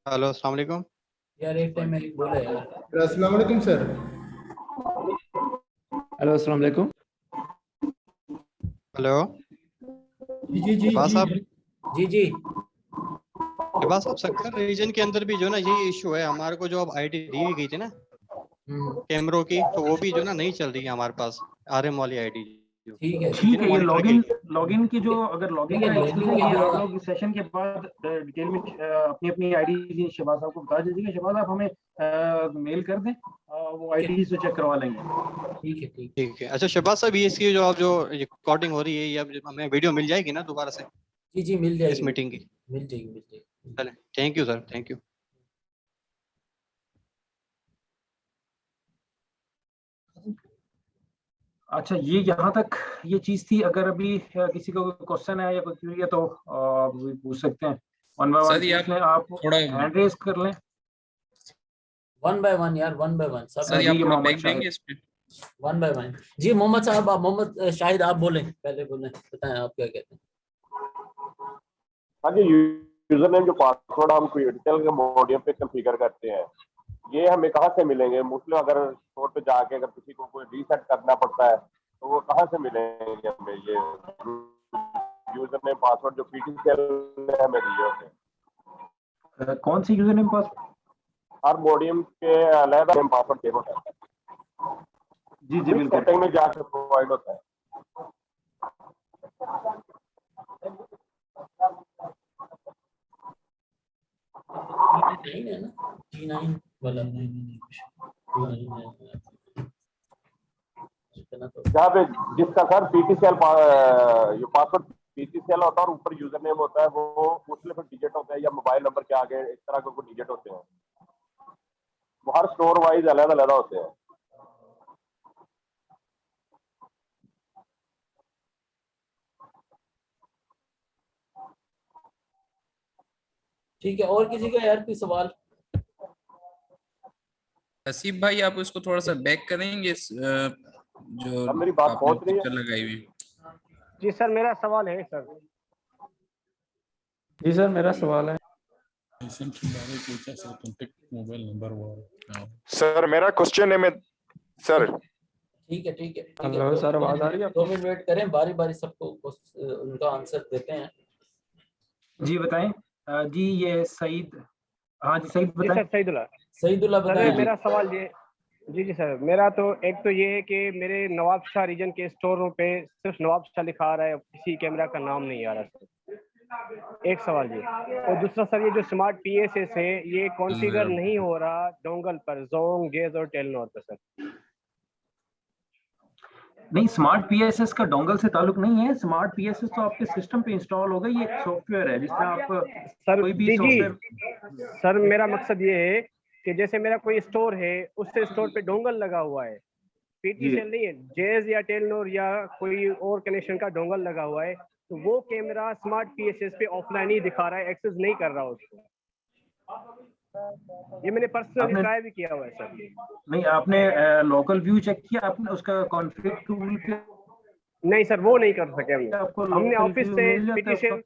हेलो अस्सलाम वालेकुम यार एक टाइम में बोला यार। अस्सलाम वालेकुम सर। हेलो अस्सलाम वालेकुम। हेलो जी जी साहब जी जी बस अब सक्कर रीजन के अंदर भी जो ना यही इशू है, हमारे को जो अब आईडी दी गई थी ना कैमरों की, तो वो भी जो ना नहीं चल रही है हमारे पास, RM वाली आईडी। ठीक है ये लॉगिन की जो अगर लॉगिन का इशू है, ये आप लोग सेशन के बाद डिटेल में अपनी अपनी आईडी शहबाज साहब को बता दीजिएगा। शहबाज आप हमें मेल कर दें, वो आईडी से चेक करवा लेंगे। ठीक है ठीक है। अच्छा शहबाज साहब, ये इसकी जो आप जो रिकॉर्डिंग हो रही है, ये अब हमें वीडियो मिल जाएगी ना दोबारा से? जी जी मिल जाएगी इस मीटिंग की मिल जाएगी। चलें, thank you sir, thank you. अच्छा, ये यहाँ तक ये चीज थी। अगर अभी किसी को कोई क्वेश्चन है या कोई क्वेरी है तो पूछ सकते हैं। वन बाय वन आप थोड़ा हैंड रेज कर लें। वन बाय वन यार, वन बाय वन सब। सर आप थोड़ा बैक देंगे इस पे? One by one. जी मोहम्मद साहब, आप मोहम्मद शाहिद आप बोलें, पहले बोलें, बताएं आप क्या कहते हैं। हाँ जी, यूजर नेम जो पासवर्ड हम क्रिएटल के मॉड्यूल पे कॉन्फ़िगर करते हैं, ये हमें कहाँ से मिलेंगे? मोस्टली अगर स्टोर पे जाके अगर किसी को कोई रीसेट करना पड़ता है तो वो कहाँ से मिलेंगे हमें? ये यूजर नेम पासवर्ड जो PTCL ने हमें दिए होते हैं। कौन सी यूजर नेम पासवर्ड? हर मॉड्यूल के अलग नेम पासवर्ड के होता है। जी जी बिल्कुल, सेटिंग में जाके प्रोवाइड होता है। है ना T9 वाला जहाँ पे जिसका सर PTCL ये पासवर्ड PTCL होता है और ऊपर यूजर नेम होता है, वो उसमें फिर डिजिट होता है या मोबाइल नंबर के आगे इस तरह के कुछ डिजिट होते हैं। वो हर स्टोर वाइज अलग अलग होते हैं। ठीक है, और किसी का यार कोई सवाल? हसीब भाई आप उसको थोड़ा सा बैक करेंगे, जो मेरी बात पहुंच रही है? लगाई हुई। जी सर मेरा सवाल है सर। जी सर मेरा सवाल है। सर मेरा क्वेश्चन है, मैं सर ठीक है ठीक है हेलो सर, आवाज आ रही है? 2 मिनट वेट करें, बारी बारी सबको उनका आंसर देते हैं। जी बताएं। जी ये सईद, हाँ जी सईद बताएं। सईदुल्लाह सईदुल्लाह बताएं। मेरा सवाल ये जी जी सर, मेरा तो एक तो ये है कि मेरे नवाब शाह रीजन के स्टोरों पे सिर्फ नवाब शाह लिखा आ रहा है, किसी कैमरा का नाम नहीं आ रहा सर। एक सवाल ये, और दूसरा सर ये जो स्मार्ट पीएसएस है ये कॉन्फ़िगर नहीं हो रहा डोंगल पर, जोंग, गेज और टेलनोर पर सर। नहीं, स्मार्ट पीएसएस का डोंगल से ताल्लुक नहीं है। स्मार्ट पीएसएस तो आपके सिस्टम पे इंस्टॉल होगा, ये एक सॉफ्टवेयर है जिस तरह आप सर कोई भी जी सॉफ्टवेयर। सर मेरा मकसद ये है कि जैसे मेरा कोई स्टोर है, उससे स्टोर पे डोंगल लगा हुआ है, पीटीसीएल नहीं है, जेज या टेलनोर या कोई और कनेक्शन का डोंगल लगा हुआ है, तो वो कैमरा स्मार्ट पीएसएस पे ऑफलाइन ही दिखा रहा है, एक्सेस नहीं कर रहा उसको। ये मैंने पर्सनली ट्राई भी किया हुआ है सर। नहीं, आपने लोकल व्यू चेक किया आपने उसका कॉन्फ़िग टूल पे? नहीं सर, वो नहीं कर सके हमने ऑफिस से पीटीसीएल,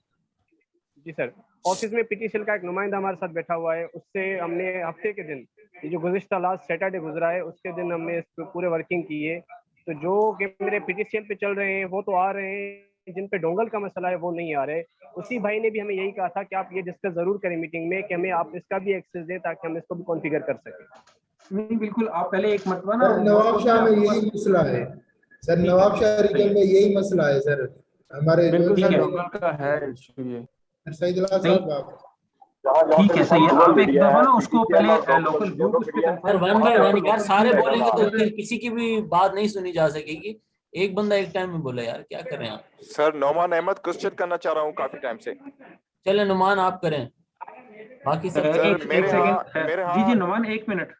जी सर, ऑफिस में पीटीसीएल का एक नुमाइंदा हमारे साथ बैठा हुआ है, उससे हमने हफ्ते के दिन, ये जो गुज़िश्ता लास्ट सैटरडे गुजरा है, उसके दिन हमने इस पे पूरे वर्किंग की है। तो जो कैमरे पीटीसीएल पे चल रहे हैं वो तो आ रहे हैं, जिन पे डोंगल का मसला है वो नहीं आ रहे। उसी भाई ने भी हमें यही कहा था कि आप ये डिस्कस जरूर करें मीटिंग में कि हमें आप इसका भी एक्सेस दें ताकि हम इसको भी कॉन्फ़िगर कर सकें। नहीं बिल्कुल, आप पहले एक मरतबा ना नवाब शाह में यही मसला है सर, नवाब शाह रीजन में यही मसला है सर, हमारे बिल्कुल सर डोंगल का है इशू ये। सईदुल्लाह साहब ठीक है, सही है। आप एक दफा ना उसको पहले लोकल व्यू उस पे सर वन बाय वन यार, सारे बोलेंगे तो फिर किसी की भी बात नहीं सुनी जा सकेगी। एक बंदा एक टाइम में बोले यार, क्या करें आप। सर नोमान अहमद क्वेश्चन करना चाह रहा हूँ काफी टाइम से। चले नुमान आप करें, बाकी सब एक सेकंड। जी जी नुमान, एक मिनट।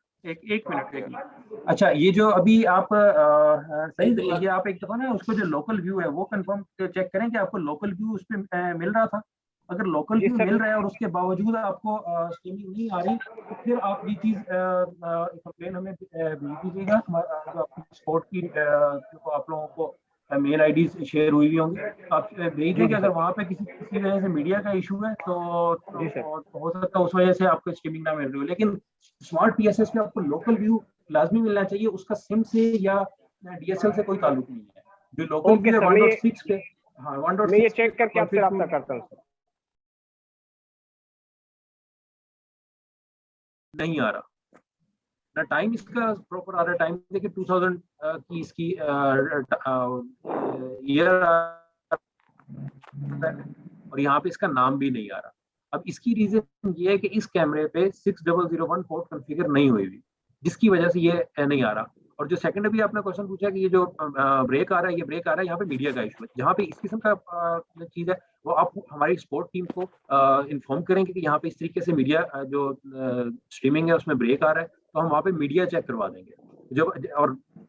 अच्छा, ये जो अभी आप सही, ये आप एक दफा ना उसको जो लोकल व्यू है वो कंफर्म चेक करें कि आपको लोकल व्यू उस पे मिल रहा था। अगर लोकल व्यू मिल रहा है और उसके बावजूद आपको स्ट्रीमिंग नहीं आ रही, तो फिर आप ये चीज कंप्लेन हमें भेज दीजिएगा। जो आपकी स्पोर्ट की जो आप लोगों को मेल आईडी शेयर हुई होंगी, आप भेज देंगे। अगर वहाँ पे किसी वजह से मीडिया का इशू है तो हो सकता है उस वजह से आपको स्ट्रीमिंग ना मिल रही हो, लेकिन स्मार्ट पीएसएस में आपको लोकल व्यू लाजमी मिलना चाहिए। उसका सिम से या डीएसएल से कोई ताल्लुक नहीं है। जो लोकल व्यू है 1.6 पे, हाँ 1.6 मैं ये चेक करके आपसे राब्ता करता हूँ। नहीं आ रहा ना, टाइम इसका प्रॉपर आ रहा है। टाइम देखिए 2000 की इसकी ईयर और यहाँ पे इसका नाम भी नहीं आ रहा। अब इसकी रीजन ये है कि इस कैमरे पे 6001 पोर्ट कॉन्फ़िगर नहीं हुई हुई, जिसकी वजह से ये नहीं आ रहा। और जो सेकंड अभी आपने क्वेश्चन पूछा कि ये जो ब्रेक आ रहा है, ये ब्रेक आ रहा है यहाँ पे मीडिया का इशू है। जहाँ पे इस किस्म का चीज है वो आप हमारी स्पोर्ट टीम को इन्फॉर्म करेंगे कि यहाँ पे इस तरीके से मीडिया जो स्ट्रीमिंग है उसमें ब्रेक आ रहा है, तो हम वहाँ पे मीडिया चेक करवा देंगे। जब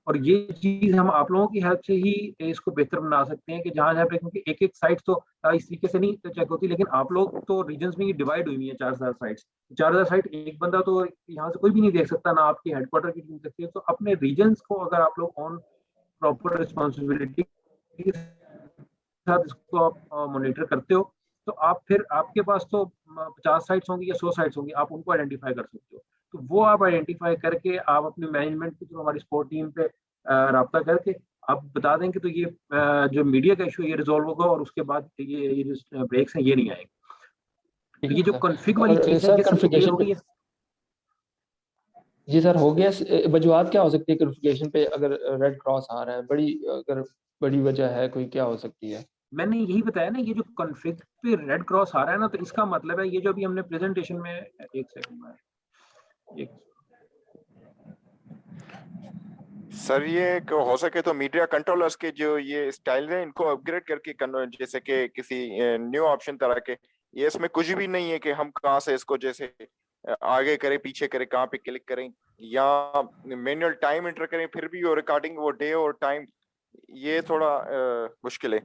और ये चीज हम आप लोगों की हेल्प से ही इसको बेहतर बना सकते हैं कि जहाँ पे, क्योंकि एक एक साइट तो इस तरीके से नहीं चेक होती, लेकिन आप लोग तो रीजन्स में ये डिवाइड हुई है 4000 साइट्स। 4000 साइट एक बंदा तो यहाँ से कोई भी नहीं देख सकता, ना आपकी हेडक्वार्टर की टीम सकती है। तो अपने रीजन्स को अगर आप लोग ऑन प्रॉपर रिस्पॉन्सिबिलिटी के साथ इसको आप मॉनिटर करते हो, तो आप फिर आपके पास तो 50 साइट्स होंगी या 100 साइट्स होंगी, आप उनको आइडेंटिफाई कर सकते हो। तो वो आप आइडेंटिफाई करके आप अपनी मैनेजमेंट के थ्रू हमारी स्पोर्ट टीम पे राब्ता करके आप बता देंगे, तो ये जो मीडिया का इशू है ये रिजॉल्व होगा और उसके बाद ये जो ब्रेक्स हैं ये नहीं आएंगे। ये जो कॉन्फ़िग वाली चीज है, कॉन्फ़िगरेशन हो गई है जी सर, हो गया। वजूहात क्या हो सकती है कॉन्फ़िगरेशन पे अगर रेड क्रॉस आ रहा है? अगर बड़ी वजह है कोई, क्या हो सकती है? मैंने यही बताया ना, ये जो कॉन्फ़िग पे रेड क्रॉस आ रहा है ना, तो इसका मतलब है ये जो अभी हमने प्रेजेंटेशन में, एक सेकंड में सर ये हो सके तो मीडिया कंट्रोलर्स के जो ये स्टाइल है इनको अपग्रेड करके, जैसे कि किसी न्यू ऑप्शन तरह के, ये इसमें कुछ भी नहीं है कि हम कहाँ से इसको जैसे आगे करें पीछे करें, कहाँ पे क्लिक करें या मैनुअल टाइम एंटर करें, फिर भी वो रिकॉर्डिंग वो डे और टाइम ये थोड़ा मुश्किल है,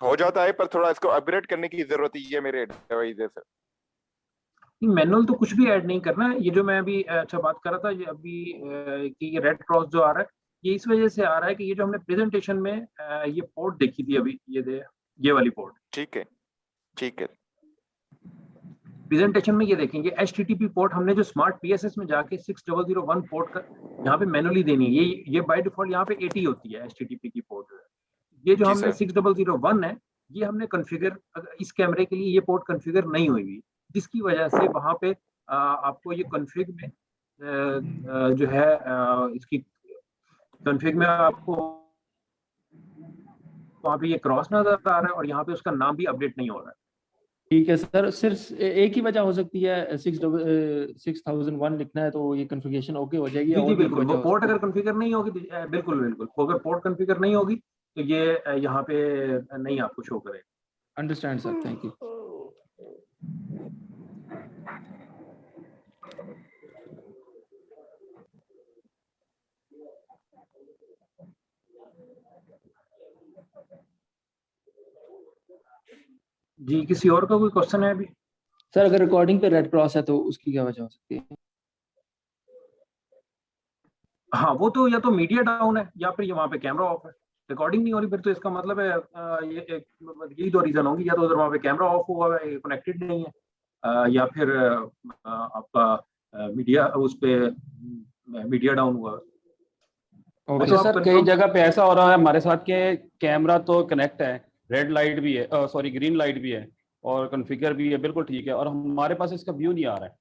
हो जाता है, पर थोड़ा इसको अपग्रेड करने की जरूरत है। ये मेरे एडवाइस है सर। मैनुअल तो कुछ भी ऐड नहीं करना है। ये जो मैं अभी अच्छा बात कर रहा था, ये अभी कि ये रेड क्रॉस जो आ रहा है ये इस वजह से आ रहा है कि ये जो हमने प्रेजेंटेशन में ये पोर्ट देखी थी अभी, ये वाली पोर्ट, ठीक है प्रेजेंटेशन में ये देखेंगे HTTP पोर्ट हमने जो स्मार्ट PSS में जाके 6001 पोर्ट का यहाँ पे मैनुअली देनी है। ये बाय डिफॉल्ट यहाँ पे 80 होती है HTTP की पोर्ट। ये जो हमने 6001 है ये हमने कॉन्फ़िगर, इस कैमरे के लिए ये पोर्ट कॉन्फ़िगर नहीं हुई, जिसकी वजह से वहां पे आपको ये कॉन्फ़िग में जो है इसकी कॉन्फ़िग में आपको वहाँ पे ये क्रॉस नजर आ रहा है और यहाँ पे उसका नाम भी अपडेट नहीं हो रहा है। ठीक है सर, सिर्फ एक ही वजह हो सकती है 6001 लिखना है तो ये कॉन्फ़िगरेशन ओके हो जाएगी। जी बिल्कुल, वो पोर्ट अगर कॉन्फ़िगर नहीं होगी बिल्कुल बिल्कुल, अगर पोर्ट कॉन्फ़िगर नहीं होगी तो ये यहाँ पे नहीं आपको शो करेगा। Understand sir, thank you. जी, किसी और का कोई क्वेश्चन है अभी? सर अगर रिकॉर्डिंग पे रेड क्रॉस है तो उसकी क्या वजह हो सकती है? हाँ, वो तो या तो मीडिया डाउन है या फिर वहाँ पे कैमरा ऑफ है। रिकॉर्डिंग नहीं हो रही फिर तो इसका मतलब है यही दो रीजन होंगी, या तो उधर वहाँ पे कैमरा ऑफ हुआ है, कनेक्टेड नहीं है, या फिर आपका मीडिया उस पे मीडिया डाउन हुआ है। ओके सर, कई जगह पे ऐसा हो रहा है हमारे साथ के कैमरा तो कनेक्ट है, रेड लाइट भी है, सॉरी ग्रीन लाइट भी है और कॉन्फ़िगर भी है, बिल्कुल ठीक है, और हमारे पास इसका व्यू नहीं आ रहा है।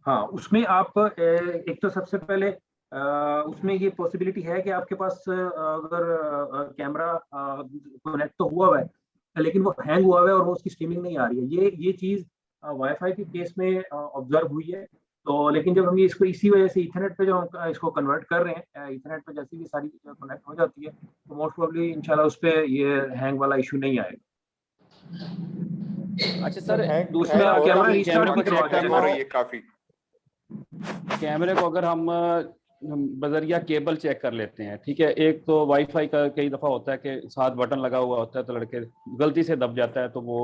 हाँ, उसमें आप एक तो सबसे पहले उसमें ये पॉसिबिलिटी है कि आपके पास अगर कैमरा कनेक्ट तो हुआ है लेकिन वो हैंग हुआ है और वो उसकी स्ट्रीमिंग नहीं आ रही है, ये चीज़ वाईफाई के केस में ऑब्जर्व हुई है। तो लेकिन जब हम ये इसको इसी वजह से इथरनेट पे जो हम इसको कन्वर्ट कर रहे हैं, इथरनेट पे जैसे भी सारी चीज़ें कनेक्ट हो जाती है तो मोस्ट प्रोबेबली इंशाल्लाह उस पे ये हैंग वाला इशू नहीं आएगा। अच्छा सर, दूसरा कैमरा रिस्टार्ट भी करवा है काफी। कैमरे को अगर हम बजरिया केबल चेक कर लेते हैं, ठीक है, एक तो वाईफाई का कई दफा होता है कि साथ बटन लगा हुआ होता है तो लड़के गलती से दब जाता है तो वो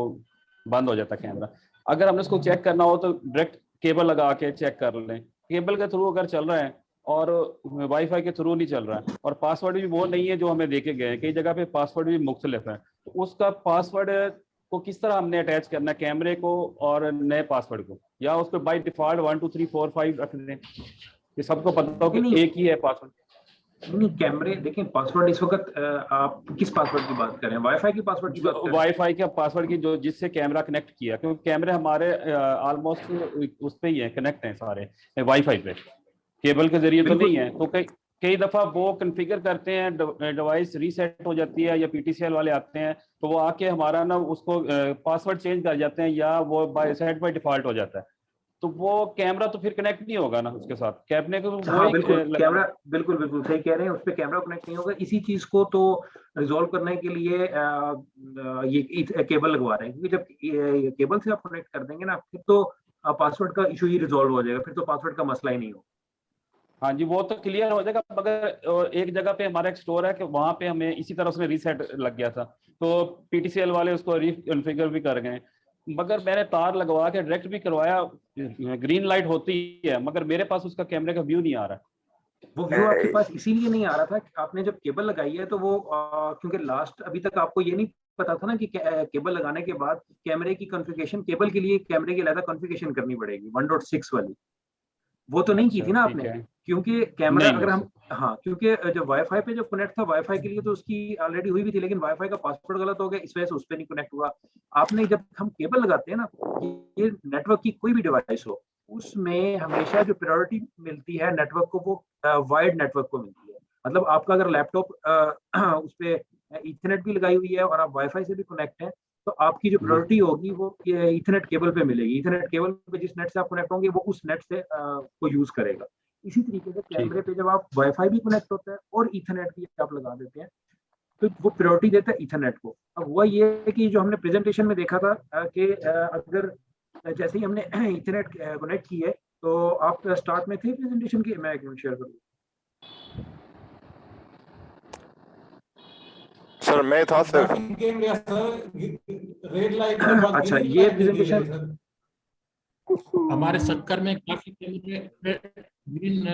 बंद हो जाता है कैमरा। अगर हमने उसको चेक करना हो तो डायरेक्ट केबल लगा के चेक कर लें। केबल के थ्रू अगर चल रहा है और वाईफाई के थ्रू नहीं चल रहा है और पासवर्ड भी वो नहीं है जो हमें देके गए हैं, कई जगह पे पासवर्ड भी मुख्तलिफ है, तो उसका पासवर्ड को किस तरह हमने अटैच करना है कैमरे को और नए पासवर्ड को, या उसको बाय डिफॉल्ट 1 2 3 4 5 रख दें कि सबको पता हो कि एक ही है पासवर्ड? नहीं, कैमरे देखिए पासवर्ड इस वक्त आप किस पासवर्ड की बात कर रहे हैं? वाईफाई की पासवर्ड की बात कर रहे हैं? वाईफाई के पासवर्ड की जो जिससे कैमरा कनेक्ट किया, क्योंकि कैमरे हमारे ऑलमोस्ट उस पे ही है, कनेक्ट हैं सारे वाईफाई पे, केबल के जरिए तो नहीं है। तो कई दफा वो कॉन्फ़िगर करते हैं, डिवाइस रीसेट हो जाती है या पीटीसीएल वाले आते हैं तो वो आके हमारा ना उसको पासवर्ड चेंज कर जाते हैं या वो सेट बाय डिफॉल्ट हो जाता है, तो वो कैमरा तो फिर कनेक्ट नहीं होगा ना उसके साथ। कैमरे को हाँ, बिल्कुल कैमरा बिल्कुल सही कह रहे हैं, उस पे कैमरा कनेक्ट नहीं होगा। इसी चीज को तो रिजॉल्व करने के लिए ये केबल लगवा रहे हैं, क्योंकि जब केबल से आप कनेक्ट कर देंगे ना फिर तो पासवर्ड का इशू ही रिजॉल्व हो जाएगा, फिर तो पासवर्ड का मसला ही नहीं होगा। हाँ जी, वो तो क्लियर हो जाएगा। मगर एक जगह पे हमारा एक स्टोर है कि वहां पे हमें इसी तरह उसमें रीसेट लग गया था तो पीटीसीएल वाले उसको रीकॉन्फ़िगर भी कर गए, मगर मैंने तार लगवा के डायरेक्ट भी करवाया, ग्रीन लाइट होती है मगर मेरे पास उसका कैमरे का व्यू नहीं आ रहा है। वो व्यू आपके पास इसीलिए नहीं आ रहा था कि आपने जब केबल लगाई है तो वो क्योंकि लास्ट अभी तक आपको ये नहीं पता था ना कि केबल लगाने के बाद कैमरे की कॉन्फ़िगरेशन, केबल के लिए कैमरे की अलग कॉन्फ़िगरेशन करनी पड़ेगी 1.6 वाली, वो तो नहीं की थी ना आपने, क्योंकि कैमरा अगर हम क्योंकि जब वाईफाई पे जब कनेक्ट था वाईफाई के लिए तो उसकी ऑलरेडी हुई भी थी, लेकिन वाईफाई का पासवर्ड गलत हो गया, इस वजह से उस पर नहीं कनेक्ट हुआ। आपने जब हम केबल लगाते हैं ना, ये नेटवर्क की कोई भी डिवाइस हो उसमें हमेशा जो प्रायोरिटी मिलती है नेटवर्क को वो वाइड नेटवर्क को मिलती है। मतलब आपका अगर लैपटॉप उस पे इथरनेट भी लगाई हुई है और आप वाईफाई से भी कनेक्ट हैं तो आपकी जो प्रायोरिटी होगी वो इथरनेट केबल पे मिलेगी। इथरनेट केबल पे जिस नेट से आप कनेक्ट होंगे वो उस नेट से को यूज करेगा। इसी तरीके से कैमरे पे जब आप वाईफाई भी कनेक्ट होता है और इथरनेट भी आप लगा देते हैं तो वो प्रायोरिटी देता है इथरनेट को। अब हुआ ये है कि जो हमने प्रेजेंटेशन में देखा था कि अगर जैसे ही हमने इथरनेट कनेक्ट की है तो आप स्टार्ट में थे प्रेजेंटेशन की, मैं एक मिनट शेयर करूँ। सर मैं था सर। अच्छा, ये प्रेजेंटेशन हमारे सक्कर में काफी ग्रीन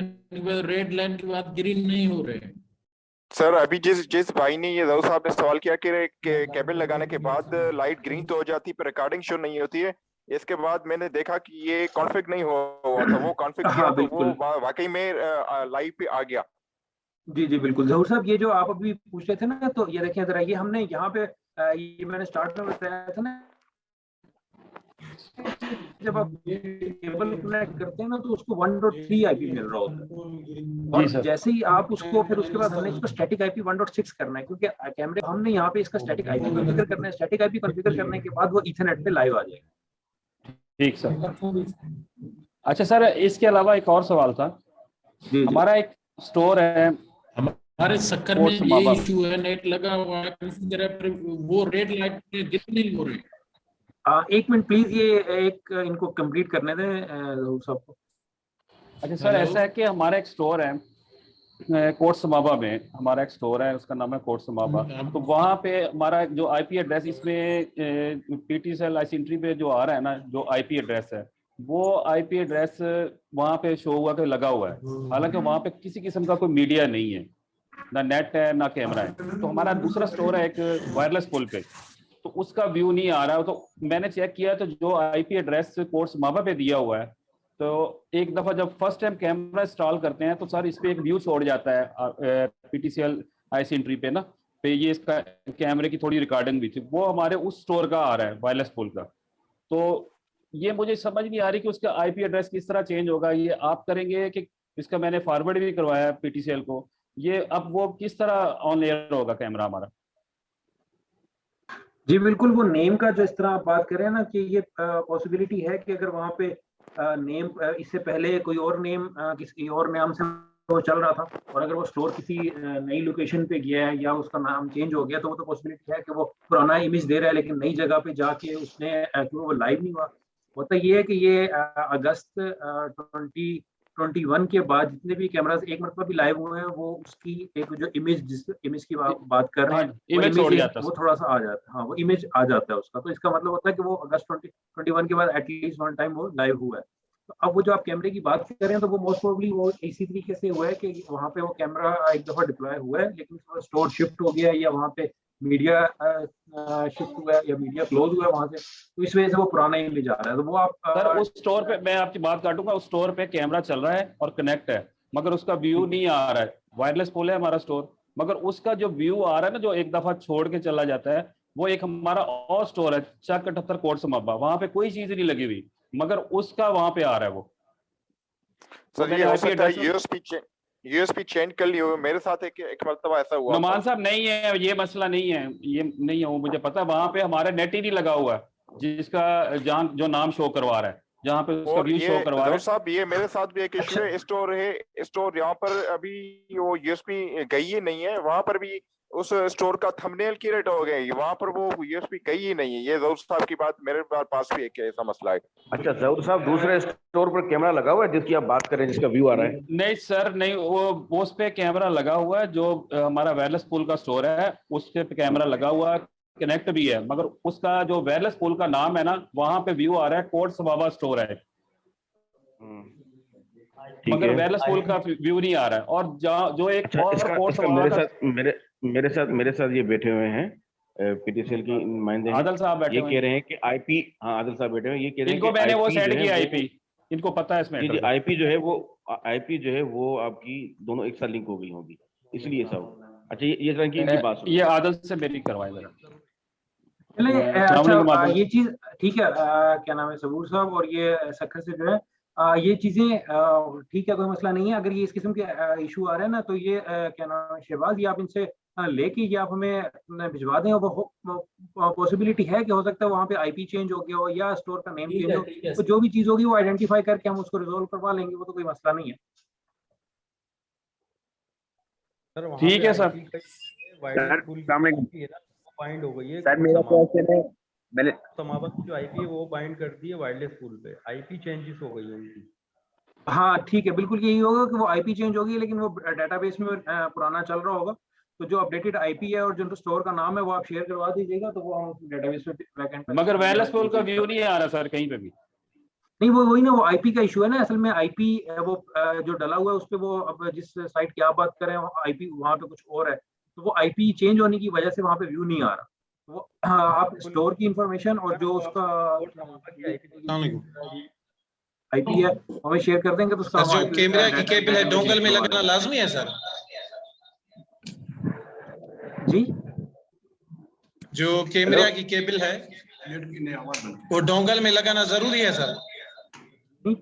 रेड लाइन के बाद ग्रीन नहीं हो रहे हैं। सर अभी जिस भाई ने ये दाऊद साहब ने सवाल किया कि केबल लगाने के बाद लाइट ग्रीन तो हो जाती पर रिकॉर्डिंग शो नहीं होती है, इसके बाद मैंने देखा कि ये कॉन्फ़िग नहीं हुआ था, वो कॉन्फ़िग किया तो वो वाकई में लाइव पे आ गया। जी बिल्कुल जहूर साहब, ये जो आप अभी पूछ रहे थे ना, तो ये देखें जरा, ये हमने यहाँ पे ये मैंने स्टार्ट में बताया था ना जब आप केबल कनेक्ट करते हैं ना तो उसको 1.3 आईपी मिल रहा होता है, और जैसे ही आप उसको फिर उसके बाद हमने इसको स्टैटिक आईपी 1.6 करना है, क्योंकि कैमरे हमने यहाँ पे इसका स्टैटिक आईपी कॉन्फ़िगर करना है। स्टैटिक आईपी कॉन्फ़िगर करने के बाद वो ईथरनेट पे लाइव आ जाएगा। ठीक सर। अच्छा सर, इसके अलावा एक और सवाल था। हमारा एक स्टोर है, हमारे सक्कर में ये इशू है, नेट लगा हुआ है, वो रेड लाइट दिख नहीं हो रही। एक मिनट प्लीज, ये एक इनको कंप्लीट करने दें सबको। अच्छा सर, ऐसा है कि हमारा एक स्टोर है कोट समाबा में, हमारा एक स्टोर है, उसका नाम है कोट समाबा। तो वहाँ पे हमारा जो आईपी एड्रेस, इसमें पीटीसीएल आईसेंट्री पे जो आ रहा है ना, जो आईपी एड्रेस है, वो आईपी एड्रेस वहाँ पे शो हुआ कि लगा हुआ है, हालांकि वहाँ पे किसी किस्म का कोई मीडिया नहीं है, ना नेट है ना कैमरा है। तो हमारा दूसरा स्टोर है एक वायरलेस पुल पे, तो उसका व्यू नहीं आ रहा है। तो मैंने चेक किया तो जो आईपी एड्रेस कोर्स माबा पे दिया हुआ है, तो एक दफा जब फर्स्ट टाइम कैमरा इंस्टॉल करते हैं तो सर इस पे एक व्यू छोड़ जाता है पीटीसीएल आईसेंट्री पे ना, पे ये इसका कैमरे की थोड़ी रिकॉर्डिंग भी थी, वो हमारे उस स्टोर का आ रहा है वायरलेस पुल का। तो ये मुझे समझ नहीं आ रही कि उसका आईपी एड्रेस किस तरह चेंज होगा, ये आप करेंगे कि इसका मैंने फॉरवर्ड भी करवाया पीटीसीएल को, ये अब वो किस तरह ऑन एयर होगा कैमरा हमारा? जी बिल्कुल, वो नेम का जो इस तरह आप बात कर रहे हैं ना, कि ये पॉसिबिलिटी है कि अगर वहाँ पे नेम इससे पहले कोई और नेम किसी और नाम से वो चल रहा था, और अगर वो स्टोर किसी नई लोकेशन पे गया है या उसका नाम चेंज हो गया, तो वो तो पॉसिबिलिटी है कि वो पुराना इमेज दे रहा है लेकिन नई जगह पे जाके उसने वो लाइव नहीं हुआ। होता ये है कि ये अगस्त 2021 के बाद जितने भी कैमरास एक मरतबा भी लाइव हुए हैं, वो उसकी एक जो इमेज, जिस इमेज की बात कर रहे हैं, इमेज वो थोड़ा सा आ जाता है। हाँ, वो इमेज आ जाता है उसका, तो इसका मतलब होता है कि वो अगस्त 2021 के बाद एटलीस्ट वन टाइम वो लाइव हुआ है। तो अब वो जो आप कैमरे की बात कर रहे हैं, तो वो मोस्ट प्रोबेबली वो इसी तरीके से हुआ है कि वहाँ पे वो कैमरा एक दफा डिप्लॉय हुआ है, लेकिन स्टोर शिफ्ट हो गया या वहाँ पे मीडिया शिफ्ट हुआ है या मीडिया क्लोज हुआ है वहाँ से, तो इस वजह से वो पुराना इमेज आ रहा है। तो वो आप सर उस स्टोर पे, मैं आपकी बात काटूंगा, उस स्टोर पे कैमरा चल रहा है और कनेक्ट है, मगर उसका व्यू नहीं आ रहा है। वायरलेस पुल है हमारा स्टोर, मगर उसका जो व्यू आ रहा है ना, जो एक दफा छोड़ के चला जाता है, वो एक हमारा और स्टोर है चक 78 कोट समाबा, वहां पे कोई चीज नहीं लगी हुई, मगर उसका वहां पे आ रहा है वो। सर ये हो सकता है यूएसपी चेंज कर लियो। मेरे साथ एक मरतबा ऐसा हुआ। नुमान साहब नहीं है, ये मसला नहीं है, ये नहीं है, वो मुझे पता है। वहां पे हमारा नेट ही नहीं लगा हुआ है, जिसका जहां जो नाम शो करवा रहा है, जहाँ पे उसका व्यू शो करवा रहा है। साहब ये मेरे साथ भी एक इशू है, स्टोर यहाँ पर अभी वो यूएसपी गई ही नहीं है, वहां पर भी उस स्टोर का थंबनेल क्रिएट हो गई, वहां पर वो यूएसपी गई ही नहीं है। ये जरूर साहब की बात मेरे पास भी एक ऐसा मसला है। अच्छा जरूर साहब, दूसरे स्टोर पर कैमरा लगा हुआ है जिसकी आप बात कर रहे हैं, जिसका व्यू आ रहा है? नहीं सर नहीं, वो उस पे कैमरा लगा हुआ है, जो हमारा वायरलेस पुल का स्टोर है उस पे कैमरा लगा हुआ है, कनेक्ट भी है, मगर उसका जो वायरलेस पुल का नाम है ना, वहां पे व्यू आ रहा है कोट समाबा स्टोर है, मगर वायरलेस पुल का व्यू नहीं आ रहा है। और जो एक अच्छा, और कोट समाबा मेरे साथ ये बैठे हुए हैं पीटीसीएल की नुमाइंदे, आदिल साहब बैठे ये कह रहे हैं कि आईपी, हाँ आदिल साहब बैठे हुए, ये कह रहे हैं इनको मैंने वो सेंड किया आईपी, इनको पता है इसमें आईपी जो है वो आपकी दोनों एक साथ लिंक हो गई होगी, इसलिए सब। अच्छा ये तरह की इनकी बात, ये आदिल से मेरी करवाए जरा। अच्छा ये चीज ठीक है, क्या नाम है सबूर साहब, और ये सखर से जो है ये चीजें ठीक है, कोई मसला नहीं है। अगर ये इस किस्म के इशू आ रहे हैं ना, तो ये क्या नाम है शहबाज, ये आप इनसे लेके ये आप हमें भिजवा दें। और पॉसिबिलिटी है कि हो सकता है वहाँ पे आईपी चेंज हो गया हो या स्टोर का नेम चेंज हो, तो जो भी चीज होगी वो आइडेंटिफाई करके हम उसको रिजोल्व करवा लेंगे, वो तो कोई मसला नहीं है। ठीक है सर। बाइंड हो गई है सर मेरा क्वेश्चन है, मैंने समाबा की जो आईपी है वो बाइंड कर दी है वायरलेस पुल पे, आईपी चेंजेस हो गई है उनकी। हाँ ठीक है, बिल्कुल यही होगा कि वो आईपी चेंज होगी, लेकिन वो डेटाबेस में पुराना चल रहा होगा। तो जो अपडेटेड आईपी है और जो स्टोर का नाम है वो आप शेयर करवा दीजिएगा, तो वो हम डेटाबेस में बैकएंड पे। मगर वायरलेस पुल का व्यू नहीं आ रहा सर कहीं पे भी। नहीं, वो वही ना, वो आईपी का इशू है ना। असल में आईपी वो जो डला हुआ है उस पे, वो अब जिस साइट की आप बात कर रहे हैं आईपी वहाँ पे कुछ और है, तो वो आईपी चेंज होने की वजह से वहाँ पे व्यू नहीं आ रहा। वो आप स्टोर की इंफॉर्मेशन और जो उसका आईपी है हमें शेयर कर देंगे, तो उसका जो कैमरा की केबल है डोंगल में लगाना लाजमी है सर? जी, जो कैमरा की केबल है वो डोंगल में लगाना जरूरी है सर? नहीं,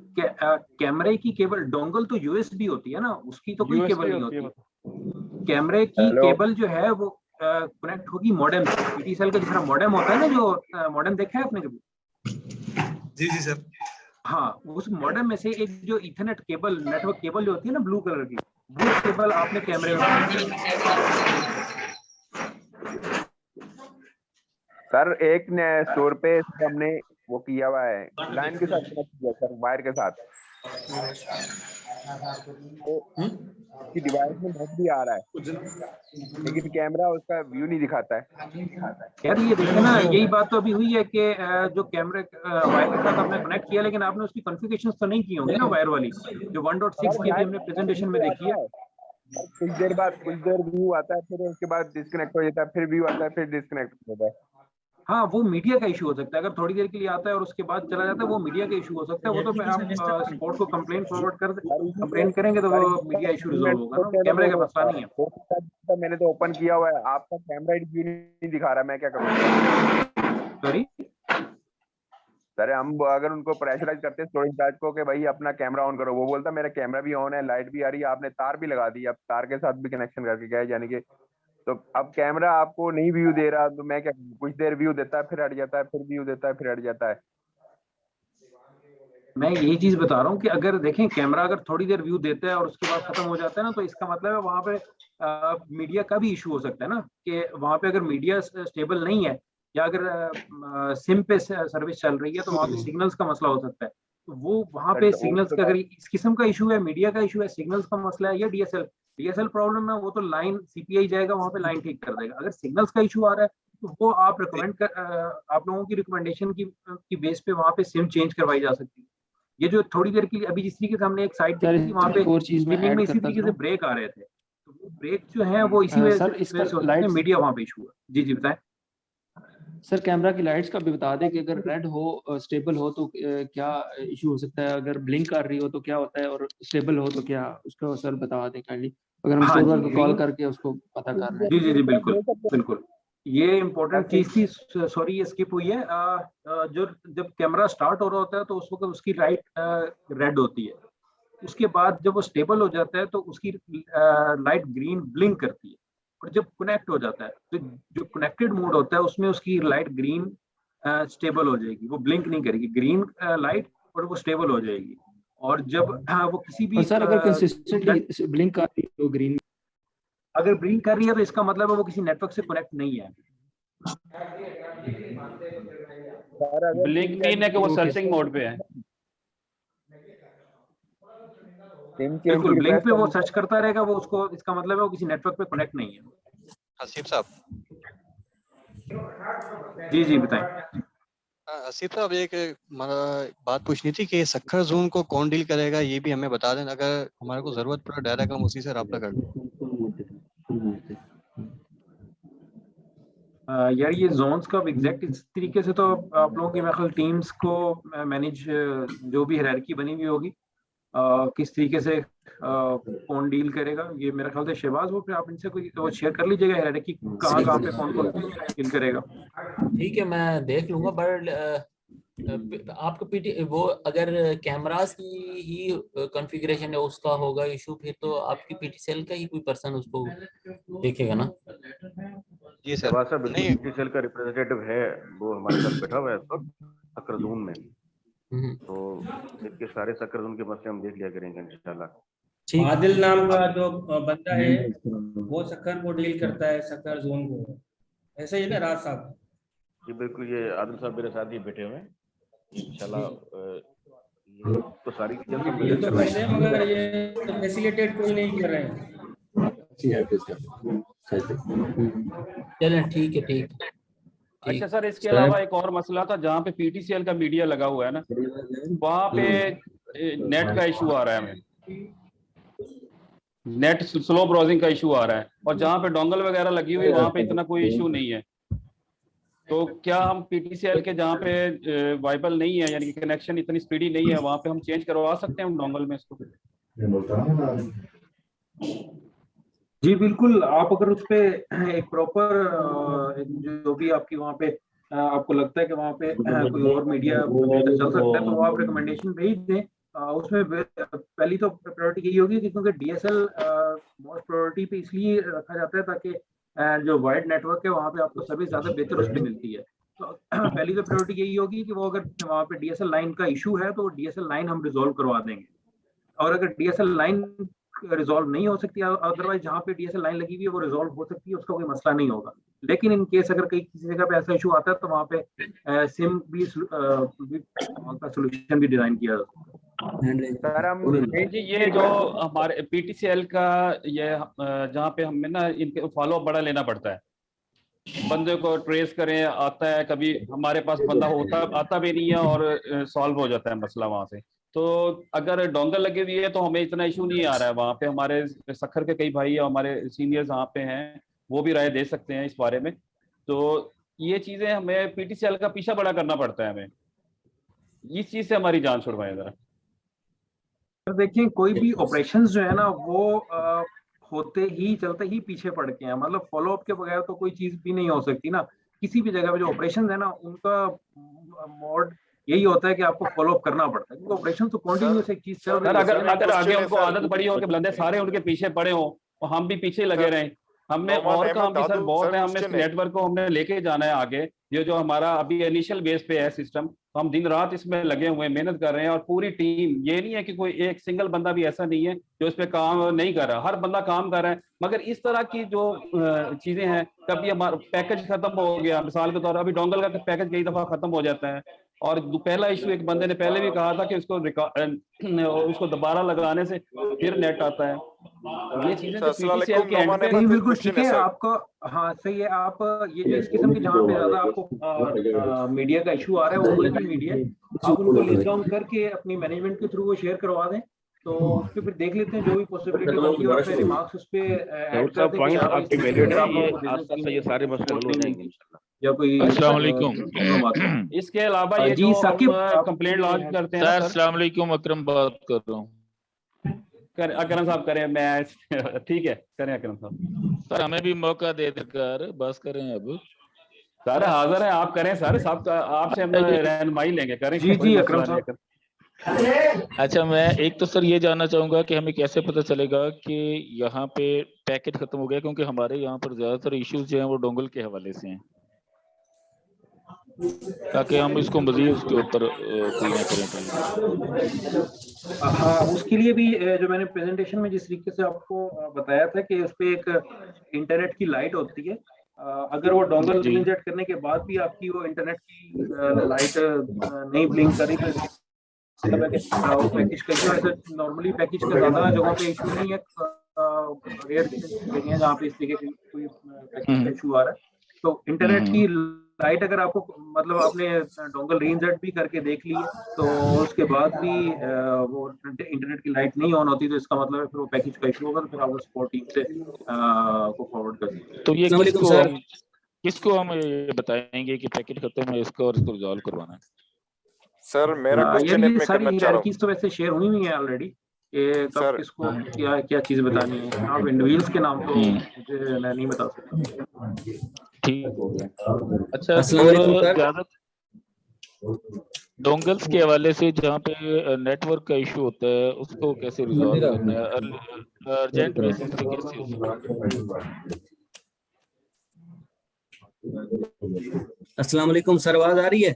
कैमरे की केबल डोंगल तो यूएसबी होती है ना, उसकी तो कोई केबल नहीं होती। कैमरे की केबल जो है वो कनेक्ट होगी मॉडेम से। पीटीसीएल का दूसरा मॉडेम होता है ना, जो मॉडेम देखा है आपने कभी? जी जी सर। हाँ, उस मॉडेम में से एक जो इथरनेट केबल, नेटवर्क केबल जो होती है ना ब्लू कलर की, वो केबल आपने कैमरे में। सर एक स्टोर पे हमने वो किया हुआ है लाइन के साथ कनेक्ट किया सर, वायर के साथ, तो उसकी डिवाइस में नेट भी आ रहा है लेकिन कैमरा उसका व्यू नहीं दिखाता है। यार ये देखिए ना, यही बात तो अभी हुई है कि जो कैमरे वायर के साथ आपने कनेक्ट किया, लेकिन आपने उसकी कॉन्फ़िगरेशंस तो नहीं की होंगी ना वायर वाली, जो 1.6 की भी हमने प्रेजेंटेशन में देखी है। कुछ देर व्यू आता है, फिर उसके बाद डिस्कनेक्ट हो जाता है, फिर व्यू आता है, फिर डिस्कनेक्ट हो जाता है। हाँ, वो मीडिया का इशू हो सकता है। अगर थोड़ी देर के लिए आता है और उसके बाद चला जाता है, वो मीडिया का इशू हो सकता है। वो तो आप सपोर्ट को कंप्लेंट फॉरवर्ड कंप्लेंट करेंगे तो वो मीडिया इशू रिजॉल्व होगा ना, कैमरे का मसला नहीं है। मैंने तो ओपन किया हुआ है, आपका कैमरा व्यू नहीं दिखा रहा, मैं क्या करूँ? सॉरी सर, हम अगर उनको प्रेशराइज करते हैं स्टोरेज इंचार्ज को कि भाई अपना कैमरा ऑन करो, वो बोलता मेरा कैमरा भी ऑन है, लाइट भी आ रही है, आपने तार भी लगा दी, अब तार के साथ भी कनेक्शन करके गए, यानी कि तो अब कैमरा आपको नहीं व्यू दे रहा, तो मैं क्या, कुछ देर व्यू देता है, फिर हट जाता है, फिर व्यू देता है, फिर हट जाता है। मैं यही चीज बता रहा हूँ कि अगर देखें कैमरा अगर थोड़ी देर व्यू देता है और उसके बाद खत्म हो जाता है ना, तो इसका मतलब है वहाँ पे मीडिया का भी इशू हो सकता है ना, कि वहाँ पे अगर मीडिया स्टेबल नहीं है या अगर सिम पे सर्विस चल रही है तो वहाँ पे सिग्नल्स का मसला हो सकता है। तो वो वहाँ पे सिग्नल्स का, अगर इस किस्म का इशू है, मीडिया का इशू है, सिग्नल्स का मसला है, या डीएसएल प्रॉब्लम है, वो तो लाइन सीपीआई जाएगा वहाँ पे, लाइन ठीक कर देगा। अगर सिग्नल्स का इशू आ रहा है तो वो आप रिकमेंड कर, आप लोगों की रिकमेंडेशन की बेस पे वहाँ पे सिम चेंज करवाई जा सकती है। ये जो थोड़ी देर के लिए अभी जिस तरीके से हमने एक साइड देखी थी, वहाँ पे मीटिंग में इसी तरीके से ब्रेक आ रहे थे, तो वो ब्रेक जो है वो इसी वजह से होता है, मीडिया वहाँ पे इशू है। जी जी बताएं सर। कैमरा की लाइट्स का भी बता दें कि अगर रेड हो, स्टेबल हो तो क्या इशू हो सकता है, अगर ब्लिंक कर रही हो तो क्या होता है, और स्टेबल हो तो क्या, उसका सर बता दें काइंडली, अगर हम स्टोर को कॉल करके उसको पता कर रहे हैं। जी जी जी बिल्कुल बिल्कुल, ये इम्पोर्टेंट चीज थी, सॉरी ये स्किप हुई है। जो जब कैमरा स्टार्ट हो रहा होता है तो उस वक्त उसकी लाइट रेड होती है, उसके बाद जब वो स्टेबल हो जाता है तो उसकी लाइट ग्रीन ब्लिंक करती है, और जब कनेक्ट हो जाता है तो जो कनेक्टेड मोड होता है उसमें उसकी लाइट ग्रीन स्टेबल हो जाएगी, वो ब्लिंक नहीं करेगी, ग्रीन लाइट, और वो स्टेबल हो जाएगी। और जब वो किसी भी सर अगर कंसिस्टेंटली ब्लिंक कर रही है तो ग्रीन, अगर ब्लिंक कर रही है तो इसका मतलब है वो किसी नेटवर्क से कनेक्ट नहीं है। ब्लिंक नहीं है कि वो सर्चिंग मोड पे है। बिल्कुल, ब्लिंक पे वो सर्च करता रहेगा, वो उसको, इसका मतलब है वो किसी नेटवर्क पे कनेक्ट नहीं है। हसीब साहब। जी जी बताएं। हसीब साहब, एक बात पूछनी थी कि सक्खर जोन को कौन डील करेगा, ये भी हमें बता दें, अगर हमारे को जरूरत पड़े डायरेक्ट हम उसी से रब्ता कर लें। यार ये जोन्स का एग्जैक्ट इस तरीके से तो आप लोगों की मेरे ख्याल टीम्स को मैनेज, जो भी हायरार्की बनी हुई होगी, किस तरीके से कौन डील करेगा, ये मेरे ख्याल से शहबाज, वो फिर आप इनसे कोई वो शेयर कर लीजिएगा हायरार्की कहाँ पे कौन कौन डील करेगा। ठीक है, मैं देख लूंगा, बट आपको पीटी वो अगर कैमरास की ही कॉन्फ़िगरेशन है उसका होगा इशू, फिर तो आपकी पीटीसीएल का ही कोई पर्सन उसको देखेगा ना। जी सर, पीटीसीएल का रिप्रेजेंटेटिव है, वो हमारे साथ बैठा हुआ है इस वक्त सक्खर जोन में, तो इसके सारे सक्खर जोन के मसले हम देख लिया करेंगे इंशाल्लाह। आदिल नाम का जो बंदा है वो सक्खर को डील करता है, सक्खर जोन को, ऐसा ही है ना राज साहब? जी बिल्कुल, ये आदिल साहब मेरे साथ ही बैठे हुए हैं इंशाल्लाह। तो सारी ये तो कैसे, मगर ये फैसिलिटेट कोई नहीं कर रहे हैं। चलें ठीक है, ठीक। अच्छा सर, इसके अलावा एक और मसला था, जहाँ पे पीटीसीएल का मीडिया लगा हुआ है ना, वहाँ पे नेट का इशू आ रहा है, हमें नेट स्लो ब्राउजिंग का इशू आ रहा है, और जहाँ पे डोंगल वगैरह लगी हुई वहाँ पे इतना कोई इशू नहीं है। तो क्या हम पीटीसीएल के जहाँ पे वाइबल नहीं है, यानी कि कनेक्शन इतनी स्पीडी नहीं है, वहाँ पे हम चेंज करवा सकते हैं डोंगल में इसको? जी बिल्कुल, आप अगर उस पे एक प्रॉपर जो भी आपकी वहाँ पे आपको लगता है कि वहाँ पे कोई और मीडिया चल सकता है तो वो आप रिकमेंडेशन भेज दें। उसमें पहली तो प्रायोरिटी यही होगी कि क्योंकि DSL मोस्ट प्रायोरिटी पे इसलिए रखा जाता है ताकि जो वाइड नेटवर्क है वहाँ पे आपको सर्विस ज़्यादा बेहतर उसमें मिलती है। तो पहली तो प्रायोरिटी यही होगी कि वो अगर वहाँ पे DSL लाइन का इशू है तो DSL लाइन हम रिजॉल्व करवा देंगे, और अगर DSL लाइन रिजॉल्व नहीं हो सकती, अदरवाइज जहाँ पे DSL लाइन लगी हुई है वो रिजॉल्व हो सकती है, उसका कोई मसला नहीं होगा। लेकिन इन केस अगर कहीं किसी जगह पे ऐसा इशू आता है तो वहाँ पे सिम भी का सोल्यूशन भी डिजाइन किया जाता है। नहीं जी, ये जो हमारे PTCL का ये जहाँ पे हमें ना इनके फॉलो अप बड़ा लेना पड़ता है, बंदे को ट्रेस करें, आता है कभी हमारे पास बंदा होता आता भी नहीं है और सॉल्व हो जाता है मसला वहां से। तो अगर डोंगल लगी हुई है तो हमें इतना इशू नहीं आ रहा है। वहाँ पे हमारे सखर के कई भाई हमारे सीनियर्स वहाँ पे हैं, वो भी राय दे सकते हैं इस बारे में। तो ये चीजें हमें PTCL का पीछा बड़ा करना पड़ता है, हमें इस चीज से हमारी जान छुड़वाएं जरा। देखिए कोई भी ऑपरेशंस जो है ना वो होते ही चलते ही पीछे पड़ के हैं, मतलब फॉलो अप के बगैर तो कोई चीज भी नहीं हो सकती ना। किसी भी जगह पे जो ऑपरेशंस है ना उनका मोड यही होता है कि आपको फॉलो अप करना पड़ता है, क्योंकि ऑपरेशन तो कंटिन्यूअस एक चीज चल रही है। अगर आगे उनको आदत पड़ी हो कि बंदे सारे उनके पीछे पड़े हो और हम भी पीछे लगे रहे, हमने और काम भी सर बहुत है, हमने नेटवर्क को हमने लेके जाना है आगे। ये जो हमारा अभी इनिशियल बेस पे है सिस्टम, तो हम दिन रात इसमें लगे हुए हैं, मेहनत कर रहे हैं, और पूरी टीम, ये नहीं है कि कोई एक सिंगल बंदा भी ऐसा नहीं है जो इस पे काम नहीं कर रहा, हर बंदा काम कर रहा है। मगर इस तरह की जो चीजें हैं, कभी हमारा पैकेज खत्म हो गया, मिसाल के तौर पर अभी डोंगल का पैकेज कई दफा खत्म हो जाता है, और पहला इशू एक बंदे ने पहले भी कहा था कि उसको दोबारा लगाने से फिर नेट आता है। ये चीजें तो PTCL के एंड पे बिल्कुल ठीक है आपको, हाँ सही है। आप ये इस किस्म के जहाँ पे ज्यादा आपको मीडिया का इशू आ रहा है वो बुलेटिन मीडिया, आप उनको लिस्ट डाउन करके अपनी मैनेजमेंट के थ्रू वो शेयर करवा दें, तो उस पर फिर देख लेते हैं जो भी पॉसिबिलिटी बनती है और फिर रिमार्क्स उस पे ऐड कर दें। ये सारे मसले हल हो जाएंगे इंशाल्लाह। या कोई अस्सलाम वालेकुम। इसके अलावा ये जो हम कंप्लेंट लॉन्च करते हैं सर, अस्सलाम वालेकुम, अकरम बात कर रहा हूँ। अकरम साहब करें, मैं ठीक है करें अकरम साहब। सर हमें भी मौका दे देकर बस करें अब। सर हाजिर है, आप करें सर, साहब आपसे हम रहनुमाई लेंगे, करें। जी अकरम साहब। अच्छा, मैं एक तो सर ये जानना चाहूंगा कि हमें कैसे पता चलेगा कि यहाँ पे पैकेज खत्म हो गया, क्योंकि हमारे यहाँ पर ज्यादातर इश्यूज जो हैं वो डोंगल के हवाले से हैं, ताकि हम इसको मजीद उसके ऊपर कोई ना करें। हाँ, उसके लिए भी जो मैंने प्रेजेंटेशन में जिस तरीके से आपको बताया था कि उस पे एक इंटरनेट की लाइट होती है, अगर वो डोंगल इंजेक्ट करने के बाद भी आपकी वो इंटरनेट की लाइट नहीं ब्लिंक करी तो पैकेज का नॉर्मली पैकेज का ज्यादा जगहों पे इशू नहीं है, रेयर जगह जहाँ पे इस तरीके की कोई पैकेज का इशू आ रहा है। तो इंटरनेट की लाइट अगर आपको मतलब आपने डोंगल रीइंसर्ट भी करके देख ली तो उसके बाद भी वो इंटरनेट की लाइट नहीं ऑन होती, तो इसका मतलब है फिर वो पैकेज का इशू होगा, तो फिर आप वो सपोर्ट टीम से को फॉरवर्ड कर सकते। तो ये किसको हम ये बताएंगे कि पैकेज खत्म है इसको और इसको रिजॉल्व करवाना है? सर मेरा क्वेश्चन है, मैं करना चाह रहा हूं। तो वैसे शेयर हुई हुई है ऑलरेडी, ये कब किसको क्या चीज बतानी है, आप इंडिविजुअल्स के नाम तो मुझे मैं नहीं बता सकता। ठीक हो गया। अच्छा, ज्यादा डोंगल्स के हवाले से जहाँ पे नेटवर्क का इशू होता है उसको कैसे रिजॉल्व करना है, अर्जेंट बेसिस पे कैसे? अस्सलाम वालेकुम सर, आवाज आ रही है?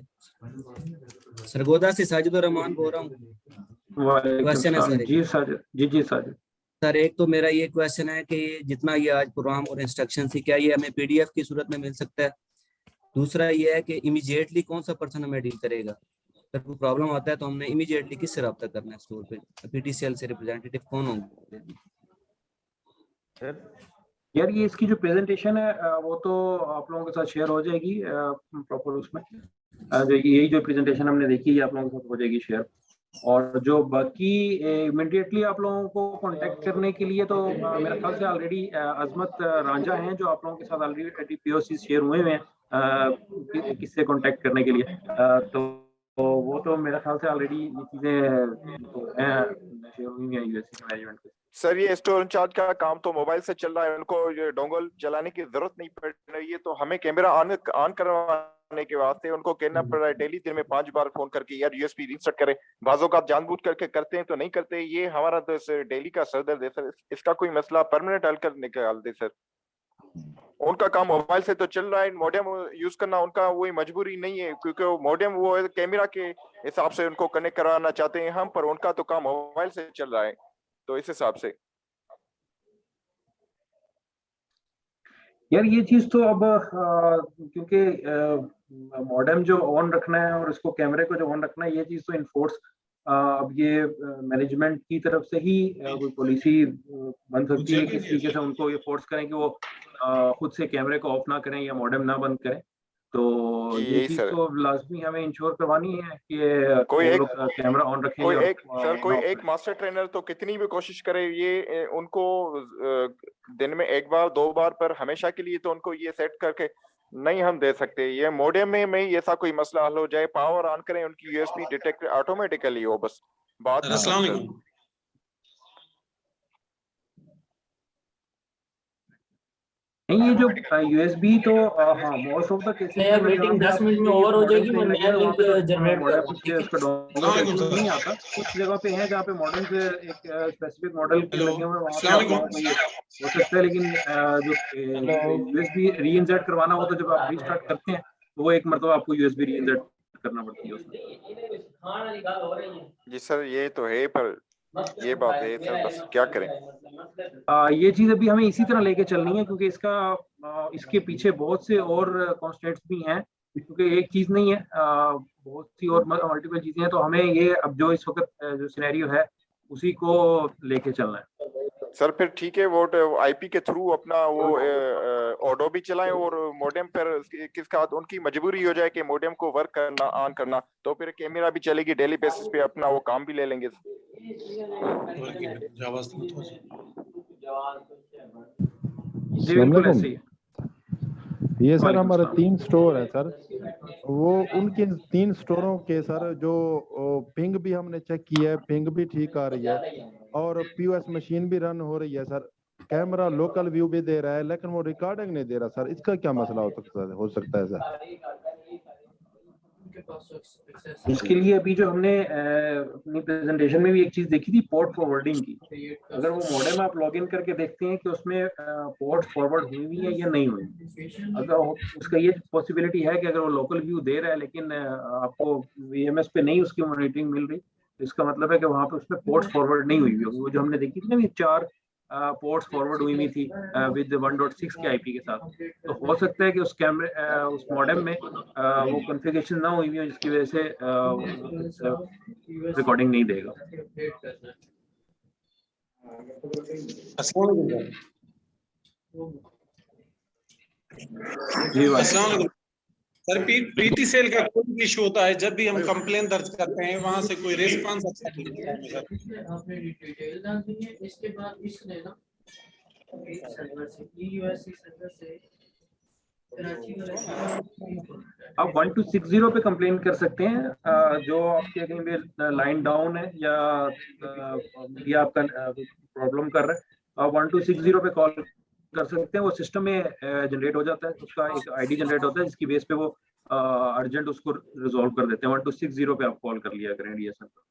सरगोदा से साजिदुर रहमान बोल रहा हूँ। क्वेश्चन है सर। जी साजिद, जी साजिद सर, एक तो मेरा ये क्वेश्चन है कि जितना ये आज प्रोग्राम और इंस्ट्रक्शन थी, क्या ये हमें PDF की सूरत में मिल सकता है? दूसरा ये है कि इमीडिएटली कौन सा पर्सन हमें डील करेगा? अगर कोई प्रॉब्लम आता है तो हमने इमीडिएटली किससे रब्ता करना है स्टोर पे? PTCL से रिप्रेजेंटेटिव कौन होंगे? यार ये इसकी जो प्रेजेंटेशन है वो तो आप लोगों के साथ शेयर हो जाएगी प्रॉपर, उसमें यही जो प्रेजेंटेशन हमने देखी है आप लोगों के साथ हो जाएगी शेयर। और जो बाकी इमीडिएटली आप लोगों को कांटेक्ट करने के लिए तो मेरे ख्याल से ऑलरेडी अजमत रांझा हैं जो आप लोगों के साथ ऑलरेडी POC शेयर हुए हैं किससे कांटेक्ट करने के लिए, तो वो तो मेरे ख्याल से ऑलरेडी ये चीजें तो हैं शेयर हुई हैं यूएससी के मैनेजमेंट के। सर ये स्टोर इंचार्ज का काम तो मोबाइल से चल रहा है, उनको ये डोंगल चलाने की जरूरत नहीं पड़ रही है, तो हमें कैमरा ऑन करवाना करवाने के वास्ते उनको कहना पड़ रहा है डेली दिन में 5 बार फोन करके यार यूएसबी रीसेट करें। बाजों का जानबूझ करके करते हैं तो नहीं करते। ये हमारा तो सर डेली का सरदर्द है सर। इसका कोई मसला परमानेंट हल कर निकाल दे सर। उनका काम मोबाइल से तो चल रहा है, मॉडेम यूज करना उनका वही मजबूरी नहीं है, क्योंकि वो मॉडेम वो कैमरा के हिसाब से उनको कनेक्ट कराना चाहते हैं हम, पर उनका तो काम मोबाइल से चल रहा है। तो इस हिसाब से यार ये चीज तो अब क्योंकि मॉडेम जो ऑन रखना है और इसको कैमरे को जो ऑन रखना है, ये चीज तो इन्फोर्स अब ये मैनेजमेंट की तरफ से ही कोई पॉलिसी बन सकती है किस तरीके से उनको ये फोर्स करें कि वो खुद से कैमरे को ऑफ ना करें या मॉडेम ना बंद करें। तो ये चीज तो लाजमी हमें इंश्योर करवानी है कि कोई एक कैमरा ऑन रखें। कोई एक मास्टर ट्रेनर तो कितनी भी कोशिश करे, ये उनको दिन में 1 बार 2 बार पर हमेशा के लिए तो उनको ये सेट करके नहीं हम दे सकते। ये मॉडेम में ही ऐसा कोई मसला हल हो जाए, पावर ऑन करें उनकी यूएसबी डिटेक्ट ऑटोमेटिकली हो, बस बात। अस्सलाम वालेकुम। नहीं ये जो यूएसबी तो हाँ मोस्ट ऑफ द केसेस यार मीटिंग 10 मिनट में ओवर हो जाएगी, मैं नया लिंक जनरेट कर रहा हूं। उसका डाउनलोड नहीं आता। कुछ जगह पे है जहाँ पे मॉडल से एक स्पेसिफिक मॉडल लगे हुए हैं, वहाँ पे हो सकता है। लेकिन जो यूएसबी रीइंसर्ट करवाना हो तो जब आप रीस्टार्ट करते हैं तो वो एक मरतबा आपको यूएसबी रीइंसर्ट करना पड़ती है उसमें। जी सर ये तो है, पर ये बात है सर, बस क्या करें। ये चीज अभी हमें इसी तरह लेके चलनी है, क्योंकि इसके पीछे बहुत से और कॉन्स्टेंट्स भी हैं, क्योंकि एक चीज नहीं है, बहुत सी और मल्टीपल चीजें हैं। तो हमें ये अब जो इस वक्त जो सिनेरियो है उसी को लेके चलना है। सर फिर ठीक है, वो आईपी के थ्रू अपना वो ऑडो भी चलाएं और मॉडेम पर किसका उनकी मजबूरी हो जाए कि मॉडेम को वर्क करना ऑन करना, तो फिर कैमरा भी चलेगी डेली बेसिस पे, अपना वो काम भी ले लेंगे। ये सर हमारे 3 स्टोर है सर, वो उनके 3 स्टोरों के सर जो पिंग भी हमने चेक किया है, पिंग भी ठीक आ रही है और पीओएस मशीन भी रन हो रही है सर। कैमरा लोकल व्यू भी दे रहा है लेकिन वो रिकॉर्डिंग नहीं दे रहा सर। इसका क्या मसला हो सकता है सर? इसके लिए अभी जो हमने अपनी प्रेजेंटेशन में भी एक चीज देखी थी, पोर्ट फॉरवर्डिंग की। अगर वो मॉडेम आप लॉगिन करके देखते हैं कि उसमें पोर्ट फॉरवर्ड हुई हुई है या नहीं हुई, अगर उसका ये पॉसिबिलिटी है कि अगर वो लोकल व्यू दे रहा है लेकिन आपको वीएमएस पे नहीं उसकी मॉनिटरिंग मिल रही, तो इसका मतलब है कि वहाँ पे उसमें पोर्ट फॉरवर्ड नहीं हुई होगी। वो जो हमने देखी थी ना, 4 पोर्ट्स फॉरवर्ड हुई थी विद 1.6 के आईपी के साथ, तो हो सकता है कि उस कैमरे उस मॉडेम में वो कॉन्फ़िगरेशन ना हुई हो, जिसकी वजह से रिकॉर्डिंग नहीं देगा। जी सर, पीटी सेल का कोई भी इशू होता है, जब भी हम कंप्लेन दर्ज करते हैं वहां से कोई रिस्पांस अच्छा नहीं मिलता है। आपने डिटेल डाल दी है, इसके बाद इसने ना एक सर्वर से यूएससी सर्वर से कराची वाला आप 1260 पे कंप्लेन कर सकते हैं। जो आपके कहीं पे लाइन डाउन है या आपका प्रॉब्लम कर रहा है, आप 1260 पे कॉल कर सकते हैं। वो सिस्टम में जनरेट हो जाता है, उसका एक आईडी जनरेट होता है जिसकी बेस पे वो अर्जेंट उसको रिजॉल्व कर देते हैं। 1260 पे आप कॉल कर लिया करें डीएसएल पर।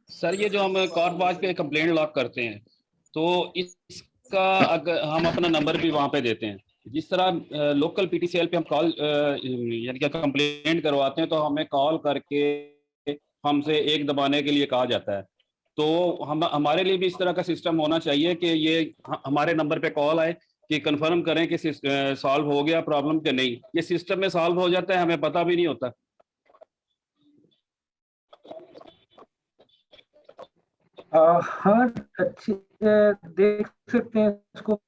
सर ये जो हम कारबाज पे कंप्लेंट लॉक करते हैं, तो इसका अगर हम अपना नंबर भी वहाँ पे देते हैं, जिस तरह लोकल पीटीसीएल पे हम कॉल यानी कि कंप्लेंट करवाते हैं, तो हमें कॉल करके हमसे 1 दबाने के लिए कहा जाता है। तो हमारे लिए भी इस तरह का सिस्टम होना चाहिए कि ये हमारे नंबर पे कॉल आए कि कंफर्म करें कि सॉल्व हो गया प्रॉब्लम के नहीं। ये सिस्टम में सॉल्व हो जाता है, हमें पता भी नहीं होता। हाँ अच्छे देख सकते हैं इसको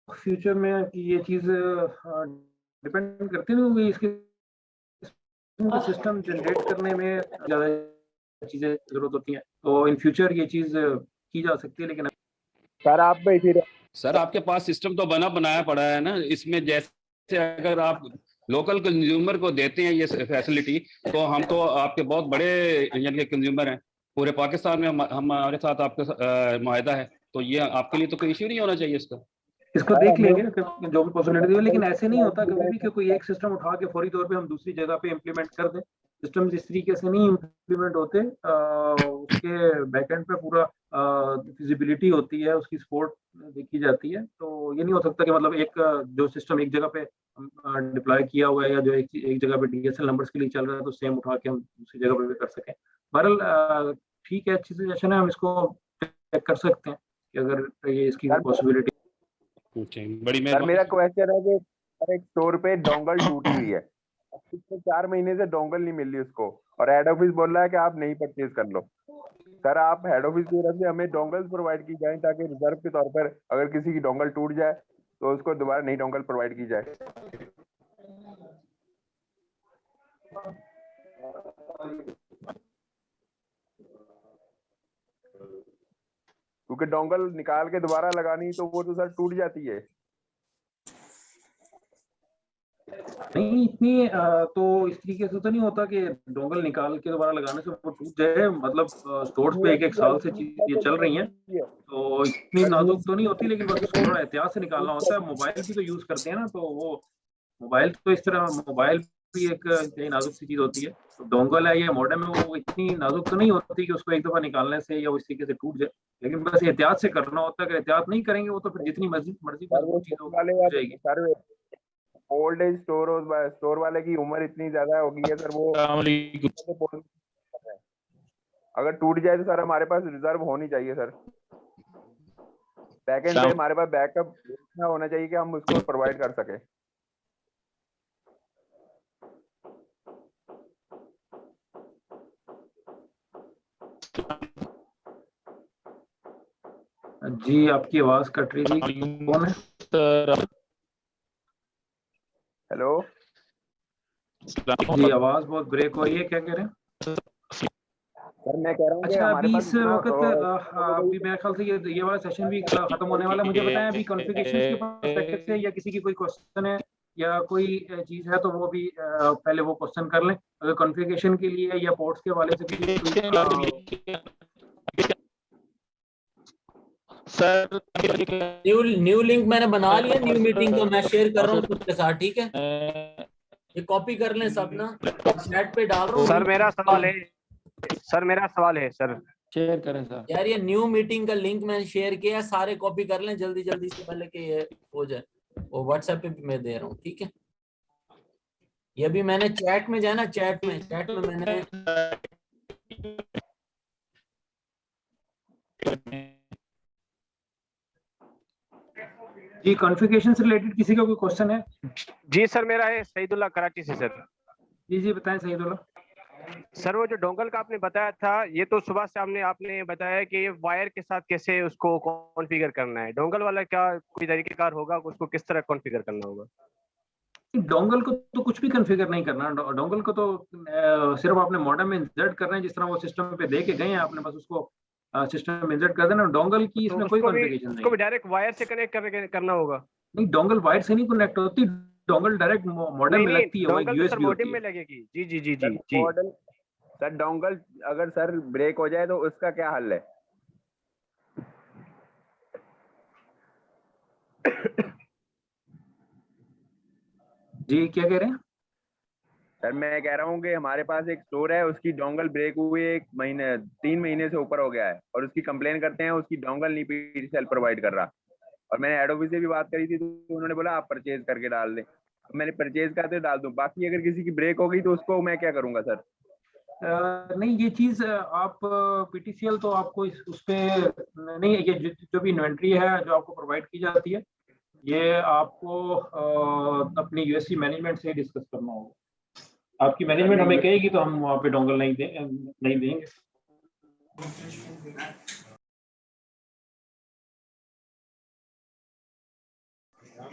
फ्यूचर में कि ये चीज डिपेंड करती है, इसके सिस्टम जनरेट करने में ज्यादा चीजें जरूरत होती हैं, तो इन फ्यूचर ये चीज की जा सकती है। लेकिन सर आपके पास सिस्टम तो बनाया पड़ा है ना, इसमें जैसे अगर आप लोकल कंज्यूमर को देते हैं ये फैसिलिटी, तो हम तो आपके बहुत बड़े यानी कंज्यूमर हैं, पूरे पाकिस्तान में हमारे साथ आपका मुआहदा है, तो ये आपके लिए तो कोई इश्यू नहीं होना चाहिए इसका। इसको देख लेंगे जो भी पॉसिबिलिटी है, लेकिन ऐसे नहीं होता कभी भी कि कोई एक सिस्टम उठा के फौरी तौर पे हम दूसरी जगह पे इम्प्लीमेंट कर दें। सिस्टम इस तरीके से नहीं इम्प्लीमेंट होते, उसके बैकएंड पे पूरा फिजिबिलिटी होती है, उसकी सपोर्ट देखी जाती है। तो ये नहीं हो सकता कि मतलब एक जो सिस्टम एक जगह पे डिप्लॉय किया हुआ है या जो एक जगह पे डीएसएल नंबर्स के लिए चल रहा है तो सेम उठा के हम दूसरी जगह पे भी कर सकें। बहरहाल ठीक है, अच्छी सजेशन है, हम इसको चेक कर सकते हैं कि अगर ये इसकी पॉसिबिलिटी। बड़ी सर मेरा क्वेश्चन है कि हर एक स्टोर पे डोंगल टूटी हुई है, पिछले 4 महीने से डोंगल नहीं मिल रही उसको, और हेड ऑफिस बोल रहा है कि आप नहीं परचेज कर लो। सर आप हेड ऑफिस की तरफ से हमें डोंगल प्रोवाइड की जाए ताकि रिजर्व के तौर पर अगर किसी की डोंगल टूट जाए तो उसको दोबारा नई डोंगल प्रोवाइड की जाए। क्योंकि डोंगल निकाल के दोबारा लगानी तो वो तो सर टूट जाती है। नहीं इतनी तो इस तरीके से तो नहीं होता कि डोंगल निकाल के दोबारा लगाने से वो टूट जाए। मतलब स्टोर्स पे एक साल से चीज ये चल रही हैं तो इतनी नाजुक तो नहीं होती, लेकिन बस उसको थोड़ा एहतियात से निकालना होता है। मोबाइल भी तो यूज करते हैं ना, तो वो मोबाइल तो इस तरह मोबाइल भी एक नाजुक सी चीज होती है। तो डोंगल है या मॉडेम है वो इतनी नाजुक तो नहीं होती कि उसको एक दफा निकालने से या उस तरीके से टूट जाए, लेकिन बस एहतियात से करना होता है। अगर एहतियात नहीं करेंगे वो तो फिर जितनी मर्जी मजबूत चीज हो जाएगी। ओल्ड एज स्टोर वाले की उम्र इतनी ज्यादा हो गई है सर, वो अगर टूट जाए तो सर हमारे पास रिजर्व होनी चाहिए सर। बैकएंड पे हमारे पास बैकअप इतना होना चाहिए कि हम उसको प्रोवाइड कर सके। जी आपकी आवाज कट रही थी, कौन है? हेलो जी आवाज बहुत ब्रेक हो रही है, क्या कह रहे हैं? सर मैं कह रहा हूं अच्छा अभी इस वक्त अभी मेरे ख्याल से ये वाला सेशन भी खत्म होने वाला है। मुझे बताएं अभी कॉन्फ़िगरेशन के पर्सपेक्टिव से या किसी की कोई क्वेश्चन है या कोई चीज है तो वो भी पहले वो क्वेश्चन कर लें। अगर कॉन्फ़िगरेशन के लिए या पोर्ट्स के हवाले से किसी सर न्यू लिंक मैंने बना लिया, न्यू मीटिंग का मैं शेयर कर रहा हूँ सबके साथ, ठीक है? ये कॉपी कर लें सब ना, चैट पे डाल रहा हूँ। सर मेरा सवाल है सर शेयर करें सर। यार ये न्यू मीटिंग का लिंक मैंने शेयर किया है, सारे कॉपी कर लें जल्दी जल्दी से पहले कि ये हो जाए। वो व्हाट्सएप पे भी मैं दे रहा हूँ, ठीक है? ये भी मैंने चैट में जाना, चैट में मैंने जी कॉन्फ़िगरेशन से रिलेटेड किसी का कोई क्वेश्चन है? जी सर मेरा है सईदुल्लाह कराची से सर। जी बताएं सईदुल्लाह। सर वो जो डोंगल का आपने बताया था, ये तो सुबह से आपने बताया कि ये वायर के साथ कैसे उसको कॉन्फ़िगर करना है। डोंगल वाला क्या कोई तरीकेकार होगा, उसको किस तरह कॉन्फ़िगर करना होगा? डोंगल को तो कुछ भी कॉन्फ़िगर नहीं करना। डोंगल को तो सिर्फ आपने मॉडेम में इंसर्ट करना है, जिस तरह वो सिस्टम पे दे के गए हैं आपने बस उसको सिस्टम में इंसर्ट कर देना। डोंगल की इसमें कोई कॉन्फ़िगरेशन नहीं है। उसको भी डायरेक्ट वायर से कनेक्ट करना होगा? नहीं डोंगल वायर से नहीं कनेक्ट होती, डोंगल डायरेक्ट मॉडेम में लगती है, वो यूएसबी होती है। में लगेगी। जी मॉडल सर डोंगल अगर सर ब्रेक हो जाए तो उसका क्या हल है? जी क्या कह रहे हैं? सर मैं कह रहा हूँ कि हमारे पास एक स्टोर है, उसकी डोंगल ब्रेक हुए 3 महीने से ऊपर हो गया है और उसकी कंप्लेन करते हैं उसकी डोंगल नहीं पीटीसीएल प्रोवाइड कर रहा। और मैंने हेड ऑफिस से भी बात करी थी तो उन्होंने बोला आप परचेज करके डाल दें। मैंने परचेज करते डाल दूं, बाकी अगर किसी की ब्रेक हो गई तो उसको मैं क्या करूंगा सर? नहीं ये चीज आप पीटीसीएल तो आपको उस पे नहीं, ये जो भी इन्वेंट्री है जो आपको प्रोवाइड की जाती है ये आपको अपनी यूएससी मैनेजमेंट से डिस्कस करना होगा। आपकी मैनेजमेंट हमें कहेगी तो हम वहाँ पे डोंगल नहीं देंगे।